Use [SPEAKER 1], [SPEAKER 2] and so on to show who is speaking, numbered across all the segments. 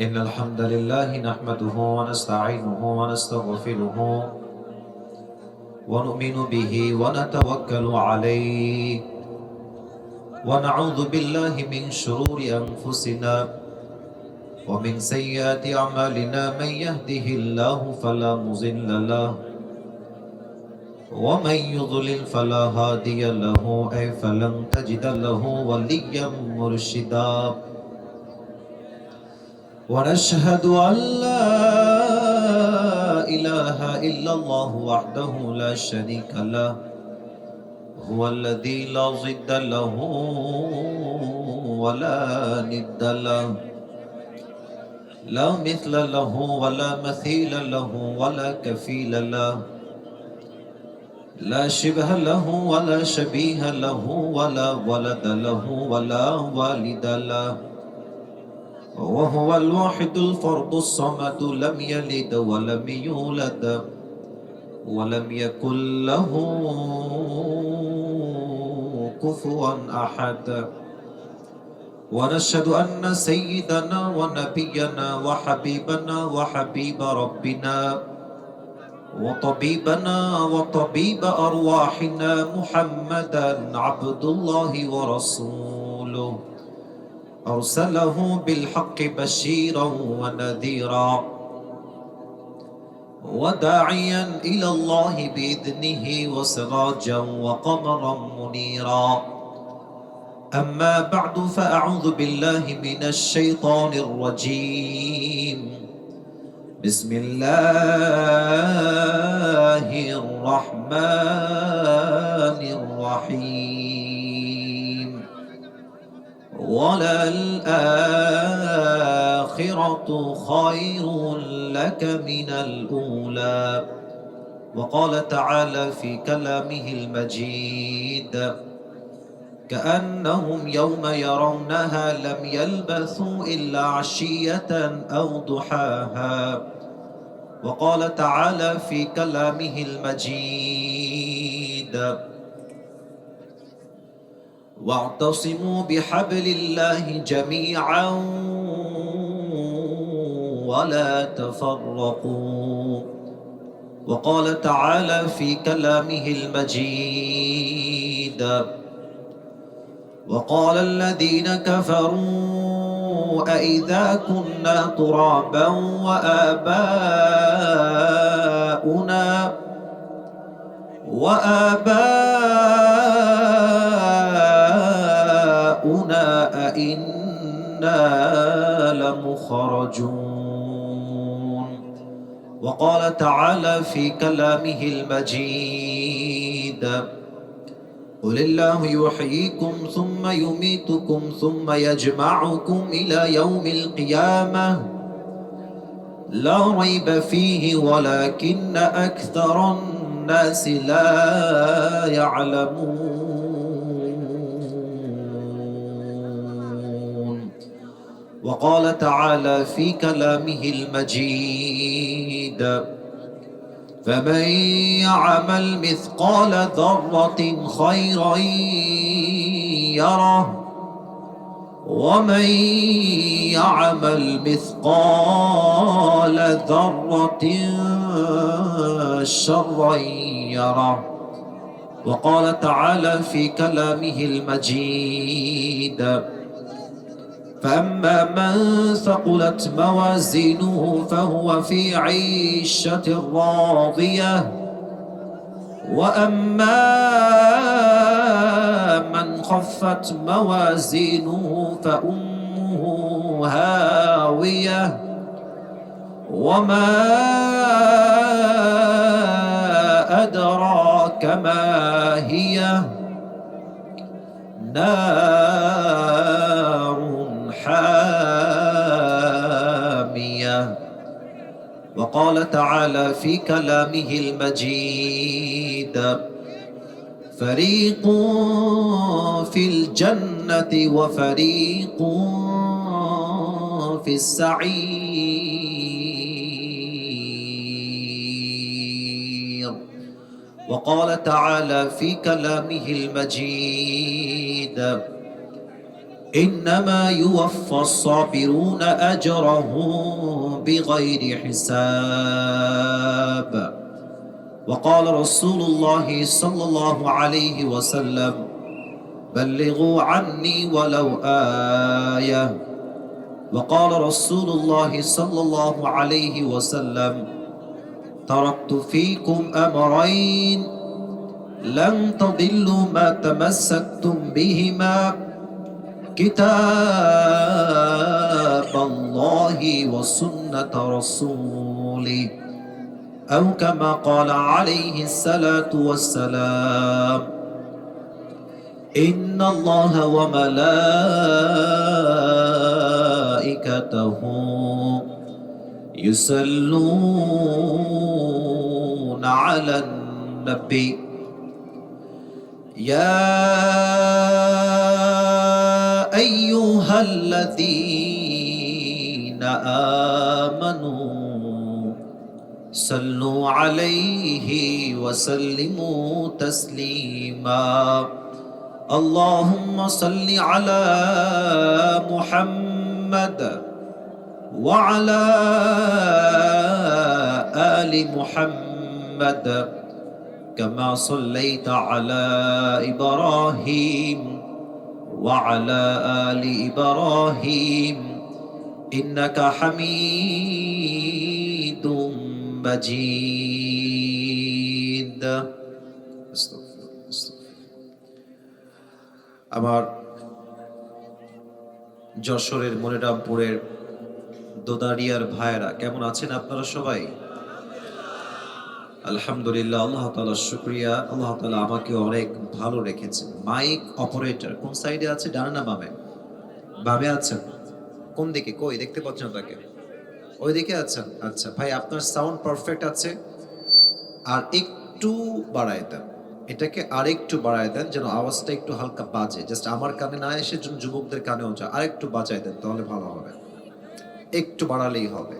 [SPEAKER 1] إن الحمد لله نحمده ونستعينه ونستغفره ونؤمن به ونتوكل عليه ونعوذ بالله من شرور أنفسنا ومن سيئات أعمالنا من يهده الله فلا مضل له ومن يضلل فلا هادي له أي فلن تجد له وليا مرشدا ونشهد أن لا إله إلا الله وحده لا شريك له هو الذي لا ضد له ولا ند له لا مثل له ولا مثيل له ولا كفيل له لا شبه له ولا شبيه له ولا ولد له ولا والد له وهو الواحد الفرد الصمد لم يلد ولم يولد ولم يكن له كفوا أحد ونشهد أن سيدنا ونبينا وحبيبنا وحبيب ربنا وطبيبنا وطبيب أرواحنا محمدا عبد الله ورسوله أرسله بالحق بشيرا ونذيرا وداعيا إلى الله بإذنه وسراجا وقمرا منيرا أما بعد فأعوذ بالله من الشيطان الرجيم بسم الله الرحمن الرحيم وللآخرة خير لك من الأولى وقال تعالى في كلامه المجيد كأنهم يوم يرونها لم يلبثوا إلا عشية أو ضحاها وقال تعالى في كلامه المجيد واعتصموا بحبل الله جميعا ولا تفرقوا وقال تعالى في كلامه المجيد وقال الذين كفروا أئذا كنا ترابا وآباؤنا أئنا لمخرجون وقال تعالى في كلامه المجيد قل الله يحييكم ثم يميتكم ثم يجمعكم إلى يوم القيامة لا ريب فيه ولكن أكثر الناس لا يعلمون وقال تعالى في كلامه المجيد فمن يعمل مثقال ذرة خيرا يره ومن يعمل مثقال ذرة شرا يره وقال تعالى في كلامه المجيد فأما من ثقلت موازينه فهو في عيشة راضية وأما من خفت موازينه فأمه هاوية وما أدراك ما هي نار حامية وقال تعالى في كلامه المجيد فريق في الجنة وفريق في السعير وقال تعالى في كلامه المجيد إنما يوفى الصابرون أجرهم بغير حساب وقال رسول الله صلى الله عليه وسلم بلغوا عني ولو آية وقال رسول الله صلى الله عليه وسلم تركت فيكم أمرين لن تضلوا ما تمسكتم بهما كتاب الله وسنة رسوله أو كما قال عليه الصلاة والسلام إن الله وملائكته يصلون على النبي يا أيها الذين آمنوا صلوا عليه وسلموا تسليما اللهم صل على محمد وعلى آل محمد كما صليت على إبراهيم وعلى آل إبراهيم إنك حميد مجيد আমার যশোরের মনিরামপুরের দোদারিয়ার ভাইরা কেমন আছেন আপনারা সবাই? আলহামদুলিল্লাহ, আল্লাহ তাআলার শুকরিয়া। আল্লাহ তাআলা আমাকে অনেক ভালো রেখেছেন। মাইক অপারেটর কোন সাইডে আছে, ডানে না বামে? বামে আছেন। কোন দিকে? কই দেখতে পাচ্ছেন তাকে? ওই দিকে আছেন। আচ্ছা ভাই, আপনার সাউন্ড পারফেক্ট আছে, আর একটু বাড়ায় দেন, এটাকে আরেকটু বাড়ায় দেন যেন আওয়াজটা একটু হালকা বাজে, জাস্ট আমার কানে না এসে যেন যুবকদের কানেও যায়। আরেকটু বাজায় দেন, তাহলে ভালো হবে। একটু বাড়ালেই হবে।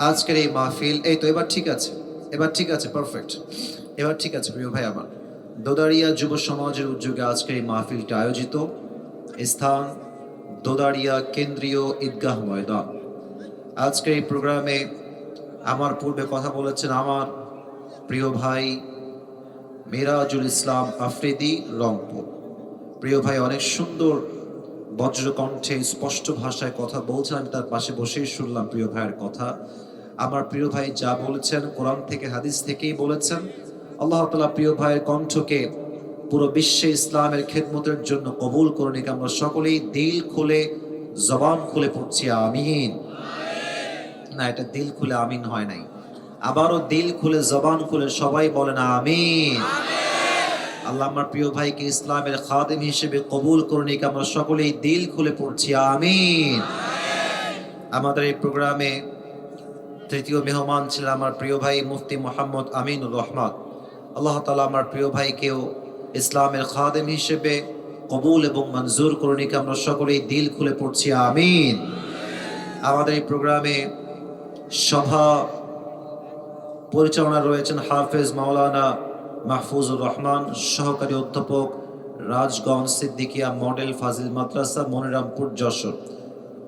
[SPEAKER 1] আজকের এই মাহফিল, এই তো এবার ঠিক আছে, এবার ঠিক আছে, পারফেক্ট, এবার ঠিক আছে। প্রিয় ভাই আমার, দোদারিয়া যুব সমাজের উদ্যোগে আজকের এই মাহফিলটা আয়োজিত। স্থান দোদারিয়া কেন্দ্রীয় ঈদগাহ ময়দান। আজকের এই প্রোগ্রামে আমার পূর্বে কথা বলেছেন আমার প্রিয় ভাই মিরাজুল ইসলাম আফ্রিদি, রংপুর। প্রিয় ভাই অনেক সুন্দর বজ্রকণ্ঠে স্পষ্ট ভাষায় কথা বলছেন, আমি তার পাশে বসেই শুনলাম প্রিয় ভাইয়ের কথা। আমার প্রিয় ভাই যা বলেছেন কোরআন থেকে হাদিস থেকেই বলেছেন। আল্লাহ তাআলা প্রিয় ভাইয়ের কণ্ঠকে পুরো বিশ্বে ইসলামের খেদমতের জন্য কবুল করুন। আমরা সকলেই দিল খুলে জবান খুলে পড়ছি আমিন। না, এটা দিল খুলে আমিন হয় নাই, আবারও দিল খুলে জবান খুলে সবাই বলেন আমিন। আল্লাহ আমার প্রিয় ভাইকে ইসলামের খাদেম হিসেবে কবুল করুন। আমরা সকলেই দিল খুলে পড়ছি আমিন। আমাদের এই প্রোগ্রামে তৃতীয় মেহমান ছিলেন আমার প্রিয় ভাই মুফতি মোহাম্মদ আমিনুর রহমান। আল্লাহ তাআলা আমার প্রিয় ভাইকেও ইসলামের খাদেম হিসেবে কবুল এবং মঞ্জুর করুন। আমরা সকলেই দিল খুলে পড়ছি আমিন। আমাদের এই প্রোগ্রামে সভা পরিচালনা রয়েছেন হাফেজ মাওলানা মাহফুজুর রহমান, সহকারী অধ্যাপক, রাজগঞ্জ সিদ্দিকিয়া মডেল ফাজিল মাদ্রাসা, মনিরামপুর, যশোর।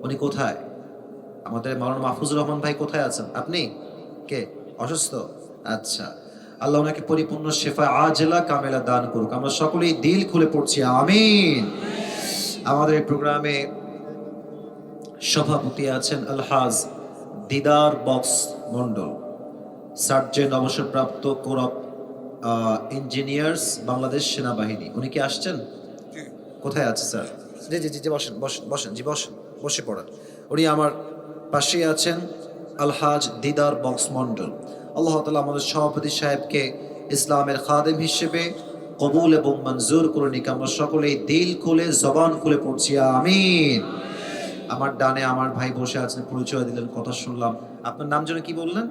[SPEAKER 1] উনি কোথায়? আমাদের মাওলানা মাহফুজুর রহমান ভাই কোথায় আছেন? আপনি কে? অসুস্থ? আচ্ছা, আল্লাহ ওনাকে পরিপূর্ণ শেফা আজলা কামেলা দান করুক। আমরা সকলেই দিল খুলে পড়ছি আমিন। আমাদের এই প্রোগ্রামে সভাপতি আছেন আলহাজ দিদার বক্স মন্ডল, সার্জেন্ট, অবসরপ্রাপ্ত কোরআন ইঞ্জিনিয়ার্স, বাংলাদেশ সেনাবাহিনী। উনি কি আসছেন? কোথায় আছে স্যার? জি জি জি, বসেন বসেন বসেন, জি বসেন, বসে পড়েন। উনি আমার পাশে আছেন আলহাজ দিদার বক্স মন্ডল। আল্লাহ তাআলা আমাদের সভাপতি সাহেবকে ইসলামের খাদেম হিসেবে কবুল এবং মঞ্জুর করুন। আমরা সকলেই দিল খুলে জবান খুলে পড়ছি আমিন। আমার ডানে আমার ভাই বসে আছেন, পরিচয় দিলেন, কথা শুনলাম। আপনার নাম যেন কি বললেন?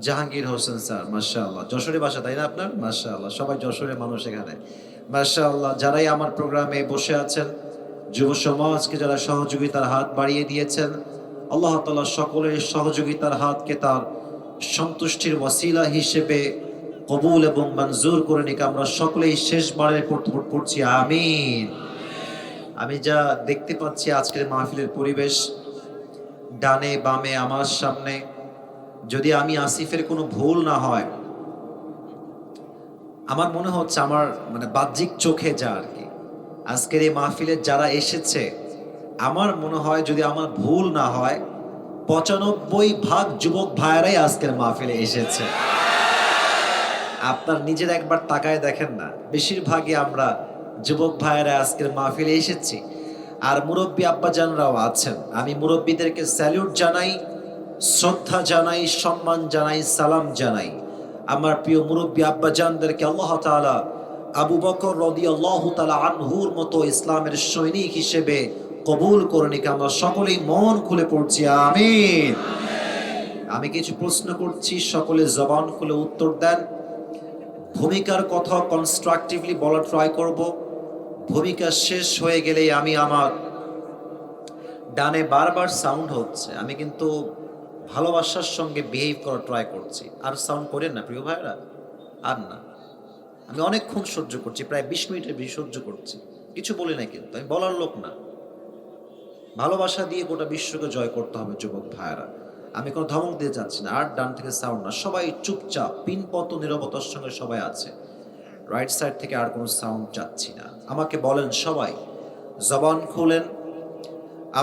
[SPEAKER 1] জাহাঙ্গীর হোসেন স্যার, মাশাআল্লাহ। যশোরে বাসা তাই না আপনার? মাশাআল্লাহ, সবাই যশোরের মানুষ এখানে, মাশাআল্লাহ। যারাই আমার প্রোগ্রামে বসে আছেন, যুব সমাজকে যারা সহযোগিতার হাত বাড়িয়ে দিয়েছেন, আল্লাহ তাআলা সকলের সহযোগিতার হাতকে তার সন্তুষ্টির ওয়াসিলা হিসেবে কবুল এবং মঞ্জুর করে নিক। আমরা সকলেই শেষবারের পড়ছি আমিন। আমি যা দেখতে পাচ্ছি আজকের মাহফিলের পরিবেশ, ডানে বামে আমার সামনে, যদি আমি আসিফের কোনো ভুল না হয়, আমার মনে হচ্ছে আমার মানে বাহ্যিক চোখে যা আর কি, আজকের এই মাহফিলে যারা এসেছে, আমার মনে হয় যদি আমার ভুল না হয় ৯৫% যুবক ভাইয়েরাই আজকের মাহফিলে এসেছে। আপনার নিজের একবার তাকায় দেখেন না, বেশিরভাগই আমরা যুবক ভাইয়েরা আজকের মাহফিলে এসেছি। আর মুরব্বী আব্বাজানরাও আছেন। আমি মুরব্বীদেরকে স্যালিউট জানাই, শ্রদ্ধা জানাই, সম্মান জানাই, সালাম জানাই। আমার প্রিয় মুরব্বী আব্বাজানদেরকে আল্লাহ তাআলা আবু বকর রাদিয়াল্লাহু তাআলা আনহুর মতো ইসলামের সৈনিক হিসেবে কবুল করে নিক। আমরা সকলেই মন খুলে পড়ছি আমিন। আমি কিছু প্রশ্ন করছি, সকলে জবান খুলে উত্তর দেন। ভূমিকার কথা কনস্ট্রাকটিভলি বলার ট্রাই করব। ভূমিকা শেষ হয়ে গেলেই আমি আমার ডানে বারবার সাউন্ড হচ্ছে, আমি কিন্তু ভালোবাসার সঙ্গে বিহেভ করার ট্রাই করছি। আর সাউন্ড করেন না প্রিয় ভাইরা, আর না। আমি অনেকক্ষণ সহ্য করছি, প্রায় 20 মিনিটের বেশি সহ্য করছি, কিছু বলি না, কিন্তু আমি বলার লোক না। ভালোবাসা দিয়ে গোটা বিশ্বকে জয় করতে হবে যুবক ভাইরা। আমি কোনো ধমক দিয়ে যাচ্ছি না। আর ডান থেকে সাউন্ড না, সবাই চুপচাপ পিনপত নীরবতার সঙ্গে সবাই আছে। রাইট সাইড থেকে আর কোনো সাউন্ড চাচ্ছি না। আমাকে বলেন সবাই, জবান খুলেন।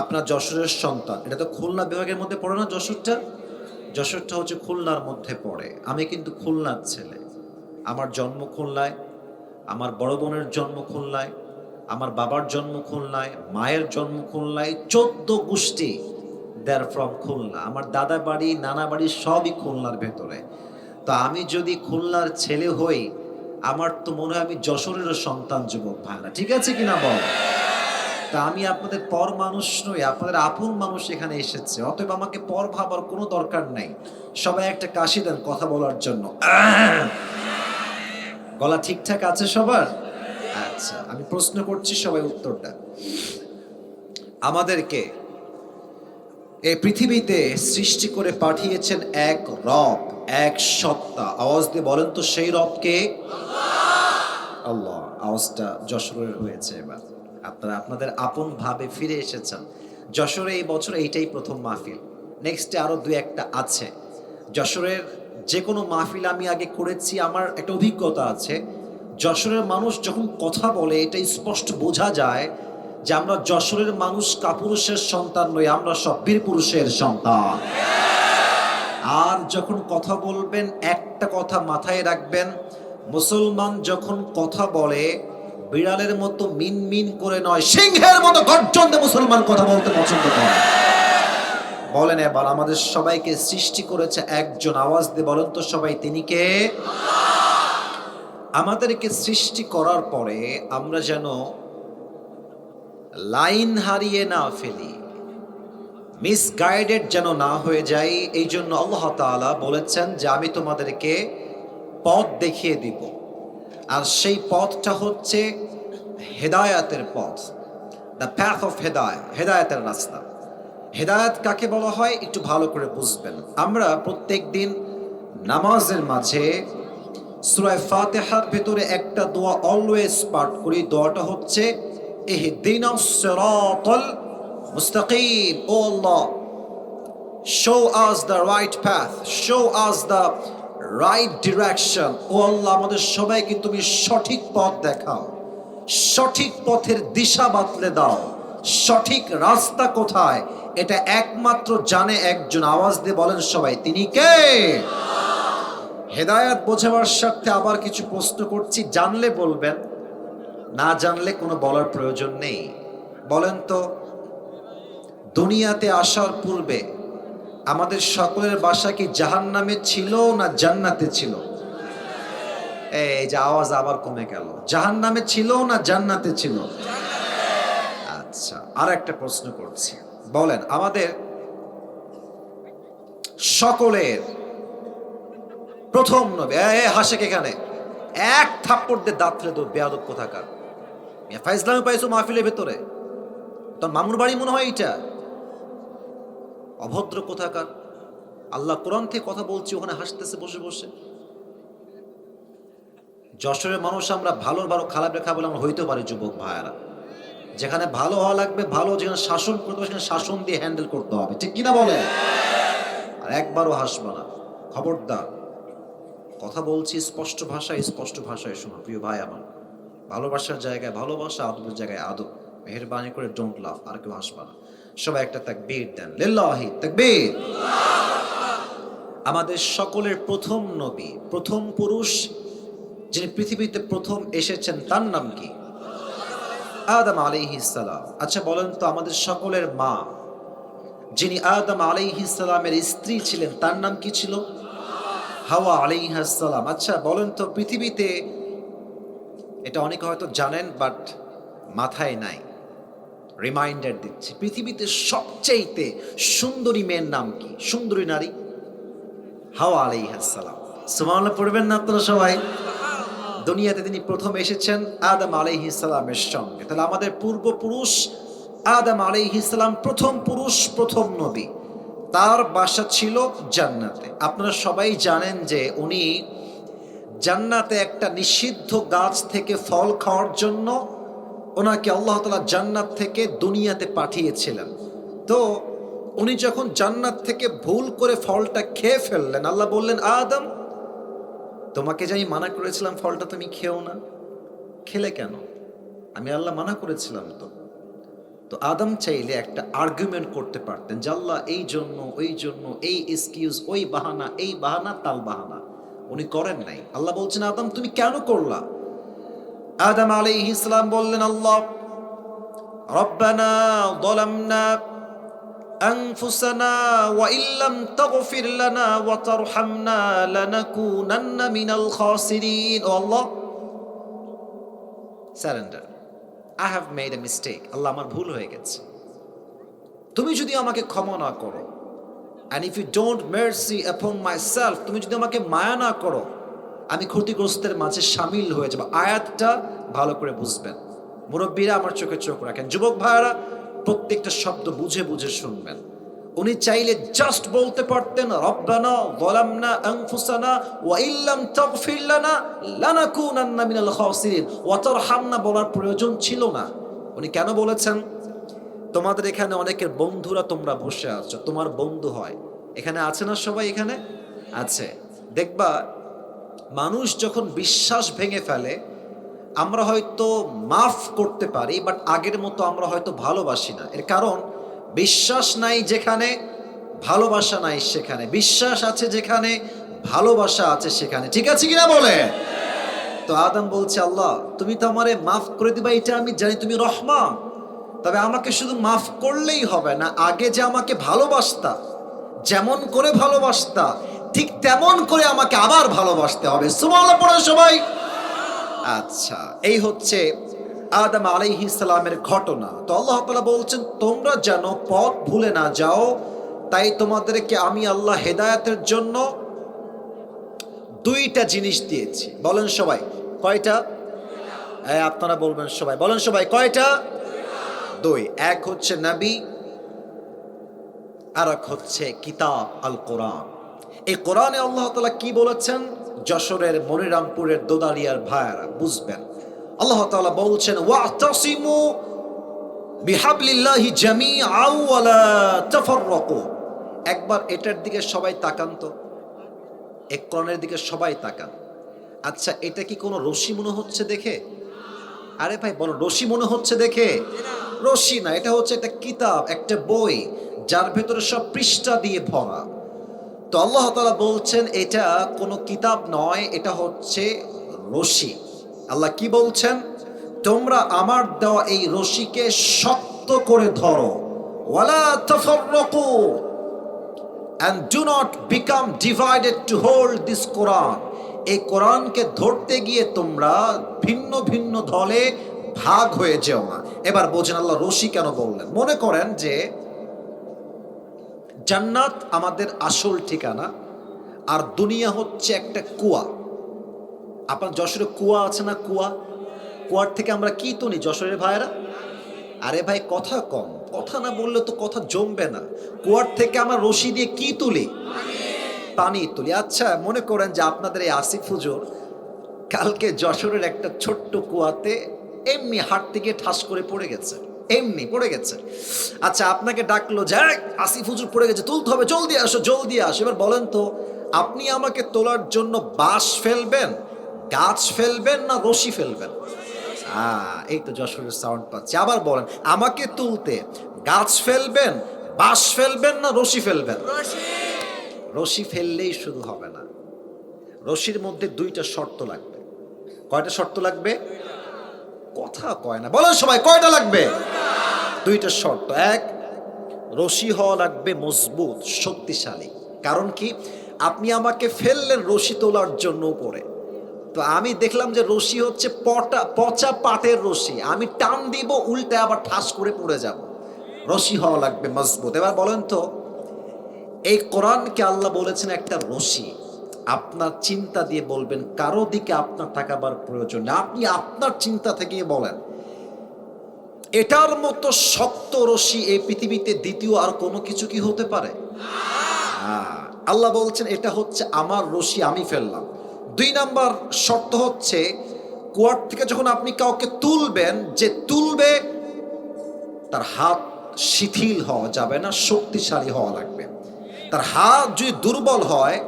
[SPEAKER 1] আপনার যশোরের সন্তান, এটা তো খুলনা বিভাগের মধ্যে পড়ে না? যশোরটা হচ্ছে খুলনার মধ্যে পড়ে। আমি কিন্তু খুলনার ছেলে। আমার জন্ম খুলনায়, আমার বড় বোনের জন্ম খুলনায়, আমার বাবার জন্ম খুলনায়, মায়ের জন্ম খুলনায়, 14 গোষ্ঠী দেয়ার ফ্রম খুলনা। আমার দাদা বাড়ি, নানা বাড়ি সবই খুলনার ভেতরে। তো আমি যদি খুলনার ছেলে হই, আমার তো মনে হয় আমি যশোরেরও সন্তান যুবক ভাইরা, ঠিক আছে কিনা বল? তা আমি আপনাদের পর মানুষ নই, আপনাদের আপন মানুষ এখানে এসেছে, অতএব আমাকে পর ভাবার কোনো দরকার নাই। সবাই একটা কাশি দেন কথা বলার জন্য। গলা ঠিকঠাক আছে সবার? আচ্ছা, আমি প্রশ্ন করছি, সবাই উত্তর দেন। আমাদেরকে এই পৃথিবীতে সৃষ্টি করে পাঠিয়েছেন এক রব, এক সত্তা। আওয়াজ দিয়ে বলেন তো সেই রবকে? আল্লাহ। আওয়াজটা যশোরের হয়েছে এবার। আপনারা আপনাদের আপন ভাবে ফিরে এসেছেন। যশোরে এই বছর এইটাই প্রথম মাহফিল, নেক্সটে আরো 2-1টা আছে। যশোরের যে কোনো মাহফিল আমি আগে করেছি, আমার একটা অভিজ্ঞতা আছে। যশোরের মানুষ যখন কথা বলে, এটা স্পষ্ট বোঝা যায় যে আমরা যশোরের মানুষ কাপুরুষের সন্তান নই, আমরা সব বীর পুরুষের সন্তান। আর যখন কথা বলবেন, একটা কথা মাথায় রাখবেন, মুসলমান যখন কথা বলে বিড়ালের মতো মিন মিন করে নয়, সিংহের মতো গর্জন দিয়ে মুসলমান কথা বলতে পছন্দ করে। বলেন এবার, আমাদের সবাইকে সৃষ্টি করেছে একজন। আওয়াজ দিয়ে বলেন তো সবাই, তিনি কে? আমাদেরকে সৃষ্টি করার পরে আমরা যেন লাইন হারিয়ে না ফেলি, মিসগাইডেড যেন না হয়ে যাই। এই জন্য আল্লাহ তাআলা বলেছেন যে আমি তোমাদেরকে পথ দেখিয়ে দিব। আর সেই পথটা হচ্ছে হেদায়াতের পথ, দ্য প্যাথ অফ হেদায়েত, হেদায়েতের রাস্তা। হেদায়েত কাকে বলা হয় একটু ভালো করে বুঝবেন। আমরা প্রত্যেক দিন নামাজের মাঝে সূরা ফাতিহার ভেতরে একটা দোয়া অলওয়েজ পাঠ করি। দোয়াটা হচ্ছে ইহদিনাস সিরাতাল মুস্তাকিম। ও আল্লাহ, show us the right path, show us the right direction. ও আল্লাহ, আমাদের সবাইকে তুমি সঠিক পথ দেখাও, সঠিক পথের দিশা বাতলে দাও। সঠিক রাস্তা কোথায় এটা একমাত্র জানে একজন। আওয়াজ দিয়ে বলেন সবাই, তিনি কে? হেদায়েত বোঝাবার স্বার্থে আবার কিছু প্রশ্ন করছি, জানলে বলবেন, না জানলে কোনো বলার প্রয়োজন নেই। বলেন তো, দুনিয়াতে আসার পূর্বে আমাদের সকলের বাসা কি জাহান্নামে ছিল না জান্নাতে ছিল? এই যে আওয়াজ আবার কমে গেল। জাহান্নামে ছিল না জান্নাতে ছিল? আচ্ছা, আর একটা প্রশ্ন করছি, বলেন আমাদের সকলের প্রথম নবী, হাসেক এখানে এক থাপ্পড় দিয়ে দাঁত ফেলে দেবো, বেয়াদব কোথাকার। ফাইজলামি পাইছো মাহফিলের ভেতরে? তোর মামুর বাড়ি মনে হয় এটা? অভদ্র কোথাকার। আল্লাহ কোরআন থেকে কথা বলছি, ওখানে হাসতেছে বসে বসে। যশোরের মানুষ আমরা ভালো ভালো খারাপ রেখা বলে আমরা হইতে পারি যুবক ভাইয়ারা। যেখানে ভালো হওয়া লাগবে ভালো, যেখানে শাসন করতে হবে সেখানে শাসন দিয়ে হ্যান্ডেল করতে হবে, ঠিক কিনা বলে? আর একবারও হাসবা না, খবরদার। কথা বলছি স্পষ্ট ভাষায়, স্পষ্ট ভাষায় শোনো প্রিয় ভাই আমার। ভালোবাসার জায়গায় ভালোবাসা, আদবের জায়গায় আদব। মেহেরবানি করে ডোন্ট লাভ, আর কেউ হাসবা না। সবাই একটা তাকবীর দেন, লিল্লাহি তাকবীর। আমাদের সকলের প্রথম নবী, প্রথম পুরুষ যিনি পৃথিবীতে প্রথম এসেছেন তার নাম কি? আদম আলাইহিস সালাম। আচ্ছা বলেন তো, আমাদের সকলের মা যিনি আদম আলাইহিস সালামের স্ত্রী ছিলেন তার নাম কি ছিল? হাওয়া আলাইহিস সালাম। আচ্ছা বলেন তো, পৃথিবীতে, এটা অনেকে হয়তো জানেন বাট মাথায় নাই, রিমাইন্ডার দিচ্ছি, পৃথিবীতে সবচেয়ে সুন্দরী মেয়ের নাম কি? সুন্দরী নারী হাওয়া আলাইহিস সালাম। সুবহানাল্লাহ পড়বেন না আপনারা সবাই? দুনিয়াতে তিনি প্রথম এসেছেন আদম আলাইহিস সালামের সঙ্গে। তাহলে আমাদের পূর্বপুরুষ আদম আলাইহিস সালাম প্রথম পুরুষ, প্রথম নবী। তার বাসা ছিল জান্নাতে। আপনারা সবাই জানেন যে উনি জান্নাতে একটা নিষিদ্ধ গাছ থেকে ফল খাওয়ার জন্য ওনাকে আল্লাহ তাআলা জান্নাত থেকে দুনিয়াতে পাঠিয়েছিলেন। তো উনি যখন জান্নাত থেকে ভুল করে ফলটা খেয়ে ফেললেন, আল্লাহ বললেন, আদম তোমাকে যে আমি মানা করেছিলাম ফলটা তুমি খেও না, খেলে কেন? আমি আল্লাহ মানা করেছিলাম তো। তো আদম চাইলে একটা আর্গুমেন্ট করতে পারতেন যে আল্লাহ এই জন্য, ওই জন্য, এই এক্সকিউজ, ওই বাহানা, এই বাহানা, তাল বাহানা। উনি করেন নাই। আল্লাহ বলছেন, আদম তুমি কেন করলা? আদম আলাইহিস সালাম বললেন, আল্লাহ রব্বানা যালামনা আনফুসানা ওয়া ইল্লাম তাগফির লানা ওয়া তারহামনা লানাকুনান্না মিনাল খাসিরিন। ও Allah, surrender, I have made a mistake. Allah আমার ভুল হয়ে গেছে। তুমি যদি আমাকে ক্ষমা না করো, and if you don't mercy upon myself, তুমি যদি আমাকে মায়া না করো, আমি ক্ষতিগ্রস্তের মাঝে শামিল হয়ে যাব। আয়াতটা ভালো করে বুঝবেন। মুরব্বীরা আমার চোখে চোখ রাখেন, যুবক ভাইরা প্রত্যেকটা শব্দ বুঝে বুঝে শুনবেন। উনি চাইলে জাস্ট বলতে পারতেন, রব্বানা যালামনা আনফুসানা ওয়া ইল্লাম তাগফির লানা লানাকুনান্না মিনাল খাসিরিন ওয়া তারহামনা বলার প্রয়োজন ছিল না। উনি কেন বলেছেন? তোমাদের এখানে অনেকের বন্ধুরা তোমরা বসে আছো, তোমার বন্ধু হয়, এখানে আছে না সবাই? এখানে আছে। দেখবা মানুষ যখন বিশ্বাস ভেঙে ফেলে, আমরা হয়তো মাফ করতে পারি বাট আগের মতো আমরা হয়তো ভালোবাসি না। এর কারণ বিশ্বাস নাই যেখানে ভালোবাসা নাই সেখানে, বিশ্বাস আছে যেখানে ভালোবাসা আছে সেখানে, ঠিক আছে কিনা বলে? তো আদম বলছে, আল্লাহ তুমি তো আমারে মাফ করে দিবা, এটা আমি জানি, তুমি রহমান, তবে আমাকে শুধু মাফ করলেই হবে না, আগে যে আমাকে ভালোবাসতা, যেমন করে ভালোবাসতা ঠিক তেমন করে আমাকে আবার ভালোবাসতে হবে। সুবহানাল্লাহ পড়ে সবাই। আচ্ছা, এই হচ্ছে আদম আলাইহিস সালামের ঘটনা। তো আল্লাহ তাআলা বলছেন, তোমরা যেন পথ ভুলে না যাও, তাই তোমাদেরকে আমি আল্লাহ হেদায়েতের জন্য দুইটা জিনিস দিয়েছি। বলেন সবাই, কয়টা? আপনারা বলবেন সবাই, বলেন সবাই, কয়টা? দুই। এক হচ্ছে নবী, আর এক হচ্ছে কিতাব আল কোরআন। এই কোরআনে আল্লাহ তাআলা কি বলেছেন? যশোরের মনিরামপুরের দোদালিয়ার ভাইরা বুঝবেন। আল্লাহ তাআলা বলছেন, ওয়াতাসিমু বিহাবলিল্লাহি জামিআন ওয়া লা তাফাররাকু। একবার এটার দিকে সবাই তাকান তো, এই কোরআনের দিকে সবাই তাকান। আচ্ছা, এটা কি কোনো রশি মনে হচ্ছে দেখে? আরে ভাই বলো, রশি মনে হচ্ছে দেখে? রশি না, এটা হচ্ছে একটা কিতাব, একটা বই, যার ভেতরে সব পৃষ্ঠা দিয়ে ভরা। তো আল্লাহ তাআলা বলছেন এটা কোনো কিতাব নয়, এটা হচ্ছে রশি। আল্লাহ কি বলছেন? তোমরা আমার দেওয়া এই রশিকে শক্ত করে ধরো, ওয়ালা তাফাররাকু, and do not become divided to hold this Quran. এই কোরআনকে ধরতে গিয়ে তোমরা ভিন্ন ভিন্ন দলে ভাগ হয়ে যেও না। এবার বোঝেন আল্লাহ রশি কেন বললেন। মনে করেন যে জান্নাত আমাদের আসল ঠিকানা, আর দুনিয়া হচ্ছে একটা কুয়া। আপনার যশোরে কুয়া আছে না? কুয়া, কুয়ার থেকে আমরা কি তুলি যশোরের ভাইরা? আরে ভাই কথা কম, কথা না বললে তো কথা জমবে না। কুয়ার থেকে আমরা রশি দিয়ে কি তুলি? পানি তুলি। আচ্ছা মনে করেন যে আপনাদের এই আসিফ হুজুর কালকে যশোরের একটা ছোট্ট কুয়াতে এমনি হাঁটতে গিয়ে ঠাস করে পড়ে গেছে।
[SPEAKER 2] এমনি পড়ে গেছে। আচ্ছা, আপনাকে ডাকলো যে আসিফ হুজুর পড়ে গেছে, তুলতে হবে, জলদি আসো জলদি আসো। এবার বলেন তো, আপনি আমাকে তোলার জন্য বাঁশ ফেলবেন, গাছ ফেলবেন, না রশি ফেলবেন? এই তো যশোরের সাউন্ড পাচ্ছি। আবার বলেন, আমাকে তুলতে গাছ ফেলবেন, বাঁশ ফেলবেন, না রশি ফেলবেন? রশি ফেললেই শুধু হবে না, রশির মধ্যে দুইটা শর্ত লাগবে। কয়টা শর্ত লাগবে? কথা কয় না, বলেন সবাই, কয়টা লাগবে? দুইটা শর্ত। এক, রশি হওয়া লাগবে মজবুত, শক্তিশালী। কারণ কি, আপনি আমাকে ফেললেন রশি তোলার জন্য উপরে, তো আমি দেখলাম যে রশি হচ্ছে পচা পাটের রশি, আমি টান দিব, উল্টে আবার ঠাস করে পড়ে যাব। রশি হওয়া লাগবে মজবুত। এবার বলেন তো, এই কোরআনকে আল্লাহ বলেছেন একটা রশি। আপনার চিন্তা দিয়ে বলবেন, কারো দিকে আপনার তাকাবার প্রয়োজন না, আপনি আপনার চিন্তা থেকে বলেন, এটার মতো শক্ত রশি এই পৃথিবীতে দ্বিতীয় আর কোনো কিছু কি হতে পারে? আল্লাহ বলছেন এটা হচ্ছে আমার রশি, আমি ফেললাম। দুই নাম্বার শর্ত হচ্ছে, কুয়ার থেকে যখন আপনি কাউকে তুলবেন, যে তুলবে তার হাত শিথিল হওয়া যাবে না, শক্তিশালী হওয়া লাগবে। তার হাত যদি দুর্বল হয়,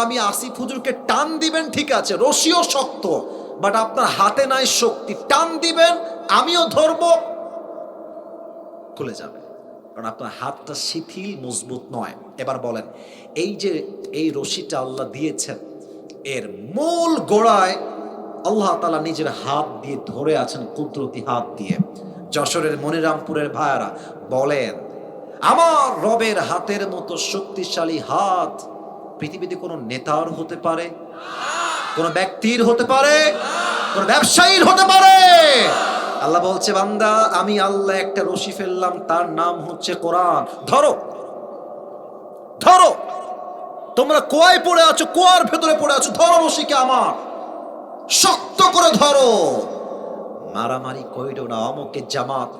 [SPEAKER 2] আমি আসিফ হুজুরকে টান দিবেন, ঠিক আছে, রশিও শক্ত, বাট আপনার হাতে নাই শক্তি, টান দিবেন, আমিও ধরবো, খুলে যাবে, কারণ আপনার হাতটা শিথিল, মজবুত নয়। এবার বলেন, এই যে এই রশিটা আল্লাহ দিয়েছেন, এর মূল গোড়ায় আল্লাহ তাআলা নিজের হাত দিয়ে ধরে আছেন, কুদরতি হাত দিয়ে। যশোরের মনিরামপুরের ভাইয়ারা বলেন, আমার রবের হাতের মতো শক্তিশালী হাত পৃথিবীতে কোনো নেতার হতে পারে, কোনো ব্যক্তির হতে পারে, কোনো ব্যবসায়ীর হতে পারে? আল্লাহ বলছে, বান্দা, আমি আল্লাহ একটা রশি ফেললাম, তার নাম হচ্ছে কোরআন। ধরো ধরো, তোমরা কুয়ায় পড়ে আছো, কুয়ার ভেতরে পড়ে আছো, ধরো রশিকে আমার, শক্ত করে ধরো। মারামারি কইরো না, অমুকে জামাত,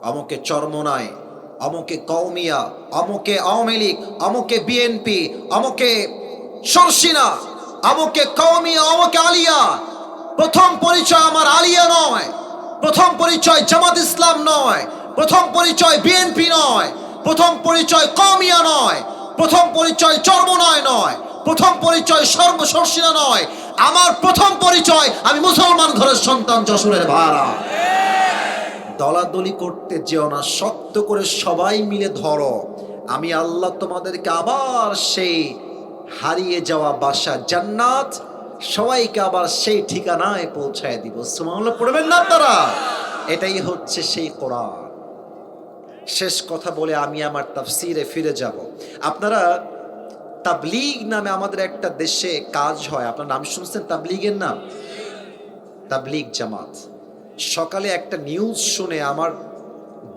[SPEAKER 2] অমুকে চরমনায়, অমুকে কওমিয়া, অমুকে আওয়ামী লীগ, অমুকে বিএনপি, অমুকে সরসিনা, অমুকে কওমিয়া, অমুকে আলিয়া। প্রথম পরিচয় আমার আলিয়া নয়, প্রথম পরিচয় জামাত ইসলাম নয়, প্রথম পরিচয় বিএনপি নয়, প্রথম পরিচয় কওমিয়া নয়, প্রথম পরিচয় চরমনায় নয়, প্রথম পরিচয় সর্বসরসিনা নয়। আমার প্রথম পরিচয়, আমি মুসলমান ঘরের সন্তান, যশোরের ভাড়া। দলাদলি করতে যেও না, শক্ত করে সবাই মিলে ধরো। আমি আল্লাহ তোমাদেরকে আবার সেই হারিয়ে যাওয়া বাসা জান্নাত, সবাইকে আবার সেই ঠিকানায় পৌঁছায় দিব। সুবহানাল্লাহ পড়বেন না আপনারা? এটাই হচ্ছে সেই কোরআন। শেষ কথা বলে আমি আমার তাফসিরে ফিরে যাব। আপনারা তাবলীগ নামে আমাদের একটা দেশে কাজ হয়, আপনার নাম শুনছেন তাবলীগের নাম? তাবলীগ জামাত। সকালে একটা নিউজ শুনে আমার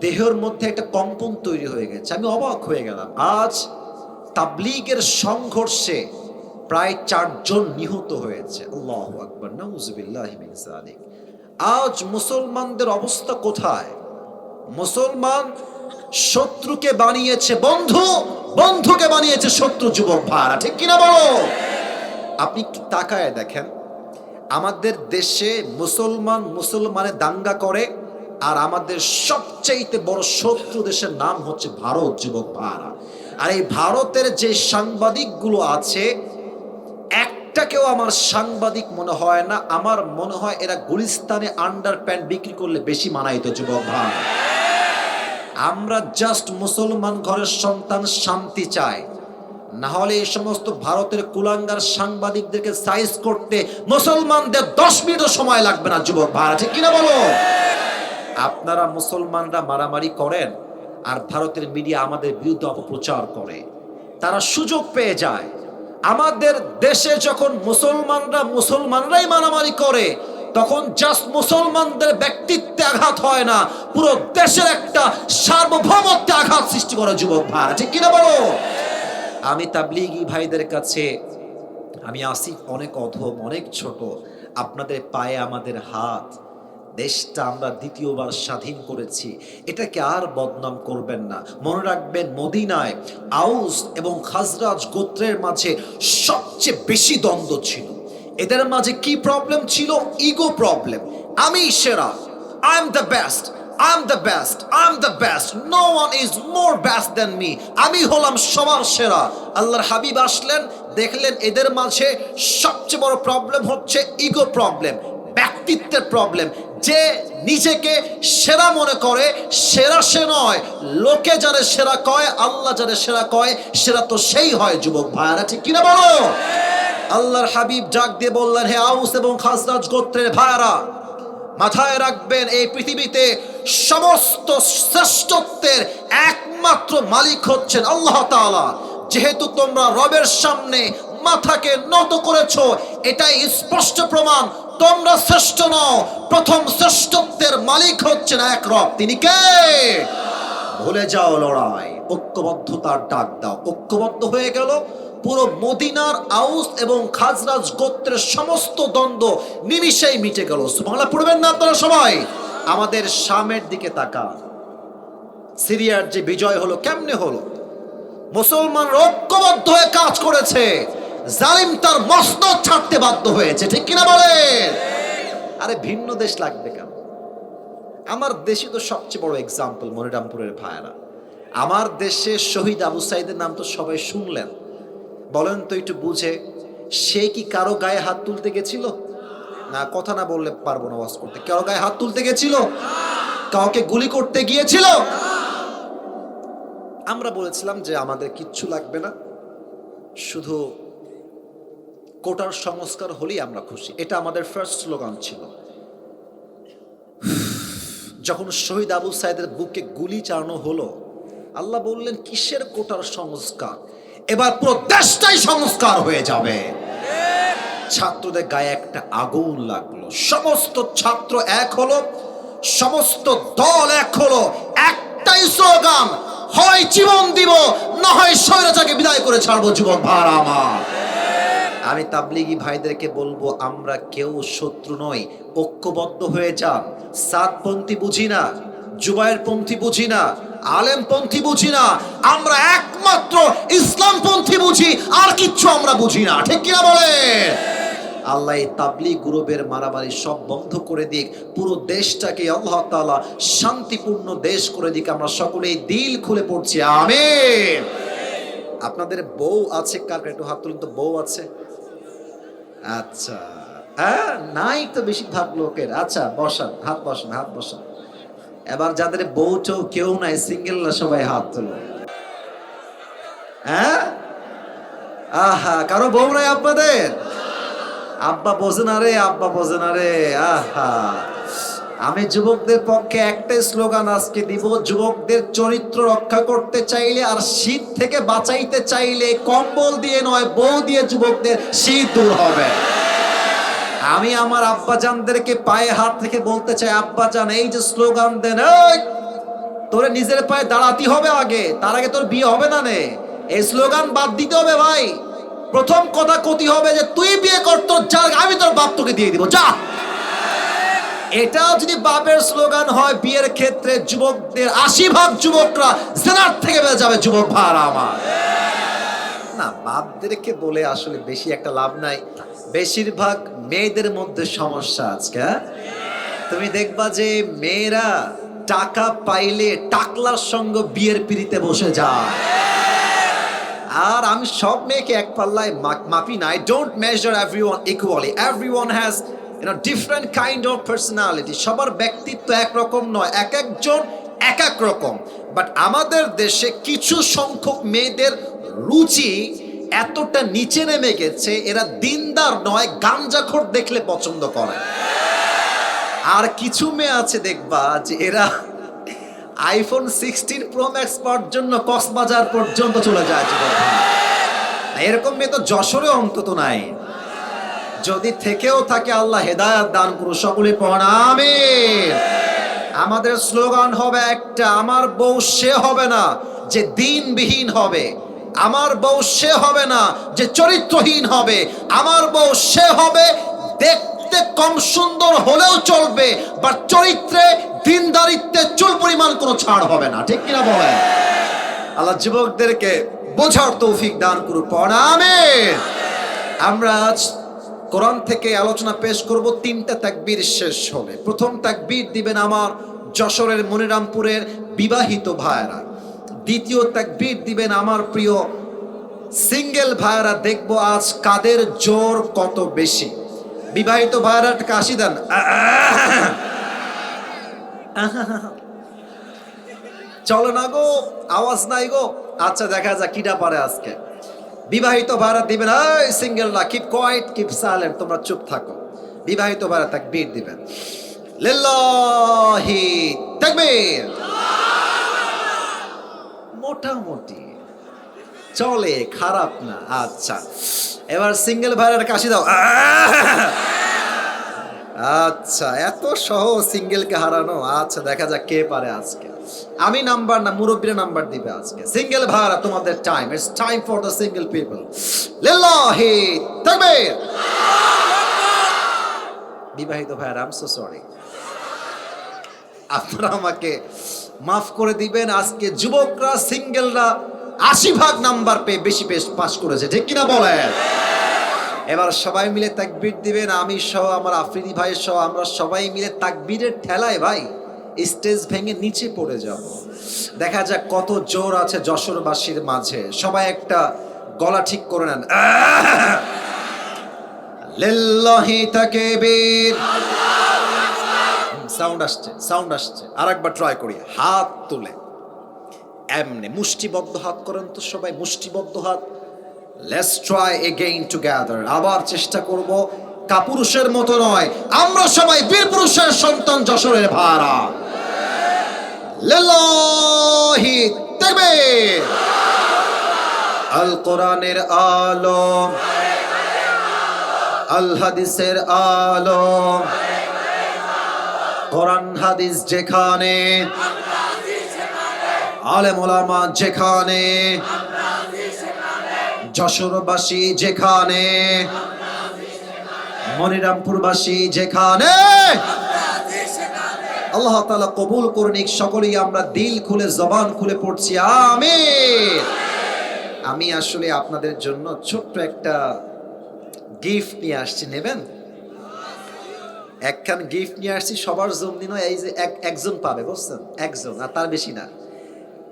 [SPEAKER 2] দেহের মধ্যে একটা কম্পন তৈরি হয়ে গেছে, আমি অবাক হয়ে গেলাম। আজ তাবলীগের সংঘর্ষে প্রায় 4 জন নিহত হয়েছে। আল্লাহু আকবার, নাউযুবিল্লাহি মিন যালিক। আজ মুসলমানদের অবস্থা কোথায়? মুসলমান শত্রুকে বানিয়েছে বন্ধু, বন্ধুকে বানিয়েছে শত্রু। যুবক ভাইরা, ঠিক কিনা বলো? আপনি একটু তাকায় দেখেন, আমাদের দেশে মুসলমানে দাঙ্গা করে, আর আমাদের সবচেয়ে বড় শত্রু দেশের নাম হচ্ছে ভারত। যুবক ভাইরা, আর এই ভারতের যে সাংবাদিকগুলো আছে, একটাকেও আমার সাংবাদিক মনে হয় না। আমার মনে হয় এরা গুলিস্তানে আন্ডার প্যান্ট বিক্রি করলে বেশি মানাইতো। যুবক ভাই, আমরা জাস্ট মুসলমান ঘরের সন্তান, শান্তি চাই। না হলে এই সমস্ত ভারতের কুলাঙ্গার সাংবাদিকদেরকে সাইজ করতে মুসলমানদের 10 মিনিটও সময় লাগবে না। যুবক ভাইরা, ঠিক কিনা বলো? আপনারা মুসলমানরা মারামারি করেন, আর ভারতের মিডিয়া আমাদের বিরুদ্ধে অপপ্রচার করে। তারা সুযোগ পেয়ে যায়। আমাদের দেশে যখন মুসলমানরাই মারামারি করে, তখন জাস্ট মুসলমানদের ব্যক্তিত্বে আঘাত হয় না, পুরো দেশের একটা সার্বভৌমত্বে আঘাত সৃষ্টি করে। যুবক ভাইরা, ঠিক কিনা বলো? আমি তাবলীগী ভাইদের কাছে, আমি আসিফ অনেক অধম, অনেক ছোট, আপনাদের পায়ে আমাদের হাত। দেশটা আমরা দ্বিতীয়বার স্বাধীন করেছি, এটাকে আর বদনাম করবেন না। মনে রাখবেন, মদিনায় আউস এবং খাজরাজ গোত্রের মাঝে সবচেয়ে বেশি দ্বন্দ্ব ছিল। এদের মাঝে কি প্রবলেম ছিল? Ego problem. আমি সেরা, I am the best, I'm the best, I'm the best, no one is more best than me, আমি হলাম সবার সেরা। আল্লাহর হাবিব আসলেন, দেখলেন এদের মাঝে সবচেয়ে বড় প্রবলেম হচ্ছে ইগো প্রবলেম, ব্যক্তিত্বের প্রবলেম। যে নিজেকে সেরা মনে করে, সেরা সে নয়, লোকে যারা সেরা কয়, আল্লাহ যারা সেরা কয়, সেরা তো সেই হয়। যুবক ভাইয়ারা ঠিক কিনা বলো? আল্লাহর হাবিব ডাক দিয়ে বললেন, হে আউস এবং খাজরাজ গোত্রের ভাইয়ারা, মাথায় রাখবেন এই পৃথিবীতে সমস্ত শ্রেষ্ঠত্বের একমাত্র মালিক হচ্ছেন আল্লাহ তাআলা। যেহেতু তোমরা রবের সামনে মাথাকে নত করেছো, এটাই স্পষ্ট প্রমাণ তোমরা শ্রেষ্ঠ নও। প্রথম শ্রেষ্ঠত্বের মালিক হচ্ছেন এক রব, তিনি কে? ভুলে যাও লড়াই, ঐক্যবদ্ধতার ডাক দাও। ঐক্যবদ্ধ হয়ে গেল, পুরো মদিনার আউস এবং খাজরাজ গোত্রের সমস্ত দ্বন্দ্ব নিমিষেই মিটে গেল। সুবহানাল্লাহ পড়বেন না আপনারা সবাই? আমাদের শামের দিকে তাকান, সিরিয়ার যে বিজয় হলো কেমনে হলো? মুসলমান ঐক্যবদ্ধ হয়ে কাজ করেছে, জালিম তার মসনদ ছাড়তে বাধ্য হয়েছে, ঠিক কিনা বলেন? আরে ভিন্ন দেশ লাগবে কেন? আমার দেশই তো সবচেয়ে বড় এক্সাম্পল। মনিরামপুরের ভাইয়েরা, আমার দেশে শহীদ আবু সাইদের নাম তো সবাই শুনলেন। বলেন তো একটু বুঝে, সে কি কারো গায়ে হাত তুলতে গেছিল? না, কথা না বললে পারবো না ওয়াজ করতে। কারো গায়ে হাত তুলতে গেছিল? কাউকে গুলি করতে গিয়েছিল? আমরা বলেছিলাম যে আমাদের কিচ্ছু লাগবে না, শুধু কোটার সংস্কার হলেই আমরা খুশি। এটা আমাদের ফার্স্ট স্লোগান ছিল। যখন শহীদ আবু সাইদের বুকে গুলি চালানো হলো, আল্লাহ বললেন কিসের কোটার সংস্কার, এবার পুরো দেশটাই সংস্কার হয়ে যাবে। ছাত্রদের গায়ে একটা আগুন লাগলো, সমস্ত ছাত্র এক হলো, সমস্ত দল এক হলো, একটাই স্লোগান, হয় জীবন দিব, না হয় স্বৈরাচারকে বিদায় করে ছাড়বো। যুবক ভাইরা আমার, আমি তাবলিগি ভাইদেরকে বলবো, আমরা কেউ শত্রু নই, ঐক্যবদ্ধ হয়ে যান। সাতপন্থী বুঝি না, জুবায়েরপন্থী বুঝি না, আলেমপন্থী বুঝি না, আমরা একমাত্র ইসলামপন্থী বুঝি, আর কিচ্ছু আমরা বুঝি না, ঠিক কিনা বলে? আল্লাহ এই তাবলিগ গ্রুপের মারামারি সব বন্ধ করে দিক, পুরো দেশটাকে আল্লাহ তাআলা শান্তিপূর্ণ দেশ করে দিক। আমরা সকলেই দিল খুলে পড়ছি আমিন। আপনাদের বউ আছে কার? একটু হাত তুলুন তো, বউ আছে? আচ্ছা, হ্যাঁ, নাই তো বেশিরভাগ লোকের। আচ্ছা বসান, হাত বসান, হাত বসান। এবার যাদের বউ চৌ কেউ নাই, সিঙ্গেলরা সবাই হাত তুলো। হ্যাঁ, আহা, কারো বউ নাই আপনাদের? আব্বা বোঝে না রে, আব্বা বোঝে না রে। আহা, আমি যুবকদের পক্ষে একটাই স্লোগান আজকে দিব, যুবকদের চরিত্র রক্ষা করতে চাইলে আর শীত থেকে বাঁচাইতে চাইলে কম্বল দিয়ে নয়, বউ দিয়ে যুবকদের শীত দূর হবে। আমি আমার আব্বাজানদেরকে পায়ে হাত রেখে বলতে চাই, আব্বাজান এই যে স্লোগান দেন, এই তোরে নিজের পায়ে দাঁড়াতে হবে আগে, তার আগে তোর বিয়ে হবে না নে। এই স্লোগান বাদ দিতে হবে ভাই। প্রথম কথা কতি হবে যে তুই বিয়ে কর, তোর যা আমি তোর বাপ তোকে দিয়ে দিব, যা। এটা যদি বাপের স্লোগান হয়, বিয়ের ক্ষেত্রে যুবকদের 80% যুবকরা জেনার থেকে বেঁচে যাবে। যুবক ভাইরা আমার, না বাপদেরকে বলে আসলে বেশি একটা লাভ নাই। বেশিরভাগ মেয়েদের মধ্যে সমস্যা আজকে। তুমি দেখবা যে মেয়েরা টাকা পাইলে টাকলার সঙ্গে বিয়ের পিড়িতে বসে যায়। আর আমি সব মেয়েকে এক পাল্লায় মাপি না। I don't measure everyone equally. Everyone has different kind of personality. সবার ব্যক্তিত্ব একরকম নয়, এক একজন এক এক রকম। বাট আমাদের দেশে কিছু সংখ্যক মেয়েদের রুচি এতটা নিচে নেমে গেছে, এরা দিনদার নয়, গাঞ্জাখোর দেখলে পছন্দ করে। আর কিছু মেয়ে আছে দেখবা যে এরা আইফোন 16 প্রো ম্যাক্স পাওয়ার জন্য কক্সবাজার পর্যন্ত চলে যায়। এরকম মেয়ে তো যশোরে অন্তত নাই। যদি থেকেও থাকে আল্লাহ হেদায়েত দান করুন। সকলে পড়েন আমিন। আমাদের স্লোগান হবে একটা, আমার বউ সে হবে না যে দিনবিহীন হবে, আমার বউ সে হবে না যে চরিত্রহীন হবে, আমার বউ সে হবে দেখতে কম সুন্দর হলেও চলবে, বাট চরিত্রে দিনদারিত্বে চুল পরিমাণ কোনো ছাড় হবে না, ঠিক কিনা বলেন? আল্লাহ যুবকদেরকে বোঝার তৌফিক দান করুন। পড়েন আমিন। আমরা আজ কোরআন থেকে আলোচনা পেশ করব। 3টা তাকবীর শেষ হবে। প্রথম তাকবীর দিবেন আমার যশোরের মনিরামপুরের বিবাহিত ভাইয়েরা। দ্বিতীয় তাকবীর দিবেন আমার প্রিয় সিঙ্গেল ভাইয়েরা। দেখবো আজ কাদের জোর কত বেশি। বিবাহিত ভাইয়েরা কাশি দেন। চলো না গো, আওয়াজ নাই গো। আচ্ছা দেখা যাক কিটা পারে আজকে। বিবাহিত ভাইরা দিবেন, এই সিঙ্গেলরা কিপ কোয়াইট, কিপ সাইলেন্ট, তোমরা চুপ থাকো। বিবাহিত ভাইরা তাকবীর দিবেন, লিল্লাহি তাকবীর। মোটামুটি চলে, খারাপ না। আচ্ছা এবার সিঙ্গেল ভাইরা কাশি দাও। আচ্ছা এত সহজ সিঙ্গেলকে হারানো। আচ্ছা দেখা যাক কে পারে আজকে। আমি নাম্বার না, মুরব্বীরা নাম্বার দিবে আজকে। সিঙ্গেল ভাইরা তোমাদের time, it's time for the single people. লিল্লাহি তাকবীর। বিবাহিত ভাইরা আই এম সো সরি, আপনারা আমাকে মাফ করে দিবেন। আজকে যুবকরা সিঙ্গেলরা ৮০% নাম্বার পেয়ে বেশি পাস করেছে, ঠিক কিনা বলেন? এবার সবাই মিলে তাকবীর দিবেন। আমি সহ, আমার আফ্রিদি ভাই সহ আমরা সবাই মিলে তাকবীরের ঠেলায় ভাই স্টেজ ভেঙে নিচে পড়ে যাব। দেখা যাক কত জোর আছে যশোরবাসীর মাঝে। সবাই একটা গলা ঠিক করে নেন। লিল্লাহি তাকবীর। সাউন্ড আসছে, সাউন্ড আসছে। আরেকবার ট্রাই করি, হাত তুলে এমনি মুষ্টিবদ্ধ হাত করেন তো সবাই, মুষ্টিবদ্ধ হাত। Let's try again together. আবার চেষ্টা করব, কাপুরুষের মতো নয়, আমরা সবাই বীর পুরুষের সন্তান, যশোরের ভাড়া। লিল্লাহি তাকবীর। আল কোরআনের আলো, আল হাদিসের আলো। কোরআন হাদিস যেখানে, আলেম ওলামা যেখানে, যশোরবাসী যেখানে, মনিরামপুরবাসী যেখানে, আল্লাহ তাআলা কবুল করুন। সকলেই আমরা দিল খুলে জবান খুলে পড়ছি আমিন। আমি আসলে আপনাদের জন্য ছোট্ট একটা গিফট নিয়ে আসছি, নেবেন? একখান গিফট নিয়ে আসছি সবার জন্য নয়, এই যে একজন পাবে, বুঝছেন? একজন, আর তার বেশি না।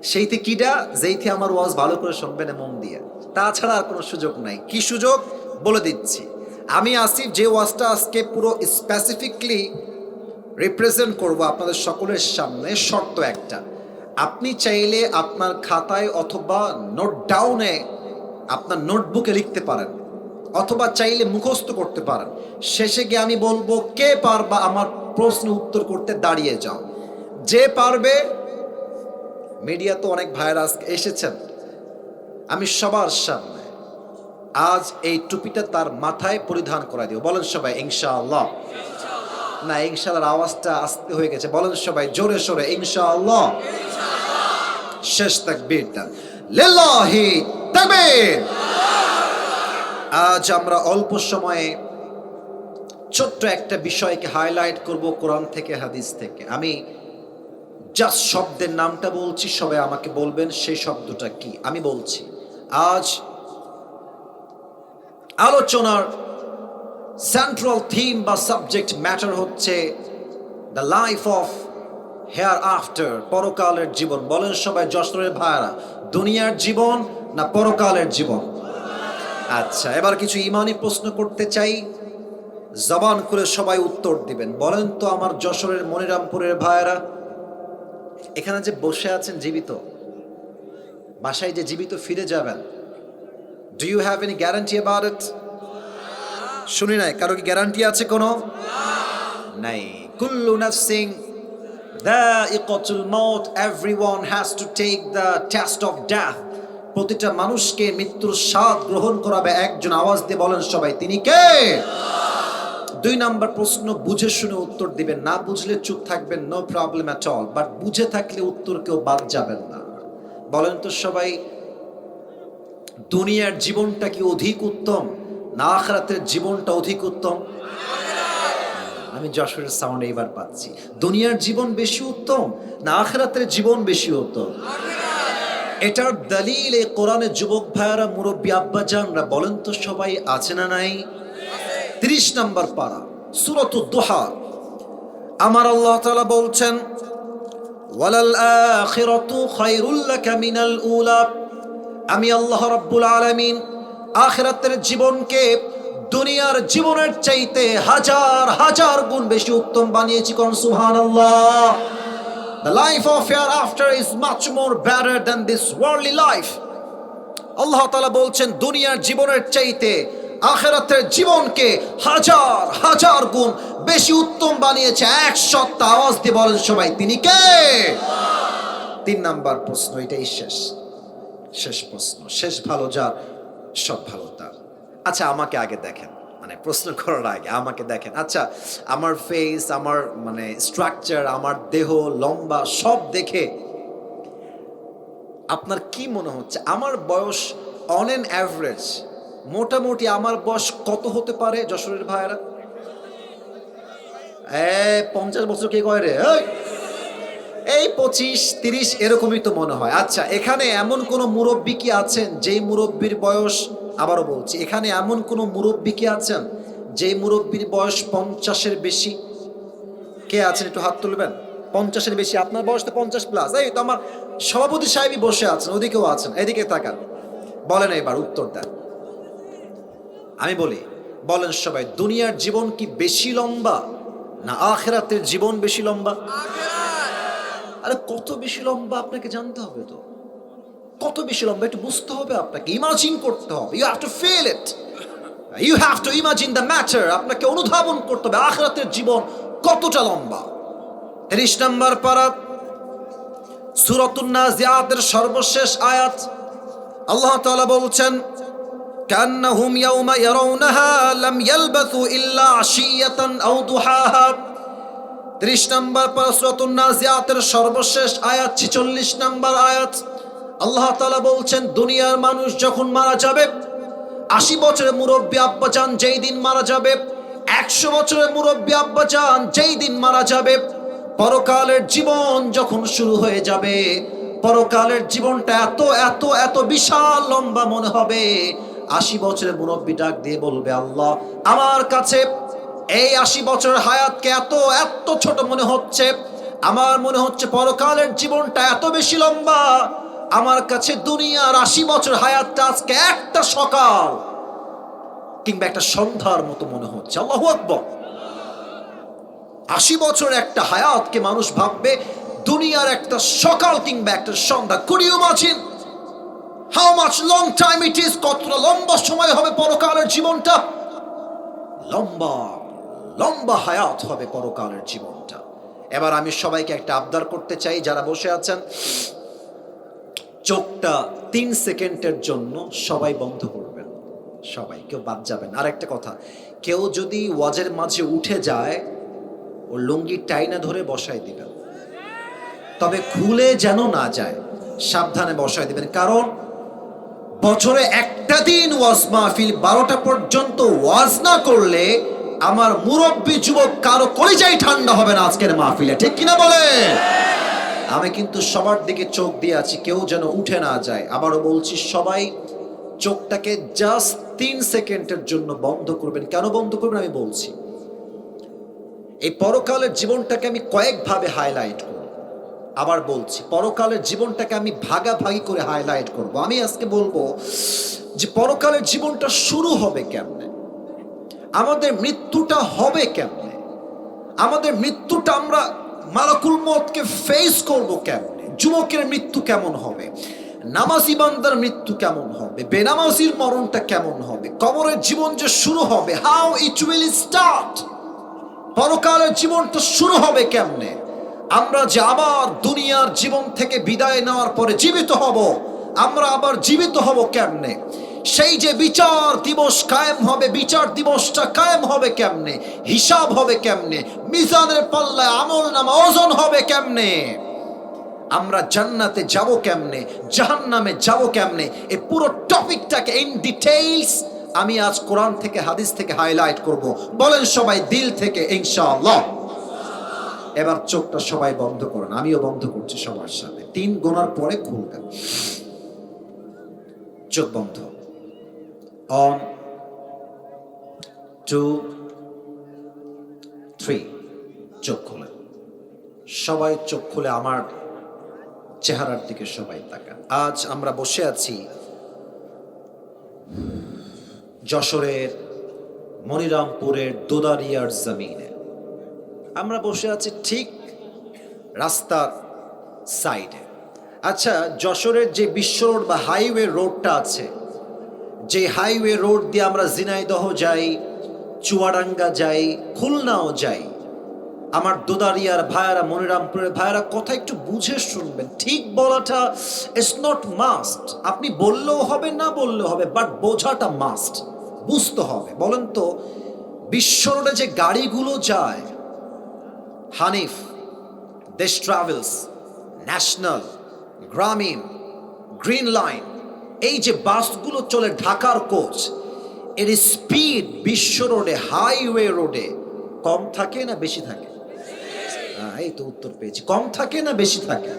[SPEAKER 2] সেইতে কিডা, যেইতে আমার ওয়াজ ভালো করে শুনবেন মন দিয়ে, তাছাড়া আর কোনো সুযোগ নাই। কি সুযোগ বলে দিচ্ছি। আমি আসিফ যে ওয়াজটা আজকে পুরো স্পেসিফিকলি রিপ্রেজেন্ট করব আপনাদের সকলের সামনে, শর্ত একটা, আপনি চাইলে আপনার খাতায় অথবা নোট ডাউনে আপনার নোটবুকে লিখতে পারেন, অথবা চাইলে মুখস্থ করতে পারেন। শেষে গিয়ে আমি বলবো কে পারবা আমার প্রশ্ন উত্তর করতে, দাঁড়িয়ে যাও। যে পারবে, মিডিয়া তো অনেক ভাইরা এসেছেন, আমি সবার সামনে আজ এই টুপিটা তার মাথায় পরিধান করা দিব। বলেন সবাই ইনশাআল্লাহ। না, ইনশাআল্লাহর আওয়াজটা আস্তে হয়ে গেছে, বলেন সবাই জোরে সোরে ইনশাআল্লাহ। শেষ তাকবীরটা, লিল্লাহি তাকবীর। আজ আমরা অল্প সময়ে ছোট্ট একটা বিষয়কে হাইলাইট করব কোরআন থেকে, হাদিস থেকে। আমি জাস্ট শব্দের নামটা বলছি, সবাই আমাকে বলবেন সেই শব্দটা কি। আমি বলছি, আজ আলোচনার সেন্ট্রাল থিম বা সাবজেক্ট ম্যাটার হচ্ছে the life of hair after, পরকালের জীবন। বলেন সবাই যশোরের ভাইরা, দুনিয়ার জীবন না পরকালের জীবন? আচ্ছা এবার কিছু ইমানি প্রশ্ন করতে চাই, জবান খুলে সবাই উত্তর দিবেন। বলেন তো আমার যশোরের মনিরামপুরের ভাইরা, এখানে যে বসে আছেন জীবিত, বাসায় যে জীবিত ফিরে যাবেন, do you have any guarantee about it? শুনি নাই, কারো কি গ্যারান্টি আছে কোনো? নাই। কুল্লু নাফসিন যায়িকাতুল মাউত, everyone has to take the test of death. প্রতিটা মানুষকে মৃত্যুর স্বাদ গ্রহণ করাবে একজন। আওয়াজ দিয়ে বলেন সবাই, তিনি কে? 2 নাম্বার প্রশ্ন, বুঝে শুনে উত্তর দিবেন, না বুঝলে চুপ থাকবেন, no problem at all, but বুঝে থাকলে উত্তর কেউ বাদ যাবেন না। বলেন তো সবাই, দুনিয়ার জীবনটা কি অধিক উত্তম না আখিরাতের জীবনটা অধিক উত্তম? আমি যশোরের সাউন্ড এইবার পাচ্ছি। দুনিয়ার জীবন বেশি উত্তম না আখিরাতের জীবন বেশি উত্তম? এটার দলিল এই কোরআনে। যুবক ভাইয়ারা, মুরব্বী আব্বা জানরা, বলেন তো সবাই, আছে না নাই? 30 নম্বর পারা, সূরাতুদ দুহা। আমার আল্লাহ তাআলা বলছেন, ওয়ালাল আখিরাতু খায়রুল লাকা মিনাল উলা। আমি আল্লাহ রাব্বুল আলামিন আখিরাতের জীবনকে দুনিয়ার জীবনের চাইতে হাজার হাজার গুণ বেশি উত্তম বানিয়েছি। কোন সুবহানাল্লাহ। The life of hereafter is much more better than this worldly life. আল্লাহ তাআলা বলছেন দুনিয়ার জীবনের চাইতে আখিরাতের জীবনকে হাজার হাজার গুণ বেশি উত্তম বানিয়েছে। এক সত্তা আওয়াজ দিয়ে বলেন সবাই, তিনি কে? 3 নাম্বার প্রশ্ন, এটাই শেষ প্রশ্ন। শেষ ভালো যার, সব ভালো তার। আচ্ছা আমাকে আগে দেখেন, মানে প্রশ্ন করার আগে আমাকে দেখেন। আচ্ছা আমার ফেস, আমার মানে স্ট্রাকচার, আমার দেহ লম্বা সব দেখে আপনার কি মনে হচ্ছে আমার বয়স অন এন অ্যাভারেজ মোটামুটি আমার বয়স কত হতে পারে যশোরের ভাইয়েরা? 50 বছর কে কয় রে? এই 25-30 এরকমই তো মনে হয়। আচ্ছা এখানে এমন কোন মুরব্বী কি আছেন যেই মুরব্বীর বয়স, আবারও বলছি, এখানে এমন কোন মুরব্বী কি আছেন যেই মুরব্বীর বয়স 50-এর বেশি? কে আছেন একটু হাত তুলবেন। 50-এর বেশি, আপনার বয়স তো 50+। এই তো আমার সভাপতি সাহেবই বসে আছেন, ওদিকেও আছেন, এদিকে তাকান, বলেন এবার উত্তর দেন। আমি বলি, বলেন সবাই, দুনিয়ার জীবন কি বেশি লম্বা না আখিরাতের জীবন বেশি লম্বা? আরে কত বেশি লম্বা আপনাকে জানতে হবে তো, কত বেশি লম্বা একটু বুঝতে হবে, আপনাকে ইমাজিন করতে হবে। You have to feel it, you have to imagine the matter. আপনাকে অনুধাবন করতে হবে আখিরাতের জীবন কতটা লম্বা। 30 নম্বর পারা সূরাতুন নাজিআতের সর্বশেষ আয়াত, আল্লাহ তাআলা বলছেন কান্নাহুম ইয়াওমা ইয়ারাউনাহা লাম ইয়ালবাসু ইল্লা আশিয়াতান আও দুহাহা। 30 নম্বর পারা সূরাতুন নাজিআতের সর্বশেষ আয়াত 46 নম্বর আয়াত, আল্লাহ তাআলা বলছেন দুনিয়ার মানুষ যখন মারা যাবে, 80 বছরের মুরব্বী আব্বাজান যেই দিন মারা যাবে, 100 বছরের মুরব্বী আব্বাজান যেই দিন মারা যাবে, পরকালের জীবন যখন শুরু হয়ে যাবে, পরকালের জীবনটা এত এত এত বিশাল লম্বা মনে হবে। 80 বছরের মুরব্বী ডাক দিয়ে বলবে, আল্লাহ আমার কাছে এই 80 বছরের হায়াতকে এত এত ছোট মনে হচ্ছে, আমার মনে হচ্ছে পরকালের জীবনটা এত বেশি লম্বা, আমার কাছে দুনিয়ার 80 বছর হায়াতটা আজকে একটা সকাল কিংবা একটা সন্ধ্যার মতো মনে হচ্ছে। আল্লাহু আকবার। 80 বছর একটা হায়াতকে মানুষ ভাববে দুনিয়ার একটা সকাল কিংবা একটা সন্ধ্যা। Could you imagine how much long time it is? কতটা লম্বা সময় হবে পরকালের জীবনটা, লম্বা লম্বা হায়াত হবে পরকালের জীবনটা। এবার আমি সবাইকে একটা আবদার করতে চাই, যারা বসে আছেন চোখটা 3 সেকেন্ডের জন্য সবাই বন্ধ করবেন, সবাই, কেউ বাদ যাবেন। আর একটা কথা, কেউ যদি ওয়াজের মাঝে উঠে যায় ও লুঙ্গি টাইনা ধরে বসায় দিবেন, তবে খুলে যেন না যায়, সাবধানে বসায় দিবেন। কারণ বছরে একটা দিন ওয়াজ মাহফিল 12টা পর্যন্ত ওয়াজ না করলে আমার মুরব্বী যুবক কারো কলিজাই ঠান্ডা হবে না আজকের মাহফিলে, ঠিক কিনা বলে? আমি কিন্তু সবার দিকে চোখ দিয়ে আছি, কেউ যেন উঠে না যায়। আবারও বলছি, সবাই চোখটাকে জাস্ট 3 সেকেন্ডের জন্য বন্ধ করবেন। কেন বন্ধ করবেন আমি বলছি। এই পরকালের জীবনটাকে আমি কয়েকভাবে হাইলাইট করব। আবার বলছি, পরকালের জীবনটাকে আমি ভাগাভাগি করে হাইলাইট করব। আমি আজকে বলবো যে পরকালের জীবনটা শুরু হবে কেমনে, আমাদের মৃত্যুটা হবে কেমনে, আমাদের মৃত্যুটা আমরা মালাকুল মউতকে ফেস করব কেমনে, যুবকের মৃত্যু কেমন হবে, নামাজি বান্দার মৃত্যু কেমন হবে, বেনামাজির মরণটা কেমন হবে, কবরের জীবন যে শুরু হবে, হাউ ইট উইল স্টার্ট, পরকালের জীবনটা শুরু হবে কেমনে, আমরা যে আবার দুনিয়ার জীবন থেকে বিদায় নেওয়ার পরে জীবিত হব, আমরা আবার জীবিত হব কেমনে, সেই যে বিচার দিবস কায়েম হবে, বিচার দিবসটা কায়েম হবে কেমনে, হিসাব হবে কেমনে, মিজানের পাল্লায় আমল নামা ওজন হবে কেমনে, আমরা জান্নাতে যাব কেমনে, জাহান্নামে যাব কেমনে, এই পুরো টপিকটাকে ইন ডিটেইলস আমি আজ কোরআন থেকে হাদিস থেকে হাইলাইট করব। বলেন সবাই দিল থেকে ইনশাআল্লাহ। এবার চোখটা সবাই বন্ধ করুন, আমিও বন্ধ করছি সবার সাথে। 3 গোনার পরে খুলবেন। চোখ বন্ধ। 1 2 3 চোখ খোলেন। সবাই চোখ খুলে আমার চেহারার দিকে সবাই তাকান। আজ আমরা বসে আছি যশোরের মনিরামপুরের দোদারিয়ার জমিনে। আমরা বসে আছি ঠিক রাস্তার সাইডে। আচ্ছা, যশোরের যে বিশ্ব রোড বা হাইওয়ে রোডটা আছে, যে হাইওয়ে রোড দিয়ে আমরা ঝিনাইদহ যাই, চুয়াডাঙ্গা যাই, খুলনাও যাই, আমার দোদারিয়ার ভাইয়ারা, মনিরামপুরের ভাইয়ারা কথা একটু বুঝে শুনবেন। ঠিক বলাটা ইটস নট মাস্ট, আপনি বললেও হবে না বললেও হবে, বাট বোঝাটা মাস্ট, বুঝতে হবে। বলেন তো, বিশ্ব রোডে যে গাড়িগুলো যায়, হানিফ, দেশ ট্রাভেলস, ন্যাশনাল, গ্রামীণ, গ্রিন লাইন, এই যে বাসগুলো চলে, ঢাকার কোচ, এর স্পিড বিশ্ব রোডে, হাইওয়ে রোডে কম থাকে না বেশি থাকে? এই তো উত্তর পেয়েছি। কম থাকে না বেশি থাকে?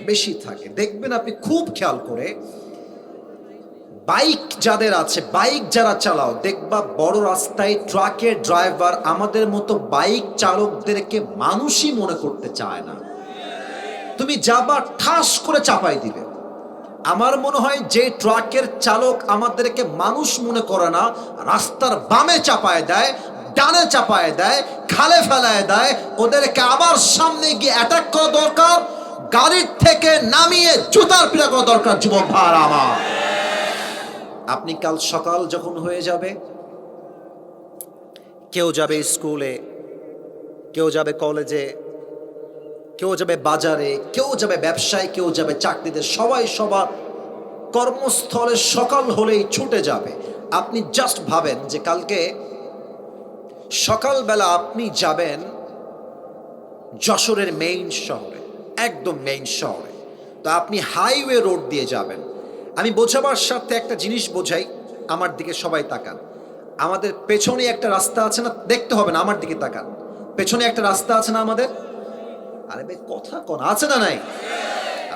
[SPEAKER 2] বেশি থাকে। দেখবেন আপনি খুব খেয়াল করে, বাইক যাদের আছে, বাইক যারা চালাও, দেখবা বড় রাস্তায় ট্রাকের ড্রাইভার আমাদের মতো বাইক চালকদেরকে মানুষই মনে করতে চায় না। তুমি যাবা, ঠাস করে চাপাই দিবে। আমার মনে হয় যে ট্রাকের চালক আমাদেরকে মানুষ মনে করে না, রাস্তার বামে চাপায় দেয়, ডানে চাপায় দেয়, খালে ফেলায় দেয়, ওদেরকে আবার সামনে গিয়ে অ্যাটাক করা দরকার, গাড়ির থেকে নামিয়ে জুতার পিটা করা দরকার। যুবক ভাইরা আমার, আপনি কাল সকাল যখন হয়ে যাবে, কেউ যাবে স্কুলে, কেউ যাবে কলেজে, কেউ যাবে বাজারে, কেউ যাবে ব্যবসায়, কেউ যাবে চাকরিতে, সবাই সবার কর্মস্থলে সকাল হলেই ছুটে যাবে। আপনি জাস্ট ভাবেন যে কালকে সকালবেলা আপনি যাবেন যশোরের মেইন শহরে, একদম মেইন শহরে, তো আপনি হাইওয়ে রোড দিয়ে যাবেন। আমি বোঝাবার সাথে একটা জিনিস বোঝাই, আমার দিকে সবাই তাকান। আমাদের পেছনে একটা রাস্তা আছে না, দেখতে হবে না, আমার দিকে তাকান। পেছনে একটা রাস্তা আছে না আমাদের? আরে ভাই কথা কোন আছে না নাই?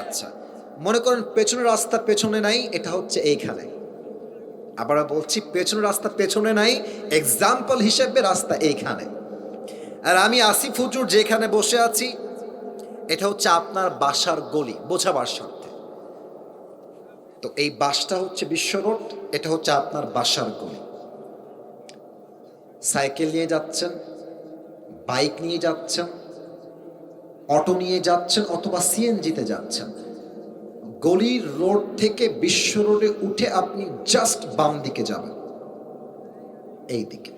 [SPEAKER 2] আচ্ছা, মনে করেন পেছনের রাস্তা পেছনে নাই, এটা হচ্ছে এইখানে। আবার বলছি, পেছনের রাস্তা পেছনে নাই, এক্সাম্পল হিসেবে রাস্তা এইখানে। আর আমি আসিফ হুজুর যেখানে বসে আছি, এটা হচ্ছে আপনার বাসার গলি, বোঝাবার স্বার্থে। তো এই বাসটা হচ্ছে বিশ্ব রোড, এটা হচ্ছে আপনার বাসার গলি। সাইকেল নিয়ে যাচ্ছেন, বাইক নিয়ে যাচ্ছেন, অটো নিয়ে যাচ্ছেন, অথবা সিএনজিতে যাচ্ছেন, গলির রোড থেকে বিশ্ব রোডে উঠে আপনি জাস্ট বাম দিকে যাবেন, এই দিকে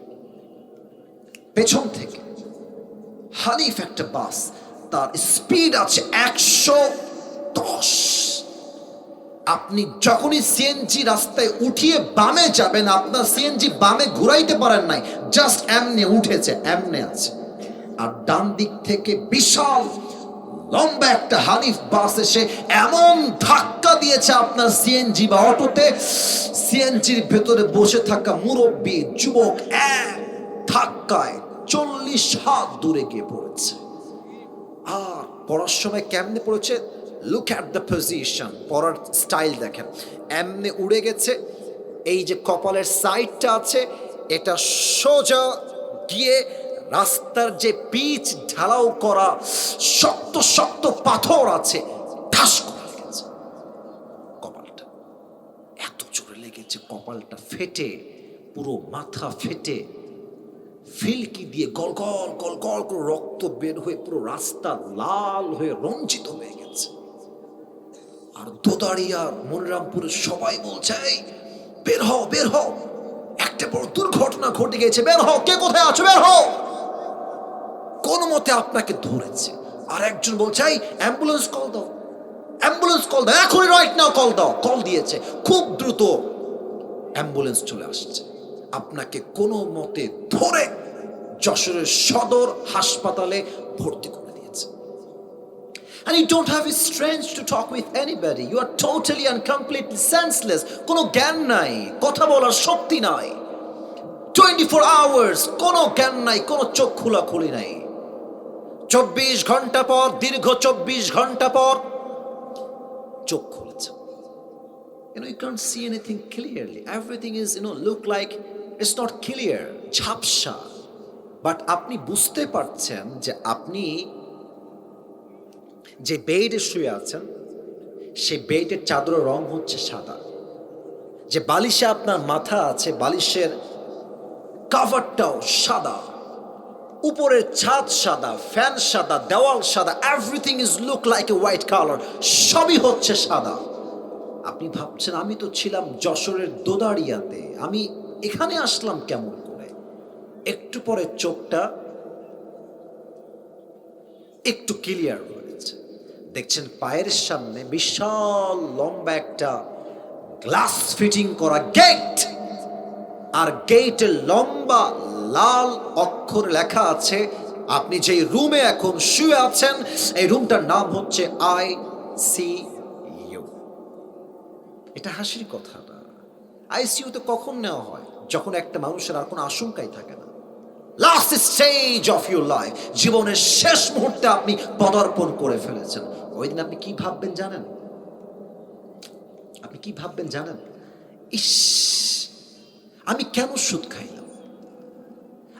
[SPEAKER 2] পেছন থেকে হানিফ একটা বাস, তার স্পিড আছে 110। আপনি যখনই সিএনজি রাস্তায় উঠিয়ে বামে যাবেন, আপনার সিএনজি বামে ঘুরাইতে পারেন নাই, জাস্ট এমনি উঠেছে, এমনি আছে। আর ডান দিক থেকে বিশাল লম্বা একটা হানিফ বাস এসে এমন ধাক্কা দিয়েছে আপনার সিএনজি বা অটোতে, সিএনজির ভেতরে বসে থাকা মুরব্বী যুবক এক ধাক্কায় 40 হাত দূরে গিয়ে পড়েছে। আর পড়ার সময় কেমনে পড়েছে, লুক অ্যাট দ্য পজিশন, পড়ার স্টাইল দেখেন, এমনি উড়ে গেছে। এই যে কপালের সাইডটা আছে, এটা সোজা গিয়ে রাস্তার যে পিচ ঢালাও করা শক্ত শক্ত পাথর আছে, ঠাস করে লেগেছে কপালটা। এত জোরে লেগেছে, কপালটা ফেটে, পুরো মাথা ফেটে, ফিলকি দিয়ে গল গল গল গল করে রক্ত বের হয়ে পুরো রাস্তা লাল হয়ে রঞ্জিত হয়ে গেছে। আর দোদারিয়ার মনিরামপুরের সবাই বলছে, এই বের হও, বের হও, একটা বড় দুর্ঘটনা ঘটে গেছে, বের হও, কে কোথায় আছো, বের হও। কোন মতে আপনাকে ধরেছে। আর একজন বলছে, এই অ্যাম্বুলেন্স কল দাও, অ্যাম্বুলেন্স কল দাও, এখনই রাইট নাও কল দাও। কল দিয়েছে, খুব দ্রুত অ্যাম্বুলেন্স চলে আসছে, আপনাকে কোনো মতে ধরে যশোরের সদর হাসপাতালে ভর্তি করে দিয়েছে। And you don't have a strength to talk with anybody. You are totally and completely senseless. কোনো জ্ঞান নাই, কথা বলার শক্তি নাই, 24 hours কোনো জ্ঞান নাই, কোনো চোখ খোলাখুলি নাই। 24 ঘন্টা পর, দীর্ঘ 24 ঘন্টা পর চোখ খুলেছে। You can't see anything clearly. Everything is, look like it's not clear, ঝাপসা। বাট আপনি বুঝতে পারছেন যে আপনি যে বেডে শুয়ে আছেন সেই বেডের চাদরের রং হচ্ছে সাদা। যে বালিশে আপনার মাথা আছে বালিশের কাভারটাও সাদা, উপরের ছাদ সাদা, ফ্যান সাদা, দেওয়াল সাদা, everything is look like a white colour, সবই হচ্ছে সাদা। আপনি ভাবছেন আমি তো ছিলাম যশোরের দোদারিয়াতে, আমি এখানে আসলাম কেমন করে? একটু পরে চোখটা একটু ক্লিয়ার হয়েছে, দেখছেন পায়ের সামনে বিশাল লম্বা একটা গ্লাস ফিটিং করা গেট, আর গেটের লম্বা লাল অক্ষরে লেখা আছে আপনি যেই রুমে এখন শুয়ে আছেন এই রুমটার নাম হচ্ছে ICU। এটা হাসির কথা না। আইসিইউতে কখন নেওয়া হয়? যখন একটা মানুষের আর কোনো আশঙ্কাই থাকে না, last stage of your life, জীবনের শেষ মুহূর্তে আপনি পদার্পণ করে ফেলেছেন। ওই দিন আপনি কি ভাববেন জানেন? আপনি কি ভাববেন জানেন? ইস, আমি কেন সুদ খাইলাম,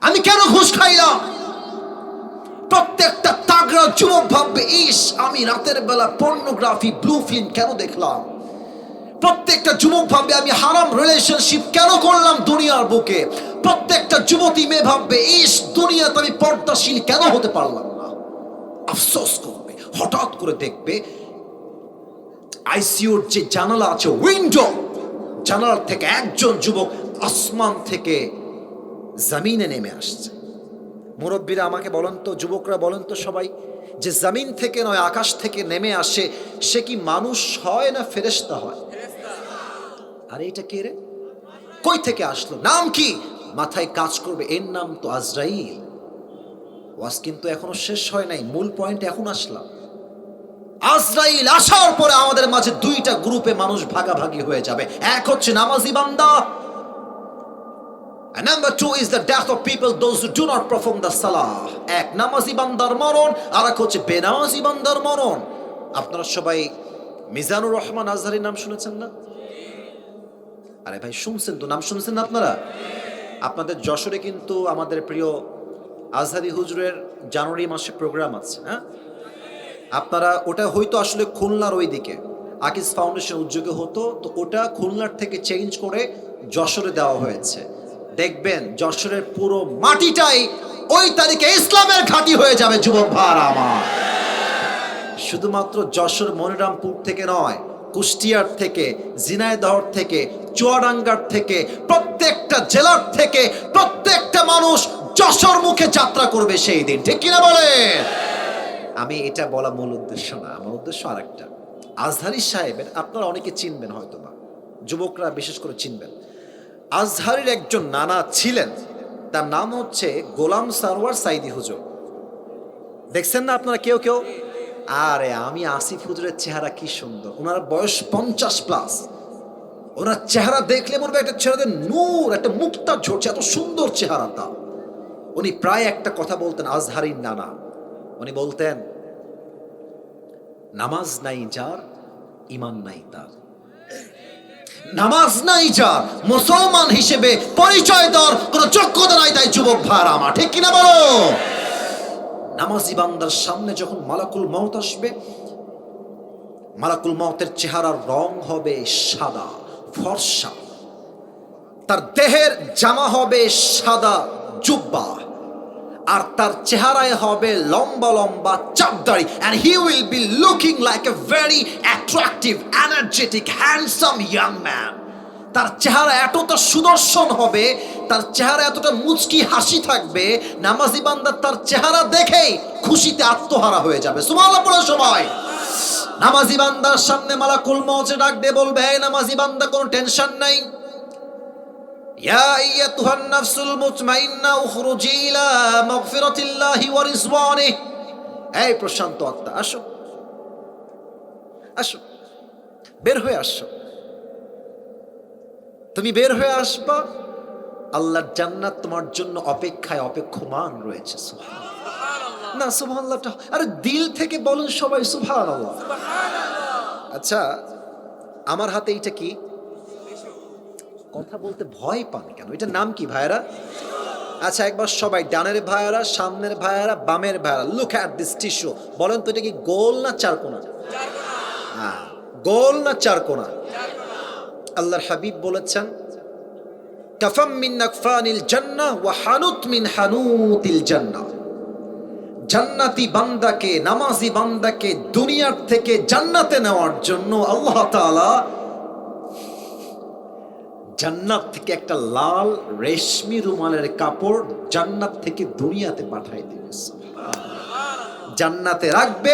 [SPEAKER 2] আমি কেন ঘুষ খাইলাম? প্রত্যেকটা তাগড়া যুবক ভাববে ইস, আমি রাতের বেলা পর্নোগ্রাফি ব্লু ফিল্ম কেন দেখলাম? প্রত্যেকটা যুবক ভাববে আমি হারাম রিলেশনশিপ কেন করলাম দুনিয়ার বুকে? প্রত্যেকটা যুবতী মেয়ে ভাববে ইস, দুনিয়াতে আমি পর্দাশীল কেন হতে পারলাম না? আফসোস করবে। হঠাৎ করে দেখবে আইসিইউর যে জানালা আছে, উইন্ডো, জানালার থেকে একজন যুবক আসমান থেকে জমিনে নেমে আসছে। মুরব্বীরা আমাকে বলেন তো, যুবকরা বলেন তো সবাই, যে জমিন থেকে নয় আকাশ থেকে নেমে আসে সে কি মানুষ হয় না ফেরেশতা হয়? আরে এটা কে রে? কই থেকে আসলো? নাম কি? মাথায় কাজ করবে, এর নাম তো আজরাইল। ওয়াজ কিন্তু এখনো শেষ হয় নাই, মূল পয়েন্ট এখন আসলাম। আজরাইল আসার পরে আমাদের মাঝে দুইটা গ্রুপে মানুষ ভাগাভাগি হয়ে যাবে। এক হচ্ছে নামাজি বান্দা, and number two is the death of people, those who do not perform the salah. এক নামাজি বান্দার মরণ, আর এক হচ্ছে বেনামাজি বান্দার মরণ। আপনারা সবাই মিজানুর রহমান আজহারীর নাম শুনেছেন না? আরে ভাই শুনছেন তো, নাম শুনছেন না আপনারা? আপনাদের যশোরে কিন্তু আমাদের প্রিয় আজহারী হুজুরের জানুয়ারি মাসে প্রোগ্রাম আছে। হ্যাঁ, আপনারা ওটা হয়তো আসলে খুলনার ওই দিকে আকিজ ফাউন্ডেশন উদ্যোগে হতো, তো ওটা খুলনার থেকে চেঞ্জ করে যশোরে দেওয়া হয়েছে। দেখবেন যশোরের পুরো মাটিটাই ওই তারিখে ইসলামের ঘাঁটি হয়ে যাবে যুবক ভাইরা আমার। শুধুমাত্র যশোর মনিরামপুর থেকে নয়, কুষ্টিয়ার থেকে, ঝিনাইদহ থেকে, চুয়াডাঙ্গার থেকে, প্রত্যেকটা জেলার থেকে প্রত্যেকটা মানুষ যশোর মুখে যাত্রা করবে সেই দিন, ঠিক কিনা বলেন? আমি এটা বলা মূল উদ্দেশ্য না, আমার উদ্দেশ্য আরেকটা। আজহারী সাহেবের আপনারা অনেকে চিনবেন, হয়তো বা যুবকরা বিশেষ করে চিনবেন। আজহারীর একজন নানা ছিলেন, তার নাম হচ্ছে গোলাম সারওয়ার সাইদি হুজুর। দেখছেন না আপনারা কেউ কেউ? আরে আমি আসিফ হুজুরের চেহারা কি সুন্দর, ওনার বয়স 50+। ওনার চেহারা দেখলে মনে হয় একটা ছেলেদের নূর, একটা মুক্তা ঝরছে, এত সুন্দর চেহারাটা। উনি প্রায় একটা কথা বলতেন, আজহারীর নানা। উনি বলতেন, নামাজ নাই যার ঈমান নাই তার। নামাজ নাই যার, মুসলমান হিসেবে পরিচয় দেওয়ার কোন যোগ্যতা নাই তাই যুবক ভাইরা আমার, ঠিক কিনা বলো? নামাজি বান্দার সামনে যখন মালাকুল মউত আসবে, মালাকুল মউতের চেহারার রং হবে সাদা ফর্সা, তার দেহের জামা হবে সাদা জুব্বা, আর তার চেহারায় হবে লম্বা লম্বা চাপদাড়ি, and he will be looking like a very attractive, energetic, handsome young man. তার চেহারা এতটা সুদর্শন হবে, তার চেহারা এতটা মুচকি হাসি থাকবে, নামাজি বান্দা তার চেহারা দেখেই খুশিতে আত্মহারা হয়ে যাবে। সুবহানাল্লাহ পড়ো সবাই। নামাজি বান্দার সামনে মালাকুল মউত ডাক দিয়ে বলবে, হে নামাজি বান্দা, কোনো টেনশন নাই, ইয়া আইয়াতুহান নাফসুল মুতমাইন্না উখরুজি ইলা মাগফিরাতিল্লাহি ওয়া রিজওয়ানিহি। এই প্রশান্ত আত্মা, আসো আসো, বের হয়ে আসো। তুমি বের হয়ে আসবা, আল্লাহর জান্নাত তোমার জন্য অপেক্ষায় অপেক্ষমান রয়েছে। সুবহানাল্লাহ। না সুবহানাল্লাহটা আরে দিল থেকে বলেন সবাই সুবহানাল্লাহ। আচ্ছা, আমার হাতে এইটা কি? কথা বলতে ভয় পান কেন? এটার নাম কি ভাইরা? আচ্ছা একবার সবাই ডানের ভাইয়ারা, সামনের ভাইয়ারা, বামের ভাইয়ারা, লুক অ্যাট দিস টিস্যু। বলেন তো এটা কি গোল না চারকোনা? হ্যাঁ, গোল না চারকোনা? আল্লাহর হাবিব বলেছেন কাফাম মিন আকফানিল জান্নাহ ওয়া হানুত মিন হানুতিল জান্নাহ। জান্নাতি বান্দাকে, নামাজি বান্দাকে দুনিয়ার থেকে জান্নাতে নেওয়ার জন্য আল্লাহ তাআলা জান্নাত থেকে একটা লাল রেশমি রুমালের কাপড় জান্নাত থেকে দুনিয়াতে পাঠাই দিবে। জান্নাতে রাখবে,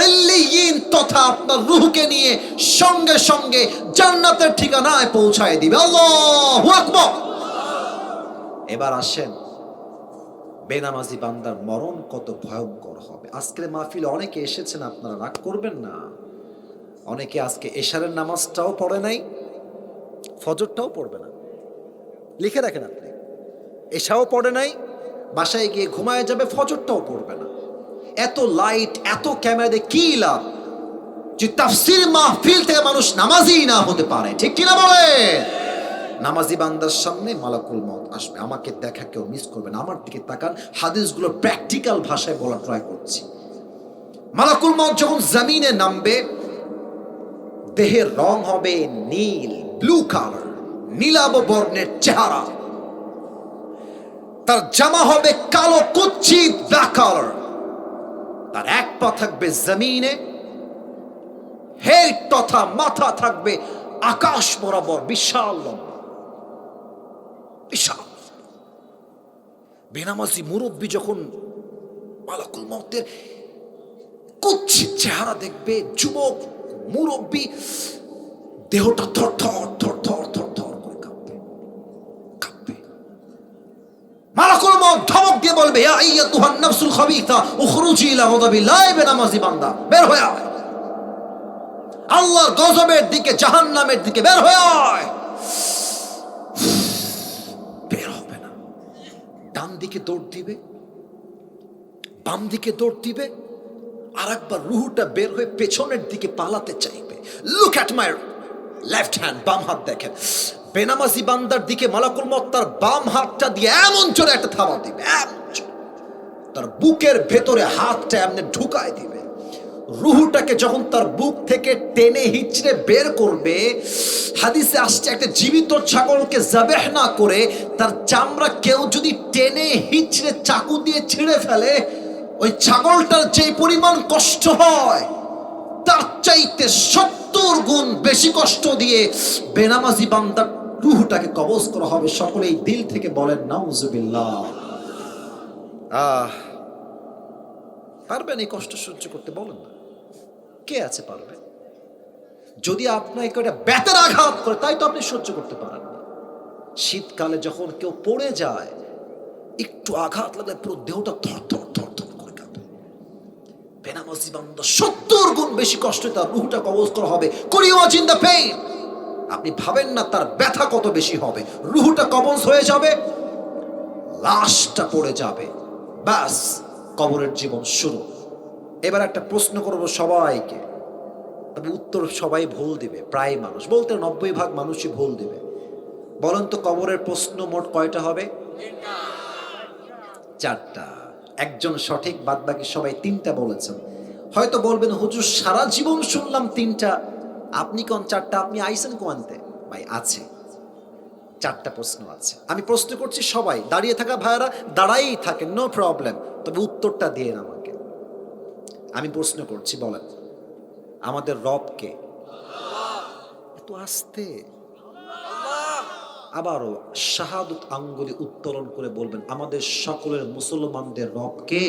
[SPEAKER 2] ইল্লিয়িন তথা আপনার রূহকে নিয়ে সঙ্গে সঙ্গে জান্নাতের ঠিকানায় পৌঁছায় দিবে। আল্লাহু আকবার। এবার আসেন বেনামাজি বান্দার মরণ কত ভয়ঙ্কর হবে। আজকের মাহফিলে অনেকে এসেছেন, আপনারা রাগ করবেন না। অনেকে আজকে এশারের নামাজটাও পড়ে নাই, ফজরটাও পড়বে না। লিখে রাখেন আপনি, এশাও পড়ে নাই, বাসায় গিয়ে ঘুমায় যাবে, ফজরটাও পড়বে না। এত লাইট, এত ক্যামেরা দিয়ে কি লাভ যে তাফসীর মাহফিল থেকে মানুষ নামাজি না হতে পারে? ঠিক কিনা বলে? নামাজি বান্দার সামনে মালাকুল মউত আসবে, আমাকে দেখা কেউ মিস করবে না। আমার দিকে তাকান, হাদিসগুলো প্র্যাকটিক্যাল ভাষায় বলা ট্রাই করছি। মালাকুল মউত যখন জমিনে নামবে, দেহের রং হবে নীল, ব্লু কালার, নীলাভ বর্ণের চেহারা। তার জামা হবে কালো কুচ্ছিত ব্ল্যাক কালার। তার এক পা থাকবে জমিনে, হেড তথা মাথা থাকবে আকাশ বরাবর, বিশাল লম্বা, বিশাল। বেনামাজি মুরব্বী যখন মালাকুল মউতের কুচ্ছিত চেহারা দেখবে, যুবক মুরব্বী দেহটা থর থর থর থর থর থর করে কাঁপবে, কাঁপবে। মালাকুল মউত ধমক দিয়ে বলবে, ইয়া আইয়াতুহান নাফসুল খাবিসা উখরুজি ইলা গাযাবিল্লাহ। বেনামাজি বান্দা বের হয়ে আয়, আল্লাহর গজবের দিকে, জাহান্নামের দিকে বের হয়ে আয়। বের হবে না। ডান দিকে দৌড় দিবে, বাম দিকে দৌড় দিবে, আর একবার রুহুটা বের হয়ে পেছনের দিকে পালাতে চাইবে। Look at my left hand, বাম হাত দেখেন। বেনামাজি বান্দার দিকে মালাকুল মউত তার বাম হাতটা দিয়ে এমন জোরে একটা থাবা দিবে, এমন জোরে তার বুকের ভেতরে হাতটা এমনি ঢুকায় দিবে। রুহুটাকে যখন তার বুক থেকে টেনে হিচড়ে বের করবে, হাদিসে আসছে একটা জীবিত ছাগলকে যাবেহ না করে তার চামড়া কেউ যদি টেনে হিচড়ে চাকু দিয়ে ছিঁড়ে ফেলে, ওই ছাগলটার যে পরিমাণ কষ্ট হয় তার চাইতে 70 গুণ বেশি কষ্ট দিয়ে বেনামাজি বান্দার রূহটাকে কবজ করা হবে। সকলেই দিল থেকে বলেন নাউজুবিল্লাহ। পারবেন এই কষ্ট সহ্য করতে? বলেন না, কে আছে পারবে? যদি আপনাকে একটা বেতের আঘাত করে, তাই তো আপনি সহ্য করতে পারেন না। শীতকালে যখন কেউ পড়ে যায়, একটু আঘাত লাগলে পুরো দেহটা থর থর থর থর করে কাঁপে। বেনামাজি বান্দা 70 গুণ বেশি কষ্ট তার রূহটা কবজ করা হবে। Could you imagine the pain? আপনি ভাবেন না তার ব্যথা কত বেশি হবে। রূহটা কবজ হয়ে যাবে, লাশটা পড়ে যাবে, ব্যাস কবরের জীবন শুরু। এবার একটা প্রশ্ন করব সবাইকে, তবে উত্তর সবাই ভুল দিবে। প্রায় মানুষ বলতে 90% মানুষই ভুল দিবে। বলেন তো কবরের প্রশ্ন মোট কয়টা হবে? 4টা। একজন সঠিক, বাদ বাকি সবাই 3টা বলেছেন। হয়তো বলবেন হুজুর সারা জীবন শুনলাম 3টা, আপনি কোন 4টা? আপনি আইছেন কোয়ান্তে? ভাই আছে 4টা প্রশ্ন আছে। আমি প্রশ্ন করছি, সবাই দাঁড়িয়ে থাকা ভাইয়ারা দাঁড়াই থাকেন, নো প্রবলেম, তবে উত্তরটা দিয়ে আমাকে। আমি প্রশ্ন করছি, বলেন আমাদের রব কে? এত আস্তে, আবারও শাহাদত আঙ্গুলি উত্তোলন করে বলবেন আমাদের সকলের মুসলমানদের রব কে?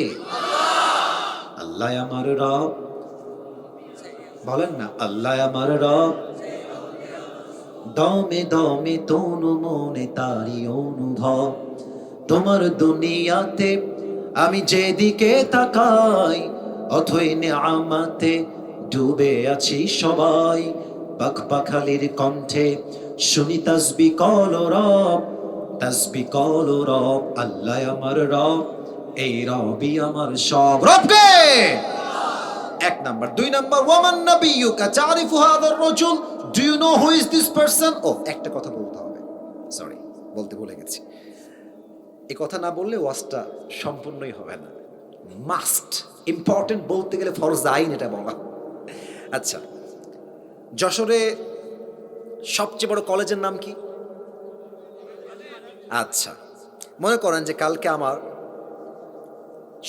[SPEAKER 2] আল্লাহ আমার রব। বলেন না, আল্লাহ আমার রব। দমে দমে তনু মনে তারি অনুভব, তোমার দুনিয়াতে আমি যেদিকে তাকাই, অথই নিয়ামতে ডুবে আছি সবাই। পাখপাখালির কণ্ঠে শুনি তাসবি কল রব, তাসবি কল রব। আল্লাহ আমার রব, এই রবই আমার সব। রবকে 1 নাম্বার। 2 নাম্বার, ওয়ামান নাবিয়ুকা তারিফু হাযার রাজুল, do you know who is this person? ও একটা কথা বলতে হবে, সরি বলতে ভুলে গেছি। এই কথা না বললে ওয়াজটা সম্পূর্ণই হবে না। মাস্ট, ইম্পর্টেন্ট বলতে গেলে ফরজ আইন এটা বলা। আচ্ছা, যশোরে সবচেয়ে বড় কলেজের নাম কি? আচ্ছা, মনে করেন যে কালকে আমার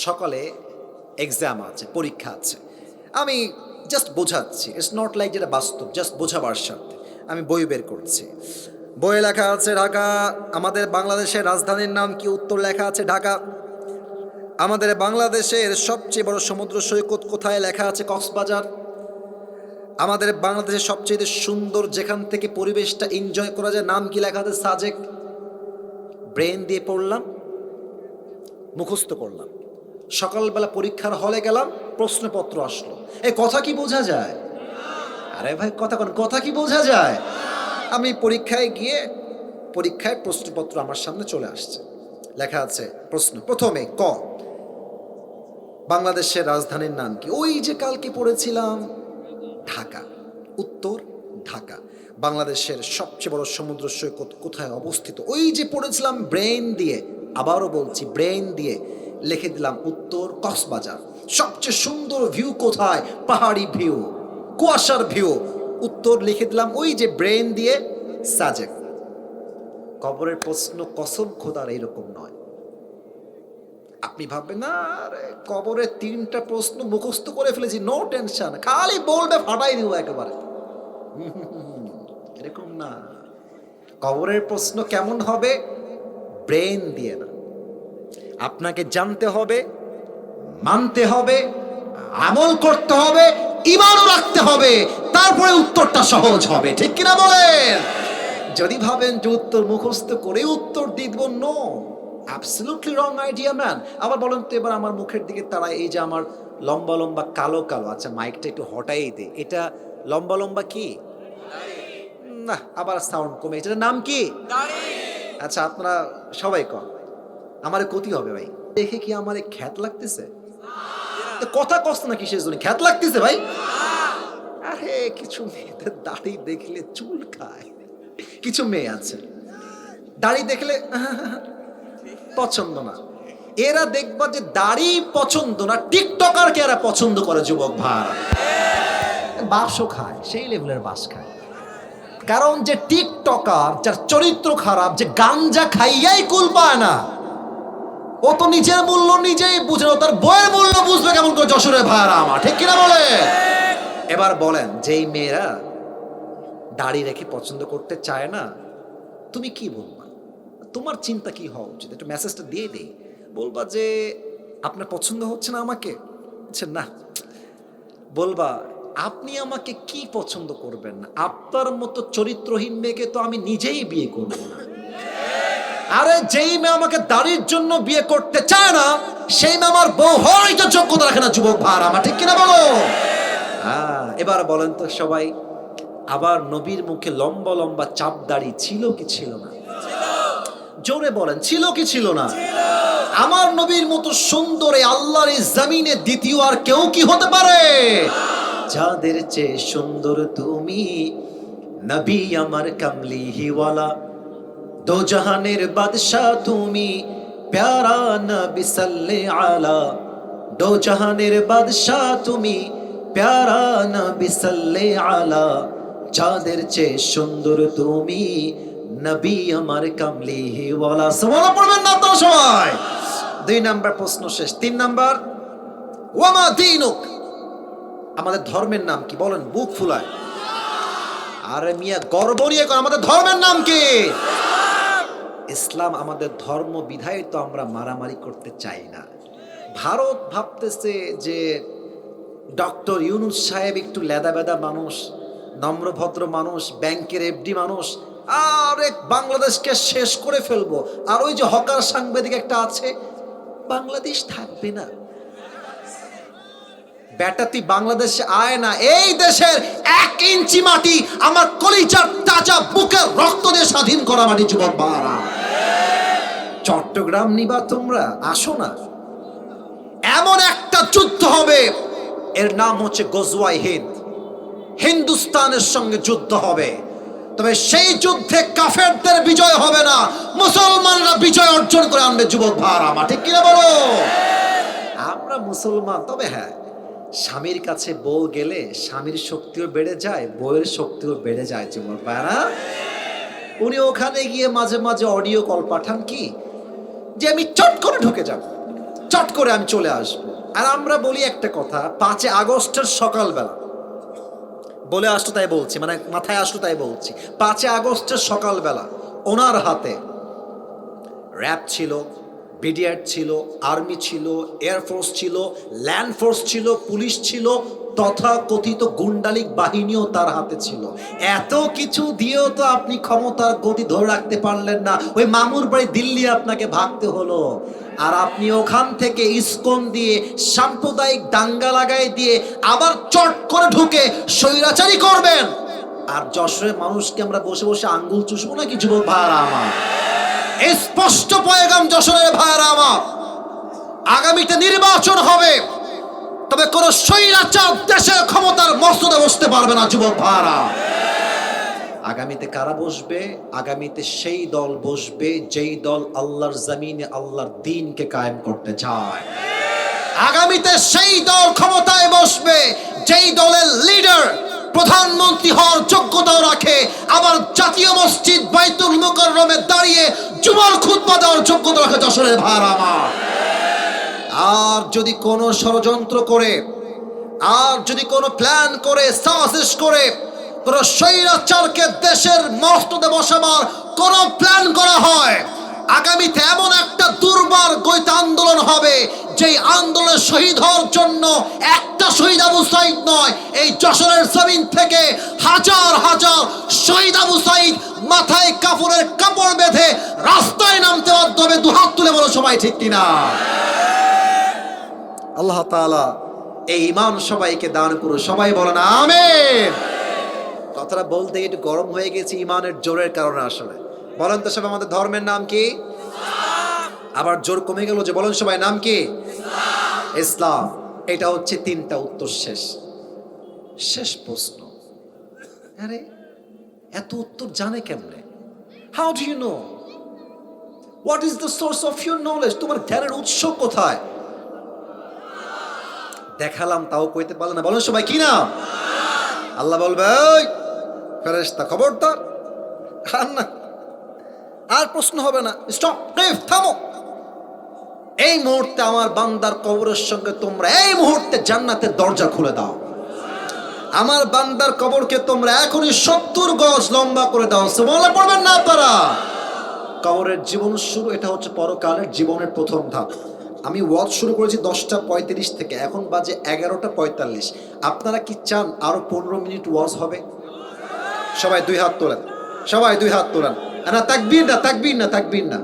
[SPEAKER 2] সকালে এক্সাম আছে, পরীক্ষা আছে, আমি জাস্ট বোঝাচ্ছি, ইটস নট লাইক যেটা বাস্তব, জাস্ট বোঝাবার সাথে আমি বই বের করছি। বইয়ে লেখা আছে ঢাকা। আমাদের বাংলাদেশের রাজধানীর নাম কি? উত্তর লেখা আছে ঢাকা। আমাদের বাংলাদেশের সবচেয়ে বড় সমুদ্র সৈকত কোথায়? লেখা আছে কক্সবাজার। আমাদের বাংলাদেশের সবচেয়ে সুন্দর যেখান থেকে পরিবেশটা এনজয় করা যায় নাম কি? লেখা আছে সাজেক। ব্রেন দিয়ে পড়লাম, মুখস্থ করলাম, সকালবেলা পরীক্ষার হলে গেলাম, প্রশ্নপত্র আসলো। এই কথা কি বোঝা যায়? আরে ভাই কথা কি বোঝা যায়? আমি পরীক্ষায় গিয়ে পরীক্ষায় প্রশ্নপত্র আমার সামনে চলে আসছে, লেখা আছে প্রশ্ন প্রথমে ক, বাংলাদেশের রাজধানীর নাম কি? ওই যে কালকে পড়েছিলাম ঢাকা। উত্তর ঢাকা। বাংলাদেশের সবচেয়ে বড় সমুদ্র সৈকত কোথায় অবস্থিত? ওই যে পড়েছিলাম ব্রেন দিয়ে, আবারও বলছি ব্রেন দিয়ে লিখে দিলাম উত্তর কক্সবাজার। সবচেয়ে সুন্দর ভিউ কোথায়? পাহাড়ি ভিউ, কুয়াশার ভিউ। উত্তর লিখে দিলাম ওই যে ব্রেন দিয়ে সাজেক। কবরের প্রশ্ন কসম খোদার এরকম নয়। আপনি ভাববেন না আরে কবরের 3টা প্রশ্ন মুখস্থ করে ফেলেছি, নো টেনশন, খালি বলবে ফাটাই দিব একেবারে। এরকম না। কবরের প্রশ্ন কেমন হবে? ব্রেন দিয়ে না, আপনাকে জানতে হবে, মানতে হবে, আমল করতে হবে, ঈমানও রাখতে হবে, তারপরে উত্তরটা সহজ হবে। ঠিক কিনা বলেন? যদি ভাবেন যে উত্তর মুখস্থ করে উত্তর দিব, no, absolutely wrong idea man. আবার বলেন তো এবার আমার মুখের দিকে তারায়, এই যে আমার লম্বা লম্বা কালো কালো, আচ্ছা মাইকটা একটু হটাই দে, এটা লম্বা লম্বা কি? না, আবার সাউন্ড কমে, এটার নাম কি? আচ্ছা আপনারা সবাই কম, আমার ক্ষতি হবে ভাই। দেখে কি আমার খ্যাত লাগতেছে? কথা কষ্ট না কিসের জন্য খ্যাত লাগতেছে ভাই? আরে কিছু মেয়েদের দাড়ি দেখলে চুল খায়, কিছু মেয়ে আছে দাড়ি দেখলে পছন্দ না। এরা দেখবা যে দাড়ি পছন্দ না, টিকটকারকে এরা পছন্দ করে। যুবক ভাই, বাসও খায়, সেই লেভেলের বাস খায়। কারণ যে টিকটকার, যার চরিত্র খারাপ, যে গাঞ্জা খাইয়াই কুল পায় না, ও তো নিজের মূল্য নিজেই বুঝে না, তার বইয়ের মূল্য বুঝবে কেমন করে? যশোরের ভাইরা আমার, ঠিক কিনা বলে? এবার বলেন, যেই মেয়েরা দাড়ি রেখে পছন্দ করতে চায় না, তুমি কি বলবা? তোমার চিন্তা কি হওয়া উচিত? একটু মেসেজটা দিয়ে দেই, বলবা যে আপনার পছন্দ হচ্ছে না আমাকে? আচ্ছা না, বলবা আপনি আমাকে কি পছন্দ করবেন না? আপনার মতো চরিত্রহীন মেয়েকে তো আমি নিজেই বিয়ে করব না। আরে যেই মেয়ে আমাকে দাড়ির জন্য বিয়ে করতে চায় না, সেই মেয়ে আমার বউ হয়তো যোগ্যতা রাখে না। যুবক ভাই আমার, ঠিক কিনা বলো? হ্যাঁ, এবার বলেন তো সবাই, আবার নবীর মুখে লম্বা লম্বা চাপ দাড়ি ছিল কি ছিল না? জোরে বলেন, ছিল কি ছিল না? আমার নবীর মতো সুন্দর এই আল্লাহর এই জমিনে দ্বিতীয় আর কেউ কি হতে পারে? যাদের চেয়ে সুন্দর তুমি, নবী আমার কামলিওয়ালা, দো জাহানের বাদশা তুমি, প্যারা নবী সাল্লে আলা। দো জাহানের বাদশা তুমি, প্যারা নবী সাল্লে আলা। যাদের চেয়ে সুন্দর তুমি, নবী আমার কামলিওয়ালা। সুবহানাল্লাহ পড়বেন না আপনারা সবাই? 2 নাম্বার প্রশ্ন শেষ। 3 নাম্বার, ওয়ামা দীনুক, আমাদের ধর্মের নাম কি? বলেন, বুক ফুলায়। আরে মিয়া গর্ব নিয়ে কর, আমাদের ধর্মের নাম কি? ইসলাম আমাদের ধর্ম, বিধায় তো আমরা মারামারি করতে চাই না। ভারত ভাবতেছে যে ডক্টর ইউনূস সাহেব একটু লেদা বেদা মানুষ, নম্রভদ্র মানুষ, ব্যাংকের এফডি মানুষ, আরে বাংলাদেশকে শেষ করে ফেলবো। আর ওই যে হকার সাংবাদিক একটা আছে, বাংলাদেশ থাকবে না বেটা, তুই বাংলাদেশে আয় না। এই দেশের 1 ইঞ্চি মাটি আমার কলিজার তাজা বুকের রক্ত দিয়ে স্বাধীন করা মাটি। যুবক বারা, চট্টগ্রাম নিবা তোমরা, আসো না। এমন একটা যুদ্ধ হবে, এর নাম হচ্ছে গজওয়ায়ে হিন্দ। হিন্দুস্তানের সঙ্গে যুদ্ধ হবে। তবে সেই যুদ্ধে কাফেরদের বিজয় হবে না, মুসলমানরা বিজয় অর্জন করে আনবে। যুবক ভাইরা আমার, ঠিক কিনা বলো? আমরা মুসলমান, তবে হ্যাঁ, স্বামীর কাছে বউ গেলে স্বামীর শক্তিও বেড়ে যায়, বউয়ের শক্তিও বেড়ে যায়। যুবক ভাইরা, উনি ওখানে গিয়ে মাঝে মাঝে অডিও কল পাঠান কি যে আমি চট করে ঢুকে যাব, চট করে আমি চলে আসবো। আর আমরা বলি একটা কথা, 5 আগস্টের সকালবেলা বলে আসলো তাই বলছি, মানে মাথায় আসলো তাই বলছি, 5 আগস্টের সকালবেলা ওনার হাতে র্যাব ছিল, বিডিআর ছিল, আর্মি ছিল, এয়ারফোর্স ছিল, ল্যান্ড ফোর্স ছিল, পুলিশ ছিল, তথা কথিত গুন্ডালিক বাহিনীও তার হাতে ছিল। এত কিছু দিয়েও তো আপনি ক্ষমতার গতি ধরে রাখতে পারলেন না, ওই মামুর বাড়ি দিল্লি আপনাকে ভাগতে হলো। আর আপনি ওখান থেকে ইসকন দিয়ে সাম্প্রদায়িক দাঙ্গা লাগাই দিয়ে আবার চট করে ঢুকে স্বৈরাচারী করবেন। আর যশোরের মানুষকে আমরা বসে বসে আঙ্গুল চুষবো নাকি? যুবক ভাইরা আমার, স্পষ্ট পয়গাম যশোরের ভাইরা আমার, আগামীতে নির্বাচন হবে, তবে কোন স্বৈরাচার দেশের ক্ষমতার মসনদে বসতে পারবে না। যুবক ভাইরা, আগামীতে কারা বসবে? আগামীতে সেই দল বসবে যেই দল আল্লাহর জমিনে আল্লাহর দ্বীনকে কায়েম করতে চায়। আগামীতে সেই দল ক্ষমতায় বসবে যেই দলের লিডার প্রধানমন্ত্রী হওয়ার যোগ্যতাও রাখে, আবার জাতীয় মসজিদ বাইতুল মুকাররমে দাঁড়িয়ে জুমার খুতবা দেওয়ার যোগ্যতা রাখে। যশোরের ভাইরা আমার, আর যদি কোনো ষড়যন্ত্র করে, আর যদি কোনো প্ল্যান করে, সাজিশ করে কোন স্বৈরাচারকে দেশের মসনদে বসাবার কোন প্ল্যান করা হয়, আগামীতে এমন একটা দুর্বার গঠিত আন্দোলন হবে, যেই আন্দোলনে শহীদ হওয়ার জন্য একটা শহীদ আবু সাইদ নয়, এই যশোরের জমিন থেকে হাজার হাজার শহীদ আবু সাইদ মাথায় কাপড়ের কাপড় বেঁধে রাস্তায় নামতে বাধ্য হবে। দুহাত তুলে বলো সবাই, ঠিক কিনা? আল্লাহ তাআলা এই ঈমান সবাইকে দান করুন, সবাই বলেন আমিন। কথাটা বলতে একটু গরম হয়ে গেছে ঈমানের জোরের কারণে। আসলে বলেন তো সবাই, আমাদের ধর্মের নাম কি? আবার জোর কমে গেল যে বলেন সবাই, নাম কি? ইসলাম। এটা হচ্ছে 3টা উত্তর। শেষ প্রশ্ন, আরে এত উত্তর জানে কেমনে? How do you know? What is the source of your knowledge? তোমার জ্ঞানের উৎস কোথায়? দেখালাম তাও কইতে পারলে না। বলেন সবাই, কি নাম? আল্লাহ বলবে, ওই ফেরেশতা খবরদার, আর না, আর প্রশ্ন হবে না, স্টপ, থামো। এই মুহূর্তে আমার বান্দার কবরের সঙ্গে তোমরা এই মুহূর্তে জান্নাতের দরজা খুলে দাও। আমার বান্দার কবরকে তোমরা এখনই 70 গজ লম্বা করে দাও। সুবহানাল্লাহ পড়বেন না আপনারা? কবরের জীবন শুরু, এটা হচ্ছে পরকালের জীবনের প্রথম ধাপ। আমি ওয়াজ শুরু করেছি 10:35 থেকে, এখন বাজে 11:45। আপনারা কি চান আরো 15 মিনিট ওয়াজ হবে? সবাই 2 হাত তোলেন, সবাই 2 হাত তোলেন। না, তাকবীর না, তাকবীর না, তাকবীর না।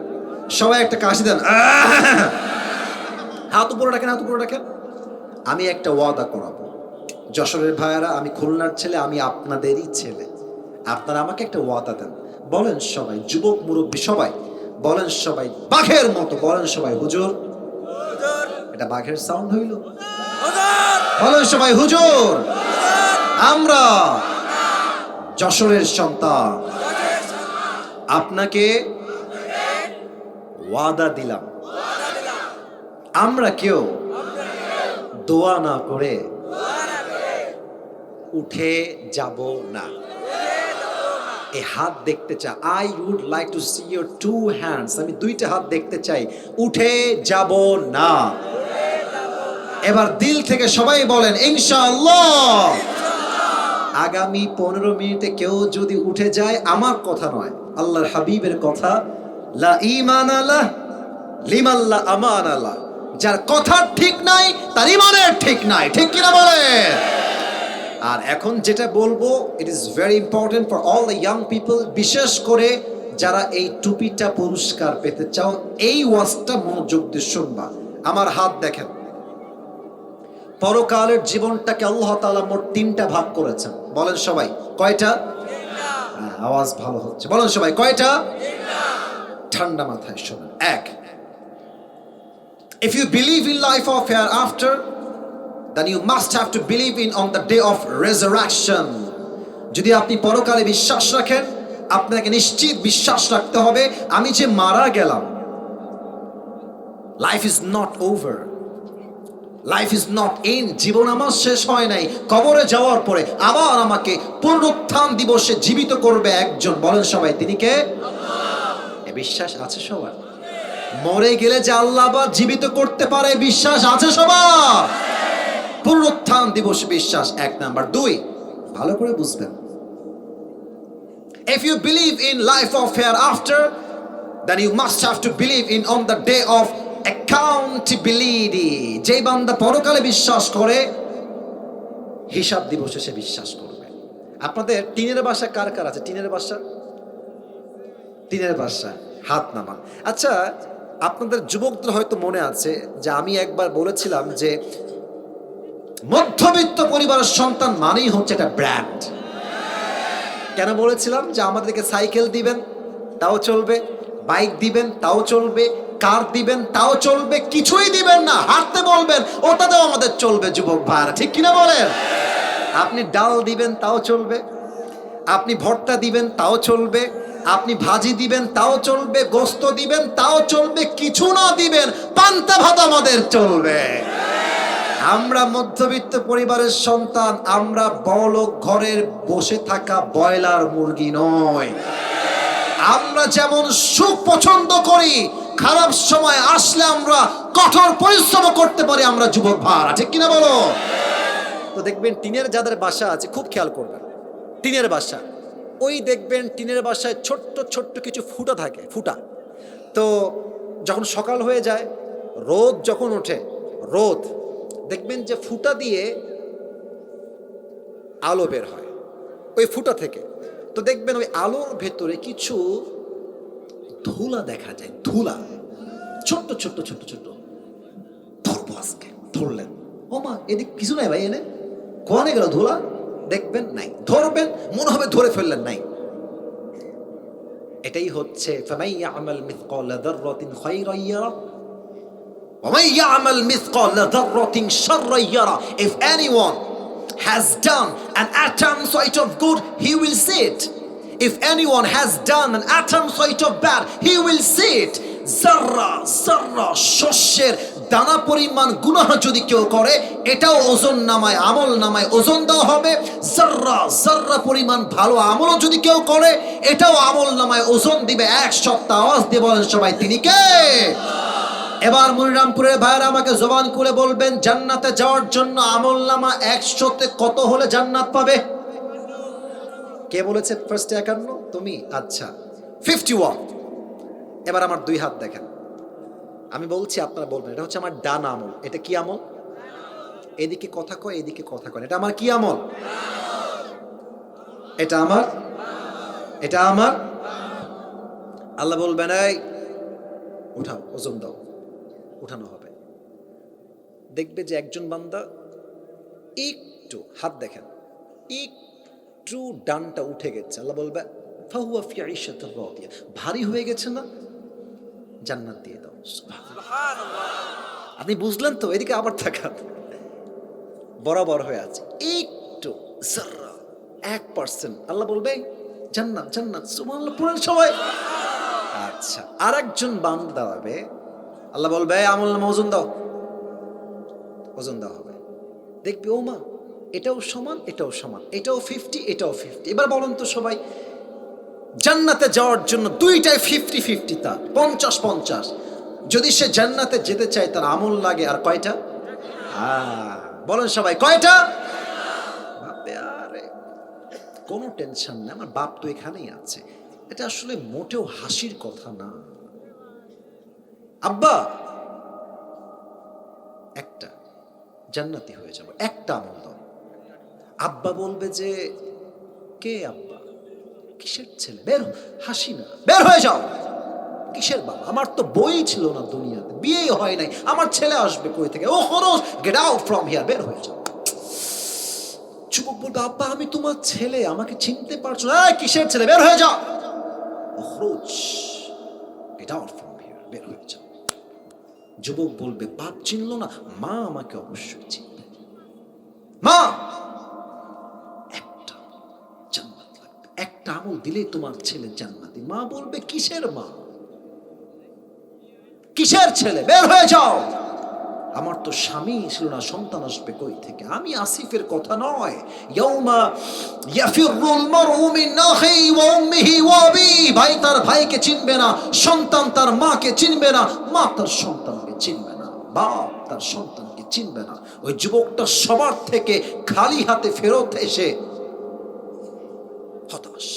[SPEAKER 2] সবাই একটা কাশি দেন, হাত উপরে রাখেন, হাত উপরে রাখেন। আমি একটা ওয়াদা করাবো, যশোরের ভাইয়ারা, আমি খুলনার ছেলে, আমি আপনাদেরই ছেলে, আপনারা আমাকে একটা ওয়াদা দেন। বলেন সবাই, যুবক মুরব্বী সবাই বলেন, সবাই বাঘের মতো বলেন সবাই, হুজুর। এটা বাঘের সাউন্ড হইল? বলেন সবাই, হুজুর। আমরা যশোরের সন্তান, আপনাকে ওয়াদা দিলাম, আমরা কেউ দোয়া না করে উঠে যাব না। এই হাত দেখতে চাই, I would like to see your 2 hands. আমি 2টা হাত দেখতে চাই, উঠে যাব না। এবার দিল থেকে সবাই বলেন ইনশাআল্লাহ। আগামী 15 মিনিটে কেউ যদি উঠে যায়, আমার কথা নয়, আল্লাহর হাবিবের কথা, লা ঈমান আলাহ লিমান লা আমান আলাহ। যার কথা ঠিক নাই তার ঈমানের ঠিক নাই, ঠিক কিনা বলে? আর এখন যেটা বলবো, it is very important for all the young people, বিশেষ করে যারা এই টুপিটা পুরস্কার পেতে চাও, এই ওয়াজটা মনোযোগ দিয়ে শুনবা। আমার হাত দেখেন, পরকালের জীবনটাকে আল্লাহ তাআলা মোট 3টা ভাগ করেছেন। বলেন সবাই, কয়টা? আওয়াজ ভালো হচ্ছে, বলেন সবাই, কয়টা? ঠান্ডা মাথায় শোনেন। 1, if you believe in life of hereafter, then you must have to believe in on the day of resurrection. যদি আপনি পরকালে বিশ্বাস রাখেন, আপনাকে নিশ্চিত বিশ্বাস রাখতে হবে, আমি যে মারা গেলাম, life is not over, life is not in, জীবন আমার শেষ হয় নাই। কবরে যাওয়ার পরে আবার আমাকে পুনরুত্থান দিবসে জীবিত করবে একজন, বলেন সবাই তিনি কে? এ বিশ্বাস আছে সবার? মরে গেলে যে আল্লাহ আবার জীবিত করতে পারে বিশ্বাস আছে সবার? পুনরুত্থান দিবস বিশ্বাস এক নাম্বার। দুই, ভালো করে বুঝবেন, if you believe in life of hereafter, then you must have to believe in on the day of accountability. যে বান্দা পরকালে বিশ্বাস করে, হিসাব দিবসে সে বিশ্বাস করবে। আপনাদের টিনের বাসা কার কার আছে? টিনের বাসা, টিনের বাসা হাত নামান। আচ্ছা, আপনাদের যুবকদের হয়তো মনে আছে যে আমি একবার বলেছিলাম যে মধ্যবিত্ত পরিবারের সন্তান মানেই হচ্ছে একটা ব্র্যান্ড। কেন বলেছিলাম? যে আমাদেরকে সাইকেল দিবেন তাও চলবে, বাইক দিবেন তাও চলবে, কার দিবেন তাও চলবে, কিছুই দিবেন না হাঁটতে বলবেন ওটাতেও আমাদের চলবে। যুবক ভাইরা ঠিক কিনা বলেন? আপনি ডাল দিবেন তাও চলবে, আপনি ভর্তা দিবেন তাও চলবে, আপনি ভাজি দিবেন তাও চলবে, গোস্ত দিবেন তাও চলবে, কিছু না দিবেন পান্তা ভাত আমাদের চলবে। আমরা মধ্যবিত্ত পরিবারের সন্তান, আমরা বড়লোক ঘরের বসে থাকা ব্রয়লার মুরগি নয়। আমরা যেমন সুখ পছন্দ করি, খারাপ সময় আসলে আমরা কঠোর পরিশ্রম করতে পারি আমরা যুবক ভাইরা, ঠিক কিনা বলো? তো দেখবেন টিনের যাদের বাসা আছে খুব খেয়াল করবেন, টিনের বাসা, ওই দেখবেন টিনের বাসায় ছোট্ট ছোট্ট কিছু ফুটা থাকে, ফুটা। তো যখন সকাল হয়ে যায়, রোদ যখন ওঠে, রোদ দেখবেন যে ফুটা দিয়ে আলো বের হয় ওই ফুটা থেকে। তো দেখবেন ওই আলোর ভেতরে কিছু ধুলা দেখা যায়, ধুলা ছোট্ট ছোট্ট ছোট্ট ছোট্ট। ধরবো আজকে, ধরলেন, ও মা এদিক কিছু নাই ভাই, এনে কোয়ানে গেল ধুলা, দেখবেন নাই, ধরবেন মনে হবে ধরে ফেললেন, নাই। এটাই হচ্ছে ফামান ইয়ামাল মিসকালা যাররাতিন খায়রান ইয়ারা ওয়া মান ইয়ামাল মিসকালা যাররাতিন শাররান ইয়ারা। If anyone has done an atom size of good, he will see it. If anyone has done an atom size of bad, he will see it. জাররা জাররা শস্যের দানা পরিমাণ গুনাহ যদি কেউ করে, এটাও ওজন নামায়, আমল নামায় ওজন দেওয়া হবে। জাররা জাররা পরিমাণ ভালো আমলও যদি কেউ করে, এটাও আমল নামায় ওজন দিবে। এক সপ্তাহ আওয়াজ দিয়ে বলেন সবাই তিনি কে? এবার মনিরামপুরের ভাইরা আমাকে জবান করে বলবেন, জান্নাতে যাওয়ার জন্য আমল নামা 100তে কত হলে জান্নাত পাবে? কে বলেছে ফার্স্টে 51? তুমি? আচ্ছা 51। এবার আমার দুই হাত দেখেন, আমি বলছি আপনারা বলবেন এটা হচ্ছে আমার ডান আমল। এটা কি আমল? এদিকে কথা কয়, এদিকে কথা কয়, এটা আমার কি আমল? এটা আমার, এটা আমার। আল্লাহ বলবেন এই উঠাও, ওজন দাও, উঠানো হবে। দেখবে যে একজন বান্দা একটু, হাত দেখেন, একটু ডানটা উঠে গেছে, আল্লাহ বলবে ফাহুয়া ফি আইশাতির রাদিয়া, ভারী হয়ে গেছে না, জান্নাত দিয়ে দাও। সুবহানাল্লাহ। আপনি বুঝলেন তো? এদিকে আবার তাকান, বরাবর হয়ে আছে, একটু জাররা 1%, আল্লাহ বলবে জান্নাত জান্নাত। সুবহানাল্লাহ পড়েন সবাই। আচ্ছা, আরেকজন বান্দা দাঁড়াবে, আল্লাহ বলবে আমল নামা ওজন দাও, ওজন দেওয়া হবে। দেখবি ও মা এটাও সমান, এটাও সমান, এটাও 50, এটাও 50। এবার বলুন তো সবাই, জান্নাতে যাওয়ার জন্য দুইটাই 50-50, তার 50-50। যদি সে জান্নাতে যেতে চায় তার আমল লাগে আর কয়টা? বলেন সবাই কয়টা? বাপে আরে কোনো টেনশন না, আমার বাপ তো এখানেই আছে। এটা আসলে মোটেও হাসির কথা না। আব্বা একটা জান্নাতি হয়ে যাব, একটা আমল দাও। আব্বা বলবে যে কে আব্বা, কিসের ছেলে, বের, হাসি না, বের হয়ে যাও। কিসের বাবা, আমার তো বই ছিল না দুনিয়াতে, বিয়ে হয় নাই, আমার ছেলে আসবে কই থেকে? ও খরচ, গেট আউট ফ্রম হিয়ার, বের হয়ে যাও। যুবক বলবে আব্বা আমি তোমার ছেলে, আমাকে চিনতে পারছো না? কিসের ছেলে, বের হয়ে যাও। খরচ, গেট আউট ফ্রম হিয়ার, বের হয়ে যাও। যুবক বলবে বাপ চিনলো না, মা আমাকে অবশ্যই চিনবে। মা একটা জান্নাত লাগবে, একটা আমল আমল দিলে তোমার ছেলে জান্নাতি। মা বলবে কিসের মা, কিসের ছেলে, বের হয়ে যাও। আমার তো স্বামী ছিল না, সন্তান আসবে কই থেকে? আমি আসিফের কথা নয়। ইয়াউমা ইয়াফিরুল মারউ মিন আখিহি ওয়া উম্মিহি ওয়া আবিহি। ভাই তার ভাইকে চিনবে না, সন্তান তার মাকে চিনবে না, মা তার সন্তানকে চিনবে না, বাপ তার সন্তানকে চিনবে না। ওই যুবকটা সবার থেকে খালি হাতে ফেরত এসে হতাশ,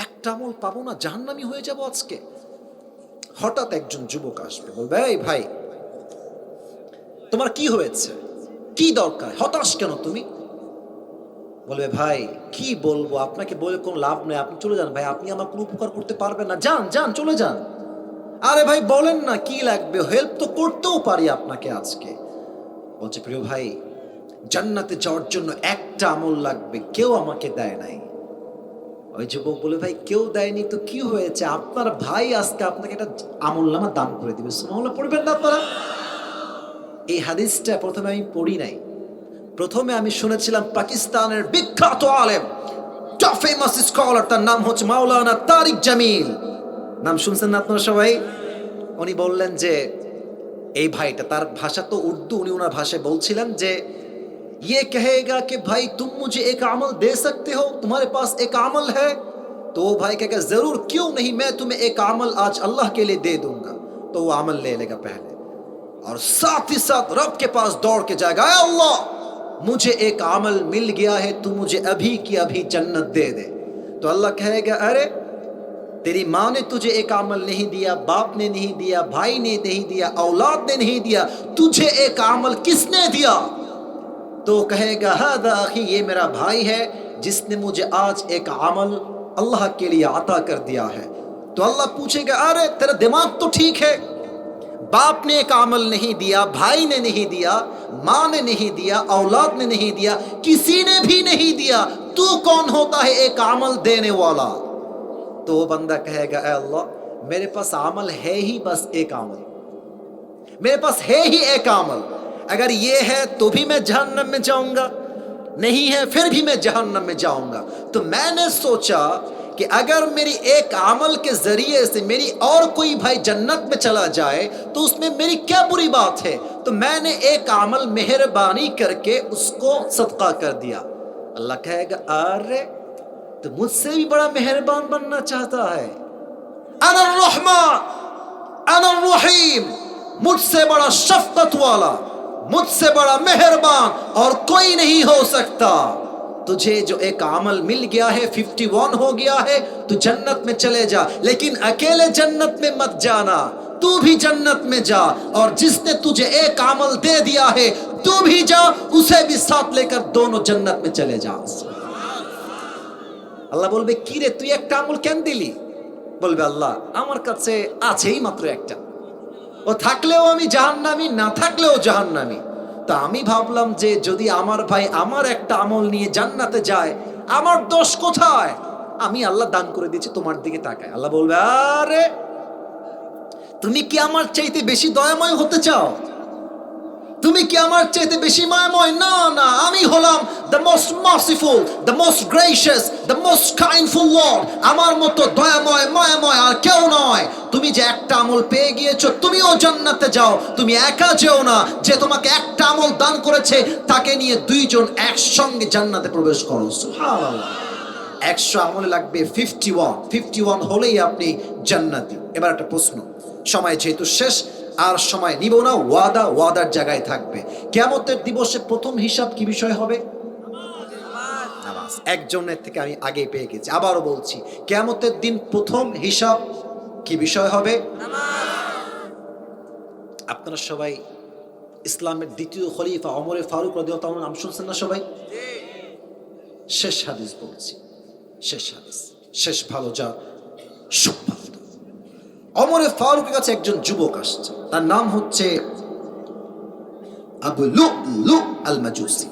[SPEAKER 2] একটা আমল পাবো না, জাহান্নামী হয়ে যাব আজকে। হঠাৎ একজন যুবক আসবে, বলবে এই ভাই তোমার কি হয়েছে, কি দরকার, হতাশ কেন তুমি? বলবে ভাই কি বলবো, আপনাকে বলে কোনো লাভ নেই, আপনি চলে যান ভাই, আপনি আমার কোনো উপকার করতে পারবেন না, যান যান চলে যান। আরে ভাই বলেন না কি লাগবে, হেল্প তো করতেও পারি আপনাকে আজকে। বলছে প্রিয় ভাই জান্নাতে যাওয়ার জন্য একটা আমল লাগবে, কেউ আমাকে দেয় নাই। ওই যুবক বলে ভাই কেউ দেয়নি তো কি হয়েছে, আপনার ভাই আজকে আপনাকে একটা আমলনামা দান করে দিবে, সুবহানাল্লাহ পড়বেন না আপনারা? এই হাদিসটা প্রথমে আমি পড়ি নাই, প্রথমে আমি শুনেছিলাম পাকিস্তানের বিখ্যাত আলেম, টপ ফেমাস স্কলার, তার নাম হচ্ছে মাওলানা তারিক জামিল। নাম শুনছেন না আপনারা সবাই? উনি বললেন যে এই ভাইটা, তার ভাষা তো উর্দু, উনি ওনার ভাষায় বলছিলেন যে ये कहेगा कि भाई तुम मुझे एक अमल दे सकते हो, तुम्हारे पास एक अमल है? तो वो भाई कहेगा जरूर, क्यों नहीं, मैं तुम्हें एक अमल आज अल्लाह के लिए दे दूंगा। तो वो अमल ले लेगा पहले और साथ ही साथ रब के पास दौड़ के जाएगा, अल्लाह मुझे एक अमल मिल गया है, तू मुझे अभी की अभी जन्नत दे दे। तो अल्लाह कहेगा अरे तेरी माँ ने तुझे एक अमल नहीं दिया, बाप ने नहीं दिया, भाई ने नहीं दिया, औलाद ने नहीं दिया, तुझे एक अमल किसने दिया? तो कहेगा हादा अखी, ये मेरा भाई है जिसने मुझे आज एक अमल अल्लाह के लिए अता कर दिया है। तो अल्लाह पूछेगा अरे तेरा दिमाग तो ठीक है, बाप ने एक अमल नहीं दिया, भाई ने नहीं दिया, माँ ने नहीं दिया, औलाद ने नहीं दिया, किसी ने भी नहीं दिया, तू कौन होता है एक अमल देने वाला? तो वो बंदा कहेगा ऐ अल्लाह मेरे पास अमल है ही बस एक अमल, मेरे पास है ही एक अमल, अगर ये है तो भी मैं जहन्नम में जाऊंगा, नहीं है फिर भी मैं जहन्नम में जाऊंगा। तो मैंने सोचा कि अगर मेरी एक अमल के जरिए से मेरी और कोई भाई जन्नत में चला जाए तो उसमें मेरी क्या बुरी बात है। तो मैंने एक अमल मेहरबानी करके उसको सदका कर दिया। अल्लाह कहेगा अरे तो मुझसे भी बड़ा मेहरबान बनना चाहता है, अनर रहमान अनर रहीम, मुझसे बड़ा शफकत वाला, मुझसे बड़ा मेहरबान और कोई नहीं हो सकता। तुझे जो एक अमल मिल गया है, 51 हो गया है, तू जन्नत में चले जा, लेकिन अकेले जन्नत में मत जाना, तू भी जन्नत में जा, और जिसने तुझे एक अमल दे दिया है तू भी जा, उसे भी साथ लेकर दोनों जन्नत में चले जा। আল্লাহ বলবে কি রে তুই একটা আমল কেন দিলি? বলবে আল্লাহ আমার কাছে আছেই মাত্র একটা, ও থাকলেও আমি জাহান্নামী, না থাকলেও জাহান্নামী। তা আমি ভাবলাম যে যদি আমার ভাই আমার একটা আমল নিয়ে জান্নাতে যায়, আমার দোষ কোথায়? আমি আল্লাহ দান করে দিয়েছি, তোমার দিকে তাকায়। আল্লাহ বলবে আরে তুমি কি আমার চাইতে বেশি দয়াময় হতে চাও? তুমি কি আমার চাইতে বেশি মায়াময়? না না, আমি হলাম the most merciful, the most gracious, the most kindful Lord। আমার মতো দয়াময় মায়াময় আর কেউ নয়। তুমি যে একটা আমল পেয়ে গিয়েছো, তুমিও জান্নাতে যাও, তুমি একা যেও না। যে তোমাকে একটা আমল দান করেছে তাকে নিয়ে দুইজন একসঙ্গে জান্নাতে প্রবেশ করো। সুবহানাল্লাহ। 100 আমলে লাগবে 51 হলেই আপনি জান্নাতি। এবার একটা প্রশ্ন, সময় যেহেতু শেষ আর সময় নিব না, ওয়াদার জায়গায় থাকবে। কিয়ামতের দিবসে প্রথম হিসাব কি বিষয় হবে? নামাজ। একজনের থেকে আমি আগে পেয়ে গেছি, আবারও বলছি, কিয়ামতের দিন প্রথম হিসাব কি বিষয় হবে? আপনারা সবাই ইসলামের দ্বিতীয় খলিফা ওমর ফারুক রাদিয়াল্লাহু তাআলার নাম শুনছেন না সবাই? শেষ হাদিস বলছি, শেষ হাদিস, শেষ ভালো যা সব ভালো। ওমরে ফারুকের কাছে একজন যুবক আসছে, তার নাম হচ্ছে আবু লুলু আল মাজুসি।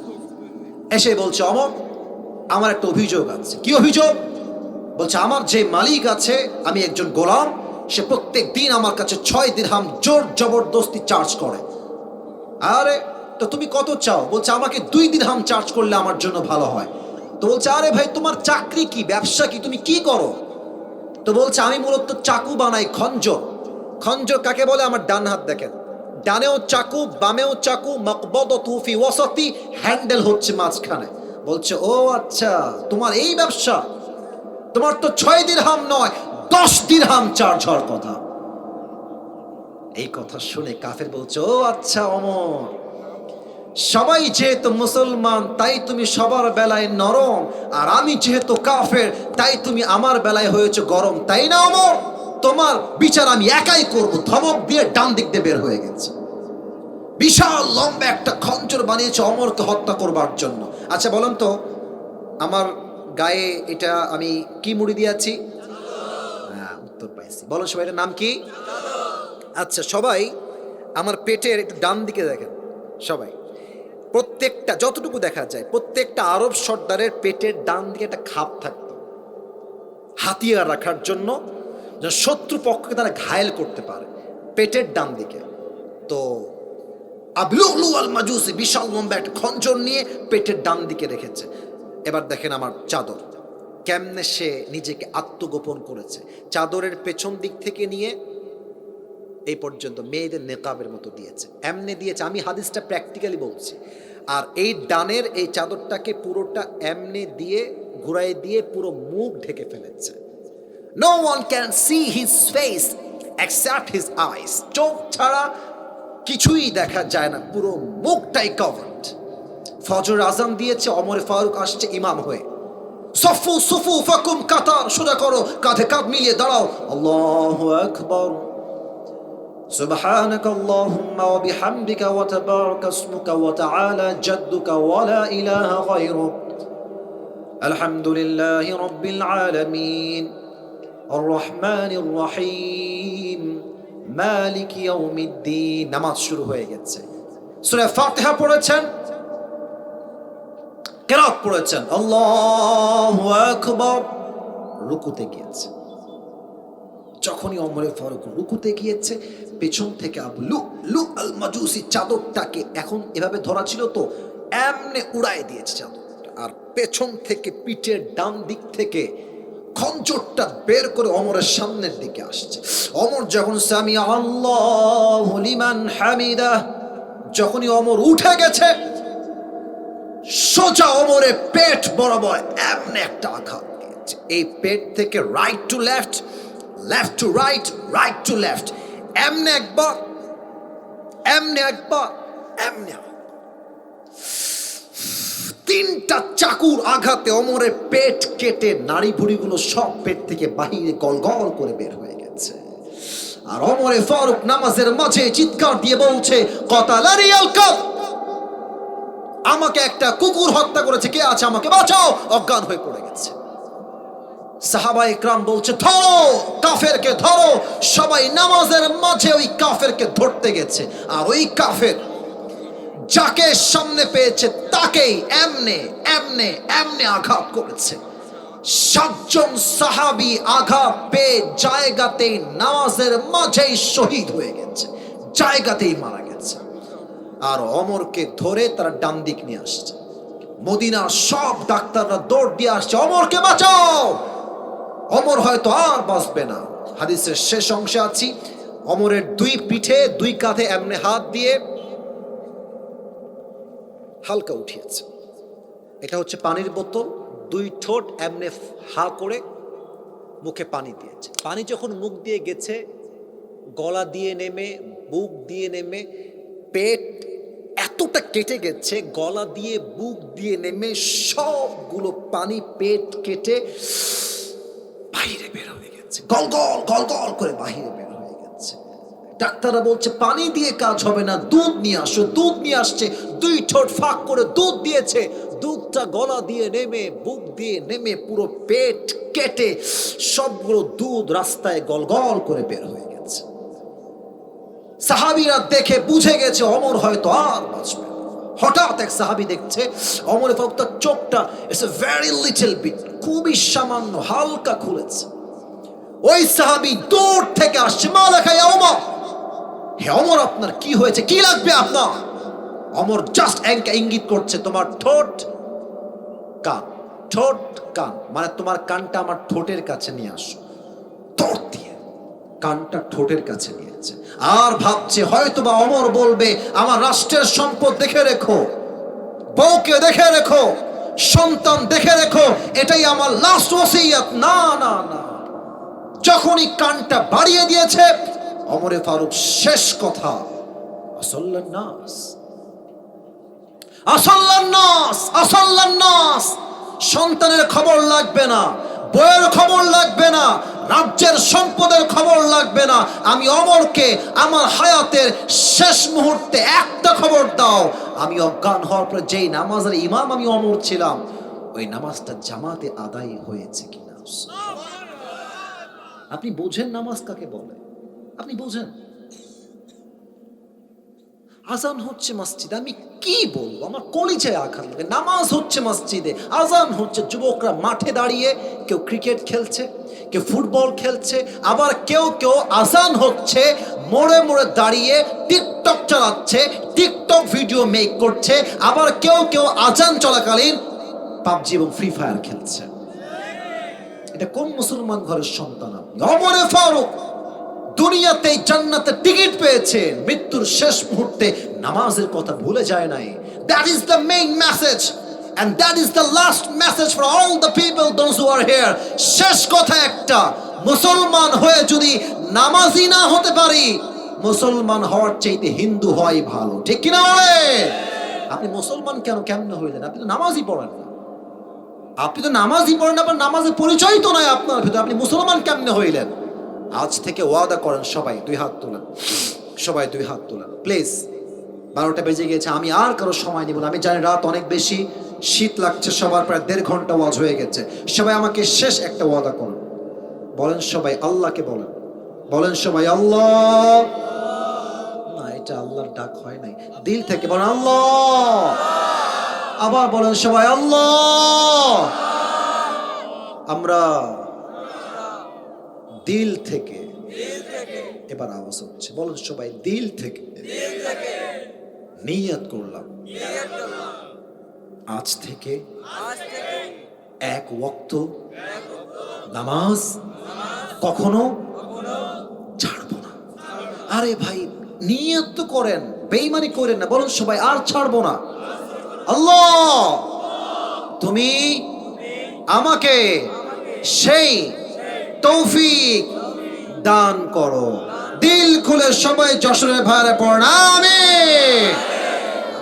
[SPEAKER 2] এসে বলছে ওমর আমার একটা অভিযোগ আছে। কি অভিযোগ? বলছে আমার যে মালিক আছে, আমি একজন গোলাম, সে প্রত্যেক দিন আমার কাছে 6 দিরহাম জোর জবরদস্তি চার্জ করে। আরে তো তুমি কত চাও? বলছে আমাকে 2 দিরহাম চার্জ করলে আমার জন্য ভালো হয়। তো বলছে আরে ভাই তোমার চাকরি কি, ব্যবসা কি, তুমি কি করো? তো বলছে আমি মূলত চাকু বানাই, খঞ্জর। খঞ্জর কাকে বলে? আমার ডান হাত দেখেন, ডানেও চাকু বামেও চাকু, মাকবাদাতু ফি ওয়াসাতি, হ্যান্ডেল হচ্ছে মাঝখানে। বলছে ও আচ্ছা, তোমার এই ব্যবসা, তোমার তো 6 দিরহাম নয় 10 দিরহাম চার্জ হওয়ার কথা। এই কথা শুনে কাফের বলছে ও আচ্ছা ওমর, সবাই যেহেতু মুসলমান তাই তুমি সবার বেলায় নরম, আর আমি যেহেতু কাফের তাই তুমি আমার বেলায় হয়েছে গরম, তাই না ওমর? তোমার বিচার আমি একাই করব। ধমক দিয়ে ডান দিক দিয়ে বের হয়ে গেছে। বিশাল লম্বা একটা খঞ্জর বানিয়েছে অমরকে হত্যা করবার জন্য। আচ্ছা বলেন তো, আমার গায়ে এটা আমি কি মুড়ি দিয়েছি? হ্যাঁ, উত্তর পাইছি। বলেন সবাই, এটার নাম কি? আচ্ছা সবাই আমার পেটের একটু ডান দিকে দেখেন। সবাই, প্রত্যেকটা যতটুকু দেখা যায়, প্রত্যেকটা আরব সর্দারের পেটের ডান দিকে একটা খাপ থাকতো হাতিয়ার রাখার জন্য, যেন শত্রু পক্ষকে তারা ঘায়েল করতে পারে, পেটের ডান দিকে। তো আবলুলু আল মাজুসি বিশাল লম্বা একটা খঞ্জর নিয়ে পেটের ডান দিকে রেখেছে। এবার দেখেন আমার চাদর কেমনে সে নিজেকে আত্মগোপন করেছে। চাদরের পেছন দিক থেকে নিয়ে এই পর্যন্ত মেয়েদের নেকাবের মতো দিয়েছে, এমনে দিয়েছে। আমি হাদিসটা প্র্যাকটিক্যালি বলছি। আর এই ডানের এই চাদরটাকে পুরোটা এমনে দিয়ে ঘুরাই দিয়ে পুরো মুখ ঢেকে ফেলেছে। No one can see his face except his eyes. চোখ ছাড়া কিছুই দেখা যায় না, পুরো মুখটাই কভার্ড। ফজর আজান দিয়েছে, ওমর ফারুক আসছে ইমাম হয়ে। সফু সুফু ফাকুম, কাতার সোজা করো, কাঁধে কাঁধ মিলিয়ে দাঁড়াও। আল্লাহু আকবার, সুবহানাক আল্লাহুম্মা ওয়া বিহামদিকা ওয়া তাবারাকা ইসমুকা ওয়া তাআলা জাদ্দুকা ওয়া লা ইলাহা গায়রুক, আলহামদুলিল্লাহি রাব্বিল আলামিন, আর রহমানির রহিম, মালিক ইয়াউমিদ্দিন। নামাজ শুরু হয়ে গেছে। সূরা ফাতিহা পড়েছেন, কিরাত পড়েছেন, আল্লাহু আকবার, রুকুতে গিয়েছে। যখনই ওমর ফারুক রুকুতে গিয়েছে, পেছন থেকে আবলুলু আল মাজুসি চাদরটাকে, এখন এভাবে ধরা ছিল তো, এমনে উড়ায় দিয়েছে চাদরটা, আর পেছন থেকে পিঠের ডান দিক থেকে খঞ্জরটা বের করে ওমরের সামনের দিকে আসছে। ওমর যখন সামি আল্লাহু লিমান হামিদা, যখনই ওমর উঠে গেছে, সোজা ওমরের পেট বরাবর এমনে একটা আঘাত দিয়েছে। এই পেট থেকে right to left, left to right, right to left, এমনে একবার, এমনে একবার, এমনে। 3টা চাকুর আঘাতে ওমরের পেট কেটে নাড়ি ভুড়িগুলো সব পেট থেকে বাহিরে গলগল করে বের হয়ে গেছে। আর ওমর ফারুক নামাজের মাঝে চিৎকার দিয়ে বলছে, কতালানি আল কাব, আমাকে একটা কুকুর হত্যা করেছে, কে আছে আমাকে বাঁচাও। অজ্ঞান হয়ে পড়ে গেছে। সাহাবা ইকরাম বলছে ধরো কাফেরকে, ধরো। সবাই নামাজের মাঝে ওই কাফেরকে ধরতে গেছে। আর ওই কাফের যাকে সামনে পেয়েছে তাকেই এমনে এমনে এমনে আঘাত করেছে। 7 জন সাহাবী আঘাত পেয়ে জায়গাতেই নামাজের মাঝেই শহীদ হয়ে গেছে, জায়গাতেই মারা গেছে। আর ওমরকে ধরে তারা ডান দিক নিয়ে আসছে। মদিনার সব ডাক্তাররা দৌড় দিয়ে আসছে, ওমরকে বাঁচাও, ওমর হয়তো আর বাঁচবে না। হাদিসের শেষ অংশে আছি, ওমরের 2 পিঠে 2 কাঁধে এমনে হাত দিয়ে হালকা উঠিয়েছে। এটা হচ্ছে পানির বোতল, 2 ঠোঁট এমনে হা করে মুখে পানি দিয়েছে। পানি যখন মুখ দিয়ে গেছে, গলা দিয়ে নেমে, বুক দিয়ে নেমে, পেট এতটা কেটে গেছে, গলা দিয়ে বুক দিয়ে নেমে সবগুলো পানি পেট কেটে বাহিরে বের হয়ে গেছে, গলগল গলগল করে বাহিরে বের হয়ে গেছে। ডাক্তাররা বলছে পানি দিয়ে কাজ হবে না, দুধ নিয়ে আসো। দুধ নিয়ে আসছে, 2 ঠোঁট ফাঁক করে দুধ দিয়েছে। দুধটা গলা দিয়ে নেমে, বুক দিয়ে নেমে, পুরো পেট কেটে সবগুলো দুধ রাস্তায় গলগল করে বের হয়ে গেছে। সাহাবীরা দেখে বুঝে গেছে ওমর হয়তো আর বাঁচবে না। হঠাৎ এক সাহাবী দেখছে ওমর ফারুক তার চোখটা, it's a very little bit, খুবই সামান্য হালকা খুলেছে। ওই সাহাবী দূর থেকে আসছে, মালাকা ইয়া ওমর, হে ওমর আপনার কি হয়েছে, কি লাগবে আপনার? ওমর জাস্ট ইঙ্গিত করছে, তোমার ঠোঁট কান, ঠোঁট কান, মানে তোমার কানটা আমার ঠোঁটের কাছে নিয়ে আসো। ঠোঁট দিয়ে কানটা ঠোঁটের কাছে নিয়েছে, আর ভাবছে হয়তোবা অমর বলবে আমার রাষ্ট্রের সম্পদ দেখে রেখো, বউকে দেখে রেখো, সন্তান দেখে রেখো, এটাই আমার লাস্ট ওসিয়ত। না না না, যখনই কানটা বাড়িয়ে দিয়েছে ওমরে ফারুক শেষ কথা, আসল্লান নাস, আসল্লান নাস, আসল্লান নাস। সন্তানের খবর লাগবে না, বইয়ের খবর লাগবে না, রাজ্যের সম্পদের খবর লাগবে না, আমি ওমরকে আমার হায়াতের শেষ মুহূর্তে একটা খবর দাও, আমি অজ্ঞান হওয়ার পর যেই নামাজের ইমাম আমি ওমর ছিলাম, ওই নামাজটা জামাতে আদায় হয়েছে কিনা। আপনি বোঝেন নামাজ কাকে বলে? আপনি বোঝেন? আজান হচ্ছে মসজিদে, আমি কি বলবো, আমার কলিজায় আঘাত লাগে। নামাজ হচ্ছে মসজিদে, আজান হচ্ছে, যুবকরা মাঠে দাঁড়িয়ে কেউ ক্রিকেট খেলছে, কেউ ফুটবল খেলছে, আবার কেউ কেউ আজান হচ্ছে মোড়ে মোড়ে দাঁড়িয়ে টিকটক চালাচ্ছে, টিকটক ভিডিও মেক করছে, আবার কেউ কেউ আজান চলাকালীন পাবজি এবং ফ্রি ফায়ার খেলছে। এটা কোন মুসলমান ঘরের সন্তান আপনি? ওমরে ফারুক দুনিয়াতে জান্নাতের টিকিট পেয়েছেন, মৃত্যুর শেষ মুহূর্তে নামাজের কথা ভুলে যায় নাই। That is the main message and that is the last message for all the people those who are here. শেষ কথা একটা, মুসলমান হয়ে যদি নামাজি না হতে পারি, মুসলমান হওয়ার চাইতে হিন্দু হওয়াই ভালো, ঠিক কিনা বলে? আপনি মুসলমান কেমনে হইলেন? আপনি তো নামাজই পড়েন না, আপনি তো নামাজই পড়েন, আবার নামাজের পরিচয় তো নাই আপনার ভিতরে, আপনি মুসলমান কেমনে হইলেন? আজ থেকে ওয়াদা করেন, সবাই দুই হাত তোলেন, সবাই দুই হাত তোলেন প্লিজ। 12টা বেজে গিয়েছে, আমি আর কারো সময় নিব না। আমি জানি রাত অনেক বেশি, শীত লাগছে, সবার প্রায় 1.5 ঘন্টা ওয়াজ হয়ে গেছে। সবাই আমাকে শেষ একটা ওয়াদা করুন, বলেন সবাই, আল্লাহকে বলেন, বলেন সবাই আল্লাহ। না, এটা আল্লাহর ডাক হয় নাই, দিল থেকে বলেন আল্লাহ। আবার বলেন সবাই আল্লাহ। আমরা দিল থেকে, এবার আওয়াজ হচ্ছে, বলেন সবাই দিল থেকে নিয়ত করলাম, আজ থেকে এক ওয়াক্ত নামাজ কখনো ছাড়বো না। আরে ভাই, নিয়ত তো করেন, বেঈমানি করেন না, বলেন সবাই আর ছাড়বো না। আল্লাহ, তুমি আমাকে সেই তৌফিক দান করো। দিল খুলে সবাই যশোরের ভাইরা পড়েন আমিন।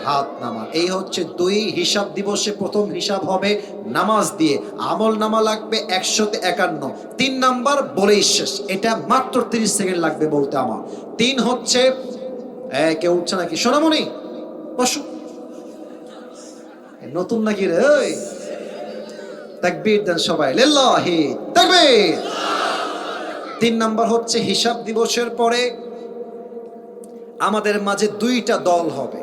[SPEAKER 2] হাত নামান। এই হচ্ছে 2 হিসাব দিবসে প্রথম হিসাব হবে নামাজ দিয়ে, আমল নামা লাগবে 151। 3 নাম্বার বলেই শেষ, এটা মাত্র 30 সেকেন্ড লাগবে বলতে আমার। 3 হচ্ছে, কেউ উঠছে নাকি? সোনামণি বসো, নতুন নাকি রে? তাকবীর দেন সবাই, লিল্লাহি তাকবীর। 3 নাম্বার হচ্ছে হিসাব দিবসের পরে আমাদের মাঝে 2টা দল হবে।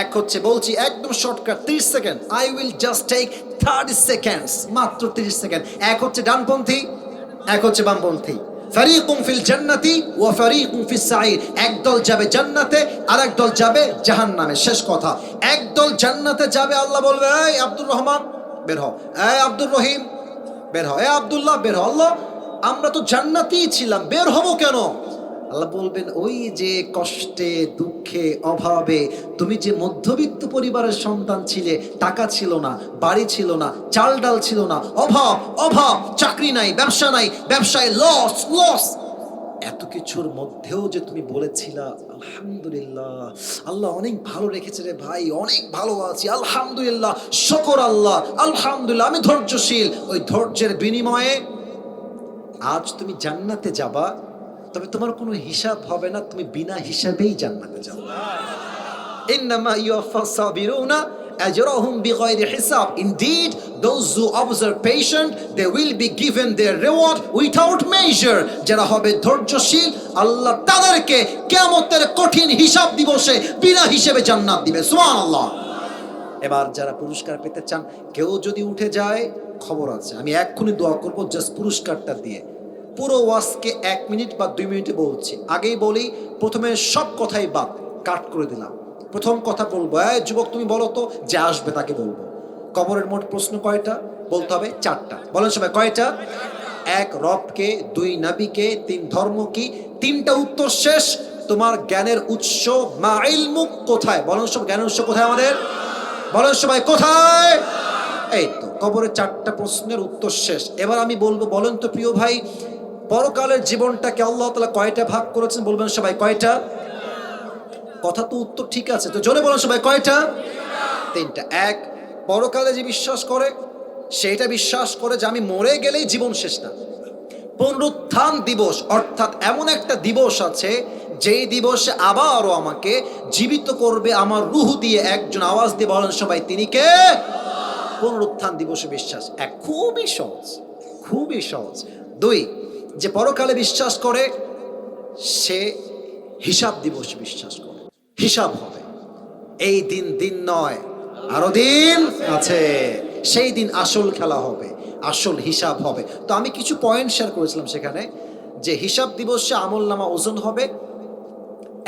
[SPEAKER 2] এক হচ্ছে, বলছি একদম shortcut, 30 second, I will just take 30 seconds, মাত্র 30 সেকেন্ড। এক হচ্ছে ডানপন্থী, এক হচ্ছে বামপন্থী। ফারিকুম ফিল জান্নাতি ওয়া ফারিকুম ফিস সাঈর। এক দল যাবে জান্নাতে, আর এক দল যাবে জাহান্নামে। শেষ কথা, এক দল জান্নাতে যাবে, আল্লাহ বলবে এই আব্দুর রহমান বের হও, এই আব্দুর রহিম বের হও, এই আব্দুল্লাহ বের হও। আল্লাহ, আমরা তো জান্নাতেই ছিলাম, বের হব কেন? আল্লাহ বলবেন, ওই যে কষ্টে দুঃখে অভাবে তুমি যে মধ্যবিত্ত পরিবারের সন্তান ছিলে, টাকা ছিল না, বাড়ি ছিল না, চাল ডাল ছিল না, অভাব অভাব, চাকরি নাই, ব্যবসা নাই, ব্যবসায় লস লস, এত কিছুর মধ্যেও যে তুমি বলেছিলা আলহামদুলিল্লাহ, আল্লাহ অনেক ভালো রেখেছে রে ভাই, অনেক ভালো আছি আলহামদুলিল্লাহ, শুকর আল্লাহ, আলহামদুলিল্লাহ, আমি ধৈর্যশীল। ওই ধৈর্যের বিনিময়ে আজ তুমি জান্নাতে যাবা, তবে তোমার কোনো হিসাব হবে না, তুমি বিনা হিসাবেই জান্নাতে যাবে। ইন্নামা ইউওয়াফাস সাবিরুনা ajrahum bighayri hisab. Indeed, those who observe patient, they will be given their reward without measure. যারা হবে ধৈর্যশীল, আল্লাহ তাদেরকে কিয়ামতের কঠিন হিসাব দিবসে বিনা হিসেবে জান্নাত দিবে। সুবহানাল্লাহ। এবার যারা পুরস্কার পেতে চান, কেউ যদি উঠে যায়, খবর আছে, আমি এক্ষুনি দোয়া করব জাস্ট পুরস্কারটা দিয়ে। পুরো ওয়াজকে 1 মিনিট বা 2 মিনিটে বলছি। আগেই বলি, প্রথমে সব কথাই বাদ, কাট করে দিলাম। প্রথম কথা বলবো, যুবক তুমি বলো তো, যে আসবে তাকে বলবো, কবরের মোট প্রশ্ন কয়টা? বলতে হবে চারটা। বলেন সবাই কয়টা? এক রবকে, দুই নবীকে, তিন ধর্ম কি? তিনটা উত্তর শেষ। তোমার জ্ঞানের উৎস মা ইলমুক কোথায়? বলেন সব, জ্ঞানের উৎস কোথায় আমাদের? বলেন সবাই কোথায়? এই তো কবরের চারটা প্রশ্নের উত্তর শেষ। এবার আমি বলবো, বলেন তো প্রিয় ভাই, পরকালের জীবনটাকে আল্লাহ তাআলা কয়টা ভাগ করেছেন? বলবেন সবাই কয়টা? কথা তো উত্তর ঠিক আছে, তো জোরে বলেন সবাই কয়টা? তিনটা। এক, পরকালে যে বিশ্বাস করে সেটা বিশ্বাস করে যে আমি মরে গেলেই জীবন শেষ না, পুনরুত্থান দিবস, অর্থাৎ এমন একটা দিবস আছে যেই দিবসে আবারও আমাকে জীবিত করবে আমার রূহ দিয়ে। একজন আওয়াজ দিয়ে বলেন সবাই, তিনি কে? পুনরুত্থান দিবসে বিশ্বাস। এক, খুবই সহজ, খুবই সহজ। দুই, যে পরকালে বিশ্বাস করে সে হিসাব দিবসে বিশ্বাস করে, হিসাব হবে। এই দিন দিন নয়, আরো দিন আছে। সেই দিন আসল খেলা হবে, আসল হিসাব হবে। তো আমি কিছু পয়েন্ট শেয়ার করেছিলাম সেখানে, যে হিসাব দিবসে আমল নামা ওজন হবে।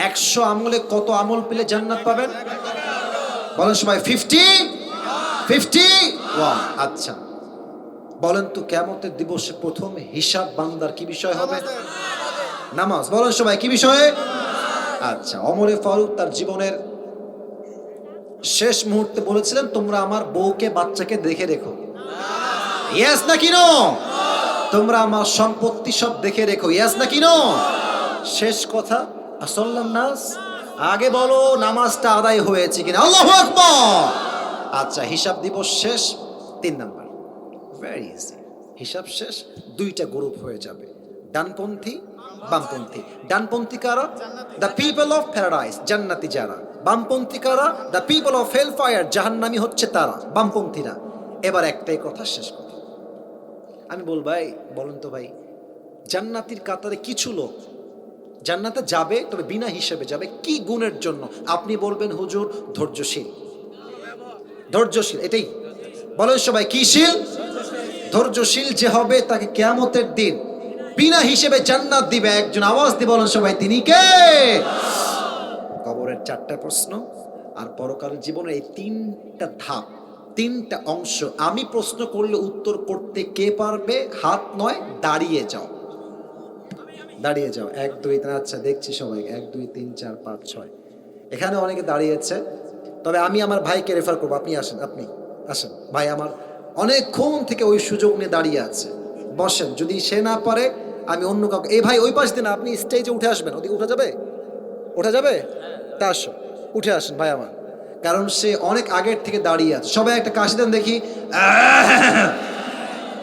[SPEAKER 2] 100 আমলে কত আমল পেলে জান্নাত পাবেন? বলেন সবাই 51। আচ্ছা বলেন তো, কিয়ামতের দিবসে প্রথম হিসাব বান্দার কি বিষয় হবে? নামাজ। বলেন সবাই কি বিষয়ে? আচ্ছা, ওমরে ফারুক তার জীবনের শেষ মুহূর্তে বলেছিলেন, তোমরা আমার বউকে বাচ্চাকে দেখে রেখো। ইয়েস নাকি নো? তোমরা আমার সম্পত্তি সব দেখে রেখো। ইয়েস নাকি নো? শেষ কথা, আসল্লাম নাস, আগে বলো নামাজটা আদায় হয়েছে কিনা। আল্লাহু আকবার। আচ্ছা, হিসাব দিবস শেষ। 3 নাম্বার, ভেরি ইজি। হিসাব শেষ, দুইটা গ্রুপ হয়ে যাবে, ডানপন্থী বামপন্থী। ডানপন্থী কারা? দ্য পিপল অফ প্যারাডাইস, জান্নাতি যারা। বামপন্থী কারা? The people of hell fire, জাহান্নামী হচ্ছে তারা, বামপন্থীরা। এবার একটাই কথা, শেষ কথা আমি বলবো, ভাই বলেন তো ভাই, জান্নাতির কাতারে কিছু লোক জান্নাতে যাবে, তবে বিনা হিসেবে যাবে। কি গুণের জন্য? আপনি বলবেন হুজুর ধৈর্যশীল। ধৈর্যশীল, এটাই বলেন সবাই, কি শীল? ধৈর্যশীল যে হবে তাকে কিয়ামতের দিন বিনা হিসেবে জান্নাত দিবে। একজন আওয়াজ দিয়ে বলেন সবাই, তিনি কে? কবরের চারটা প্রশ্ন আর পরকালের জীবনের এই তিনটা ধাপ, তিনটা অংশ। আমি প্রশ্ন করলে উত্তর করতে কে পারবে? হাত নয়, দাঁড়িয়ে যাও, দাঁড়িয়ে যাও। 1 2 3। আচ্ছা দেখছি সবাই 1 2 3 4 5 6। এখানে অনেকে দাঁড়িয়েছে, তবে আমি আমার ভাইকে রেফার করবো। আপনি আসেন, আপনি আসেন ভাই, আমার অনেকক্ষণ থেকে ওই সুযোগ নিয়ে দাঁড়িয়ে আছে। বসেন, যদি সে না পারে আমি অন্য কাউকে। এই ভাই ওই পাশ দিন, আপনি স্টেজে উঠে আসবেন। ওদিকে উঠা যাবে? ওঠা যাবে? তা আসো, উঠে আসেন ভাই আমার, কারণ সে অনেক আগের থেকে দাঁড়িয়ে আছে। সবাই একটা কাশি দেন দেখি,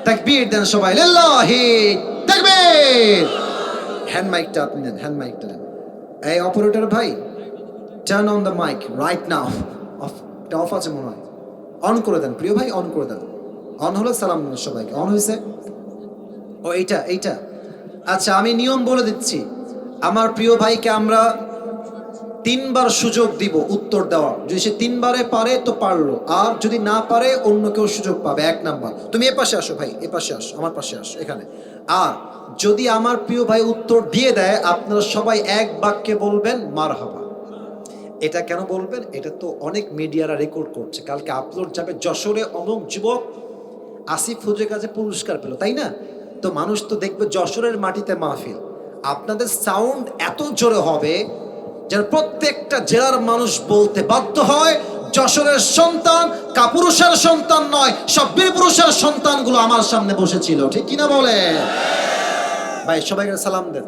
[SPEAKER 2] তাকবীর দেন সবাই, লিল্লাহি তাকবীর। হ্যান্ড মাইকটা আপনি দেন, হ্যান্ড মাইকটা দেন। এই অপারেটর ভাই, turn on the mic right now. Off আছে মনে হয়, অন করে দেন প্রিয় ভাই, অন করে দেন। অন হলে সালাম দেন সবাইকে। অন হয়েছে? ও এইটা এইটা। আচ্ছা আমি নিয়ম বলে দিচ্ছি, আমার প্রিয় ভাইকে আমরা 3 বার সুযোগ দিব উত্তর দেওয়ার। যদি সে 3 বারে পারে তো পারলো, আর যদি না পারে অন্য কেউ সুযোগ পাবে। 1 নাম্বার, তুমি এ পাশে আসো ভাই, এ পাশে আসো, আমার পাশে আসো এখানে। আর যদি আমার প্রিয় ভাই উত্তর দিয়ে দেয়, আপনারা সবাই এক বাক্যে বলবেন মারহাবা। এটা কেন বলবেন? এটা তো অনেক মিডিয়ারা রেকর্ড করছে, কালকে আপলোড যাবে। যশোরে অমুক যুবক আসিফ হুজুরের কাছে পুরস্কার পেল, তাই না? তো মানুষ তো দেখবে যশোরের মাটিতে মাহফিল। আপনাদের সাউন্ড এত জোরে হবে যেন প্রত্যেকটা জেলার মানুষ বলতে বাধ্য হয়, যশোরের সন্তান কাপুরুষের সন্তান নয়, সব বীরপুরুষের সন্তানগুলো আমার সামনে বসেছিল। ঠিক কিনা বলে? ভাই সবাইকে সালাম দেন।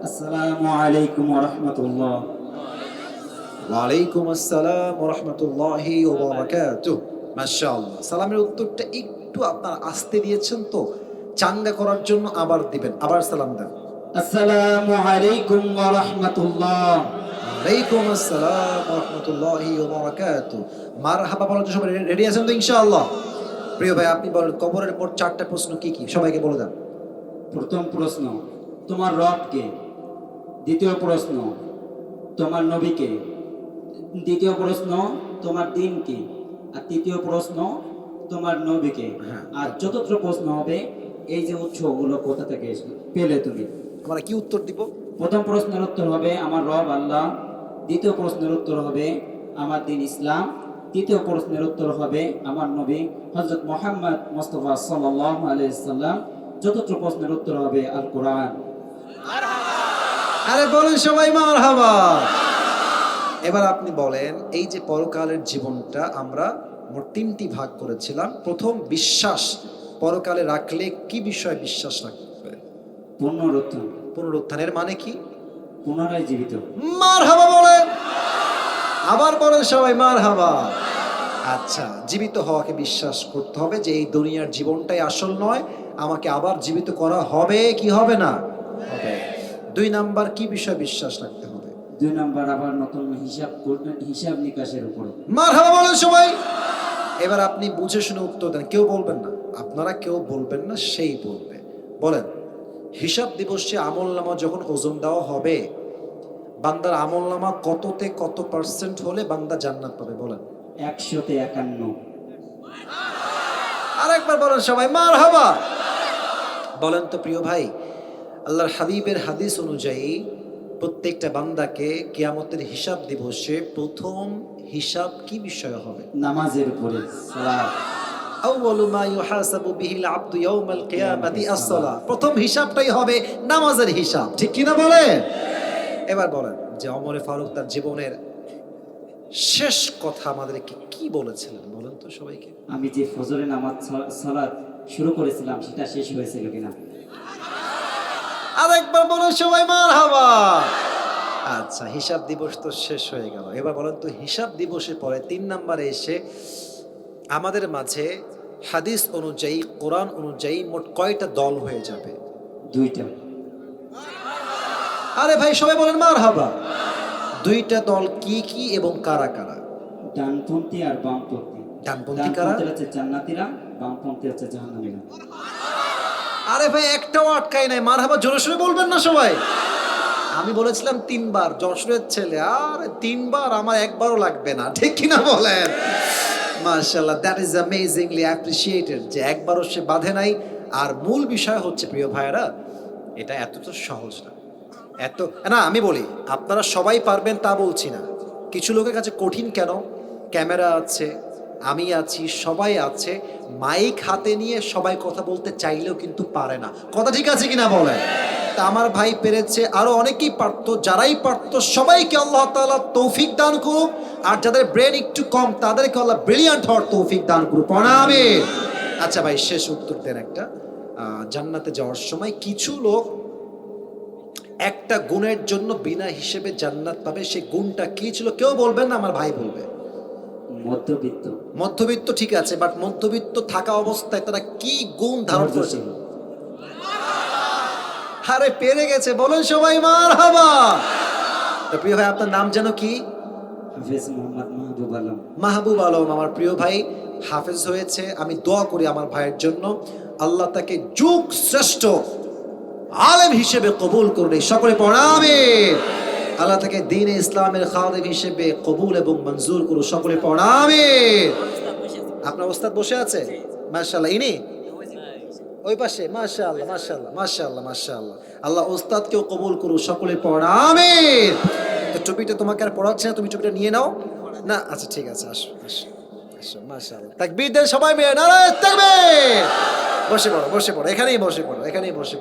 [SPEAKER 3] আসসালামু আলাইকুম ওয়া রাহমাতুল্লাহ।
[SPEAKER 2] ওয়ালাইকুম আসসালাম ওয়া রাহমাতুল্লাহি ওয়া বারাকাতুহু। মাশাআল্লাহ। সালামের উত্তরটা একটু আপনারা আস্তে দিয়েছেন, তো চাঙ্গা করার জন্য আবার দিবেন। আবার সালাম দেন।
[SPEAKER 3] আসসালামু আলাইকুম ওয়া রাহমাতুল্লাহ।
[SPEAKER 2] ওয়ালাইকুম আসসালাম ওয়া রাহমাতুল্লাহি ওয়া বারাকাতুহু। মারহাবা বলার জন্য সবাই রেডি আছেন তো ইনশাআল্লাহ? প্রিয় ভাই আপনি বলেন, কবরের মোট 4টা প্রশ্ন কি কি? সবাইকে বলে দেন।
[SPEAKER 3] প্রথম প্রশ্ন, তোমার রব কে? দ্বিতীয় প্রশ্ন, তোমার নবী কে? দ্বিতীয় প্রশ্ন, তোমার দিন কি? আর তৃতীয় প্রশ্ন, তোমার নবী কে?
[SPEAKER 2] হ্যাঁ।
[SPEAKER 3] আর চতুর্থ প্রশ্ন হবে, এই যে উৎসগুলো কোথা থেকে পেলে তুমি?
[SPEAKER 2] আমরা কি উত্তর দিব?
[SPEAKER 3] প্রথম প্রশ্নের উত্তর হবে আমার রব আল্লাহ। দ্বিতীয় প্রশ্নের উত্তর হবে আমার দিন ইসলাম। তৃতীয় প্রশ্নের উত্তর হবে আমার নবী হযরত মুহাম্মদ মুস্তাফা সাল্লাল্লাহু আলাইহি সাল্লাম। চতুর্থ প্রশ্নের উত্তর হবে আল কোরআন।
[SPEAKER 2] আরে বলেন সবাই মারহাবা। এবার আপনি বলেন, এই যে পরকালের জীবনটা আমরা মোট 3টি ভাগ করেছিলাম। প্রথম, বিশ্বাস, পরকালে রাখলে কি বিষয়ে বিশ্বাস রাখতে হবে?
[SPEAKER 3] পুনরুত্থান।
[SPEAKER 2] পুনরুত্থানের মানে কি?
[SPEAKER 3] পুনরায় জীবিত।
[SPEAKER 2] মারহাবা বলেন, আবার বলেন সবাই মারহাবা। আচ্ছা, জীবিত হওয়াকে বিশ্বাস করতে হবে যে এই দুনিয়ার জীবনটাই আসল নয়, আমাকে আবার জীবিত করা হবে কি হবে না? হবে। 2 নাম্বার কি বিষয়ে বিশ্বাস রাখতে হবে?
[SPEAKER 3] 2 নাম্বার আবার নতুন হিসাব নিকাশের উপর।
[SPEAKER 2] মারহাবা বলেন সবাই। এবার আপনি বুঝে শুনে উত্তর দেন, কেউ বলবেন না, আপনারা কেউ বলবেন না, সেই বলবে। বলেন, হিসাব দিবসে আমলনামা যখন ওজন দেওয়া হবে, বান্দার আমলনামা কততে কত পার্সেন্ট হলে বান্দা জান্নাত পাবে? বলেন।
[SPEAKER 3] 100তে 51।
[SPEAKER 2] আরেকবার বলেন সবাই মারহাবা। বলেন তো প্রিয় ভাই, আল্লাহর হাবিবের হাদিস অনুযায়ী প্রত্যেকটা বান্দাকে কিয়ামতের হিসাব দিবসে প্রথম হিসাব কি বিষয় হবে?
[SPEAKER 3] নামাজের উপরে, সালাত।
[SPEAKER 2] আউয়ালু মা ইউহাসাবু বিহিল আবদু ইয়াউমাল কিয়ামাতি আস-সালাহ। প্রথম হিসাবটাই হবে নামাজের হিসাব, ঠিক কি না বলেন? এবার বলেন যে ওমর ফারুক তার জীবনের শেষ কথা আমাদেরকে কি বলেছিলেন? বলেন তো সবাইকে।
[SPEAKER 3] আমি যে ফজরের নামাজ সালাত শুরু করেছিলাম সেটা শেষ হয়েছিল কিনা?
[SPEAKER 2] আরেকবার বলেন সবাই মারহাবা। আচ্ছা, হিসাব দিবস তো শেষ হয়ে গেল। এবার বলেন তো হিসাব দিবসের পরে 3 নম্বরে এসে আমাদের মাঝে হাদিস অনুযায়ী, কোরআন অনুযায়ী মোট কয়টা দল হয়ে যাবে?
[SPEAKER 3] 2টা।
[SPEAKER 2] আরে ভাই সবাই বলেন মারহাবা। 2টা দল কি কি এবং কারা কারা?
[SPEAKER 3] ডানপন্থী আর বামপন্থী।
[SPEAKER 2] ডানপন্থী কারা?
[SPEAKER 3] ডানপন্থী হচ্ছে জান্নাতীরা, বামপন্থী হচ্ছে জাহান্নামীরা।
[SPEAKER 2] আরে ভাই একটাও আটকাই নাই, মারহাবা জোরে সোরে বলবেন না সবাই। আমি বলেছিলাম 3 বার, যশোরের ছেলে, আর 3 বার আমার একবারও লাগবে না, ঠিক কিনা বলেন? মাশাআল্লাহ, দ্যাট ইজ অ্যামেজিংলি অ্যাপ্রিশিয়েটেড যে একবারও সে বাঁধে নাই। আর মূল বিষয় হচ্ছে প্রিয় ভাইরা, এটা এত তো সহজ না। এত না, আমি বলি আপনারা সবাই পারবেন তা বলছি না, কিছু লোকের কাছে কঠিন। কেন? ক্যামেরা আছে, আমি আছি, সবাই আছে, মাইক হাতে নিয়ে সবাই কথা বলতে চাইলেও কিন্তু পারে না। কথা ঠিক আছে কিনা বলেন? তা আমার ভাই পেরেছে, আরো অনেকেই পারতো। যারাই পারতো সবাইকে আল্লাহ তাআলা তৌফিক দান করুক, আর যাদের ব্রেন একটু কম তাদেরকে আল্লাহ ব্রিলিয়ান্ট হওয়ার তৌফিক দান করুক। আমিন। আচ্ছা ভাই, শেষ উত্তর দেন একটা। জান্নাতে যাওয়ার সময় কিছু লোক একটা গুণের জন্য বিনা হিসেবে জান্নাত পাবে, সেই গুণটা কি ছিল? কেউ বলবেন না, আমার ভাই বলবে।
[SPEAKER 3] মধ্যবিত্ত।
[SPEAKER 2] মধ্যবিত্ত ঠিক আছে, বাট মধ্যবিত্ত থাকা অবস্থায় তারা কি গুণ ধারণ করেছিল? আরে পেরে গেছে, বলেন সবাই মারহাবা। তো প্রিয় ভাই, আপনার নাম যেন কি?
[SPEAKER 3] হাফেজ মোহাম্মদ মাহবুব আলম।
[SPEAKER 2] মাহবুব আলম আমার প্রিয় ভাই হাফেজ হয়েছে। আমি দোয়া করি আমার ভাইয়ের জন্য, আল্লাহ তাকে যুগ শ্রেষ্ঠ আলেম হিসেবে কবুল করুন। সকলে পড়াবে। আল্লাহ তাকে দ্বীনে ইসলামের খাদেম হিসেবে কবুল এবং মঞ্জুর করুন। সকলে পড়াবে। আপনার ওস্তাদ বসে আছে, মাশাআল্লাহ। ইনি ওই পাশে, মাশাআল্লাহ মাশাআল্লাহ মাশাআল্লাহ মাশাআল্লাহ। আল্লাহ ওস্তাদকেও কবুল করুন। সকলে পড়াবে। তো টুপিটা তোমাকে আর পড়াচ্ছে না, তুমি টুপিটা নিয়ে নাও না। আচ্ছা ঠিক আছে, আসো আসো আসো। মাশাআল্লাহ, তাকবীর দেন সবাই মিলে, নারায়ে তাকবীর। বসে পড়ো, বসে পড়ো, এখানেই বসে পড়ো, এখানেই বসে পড়ো।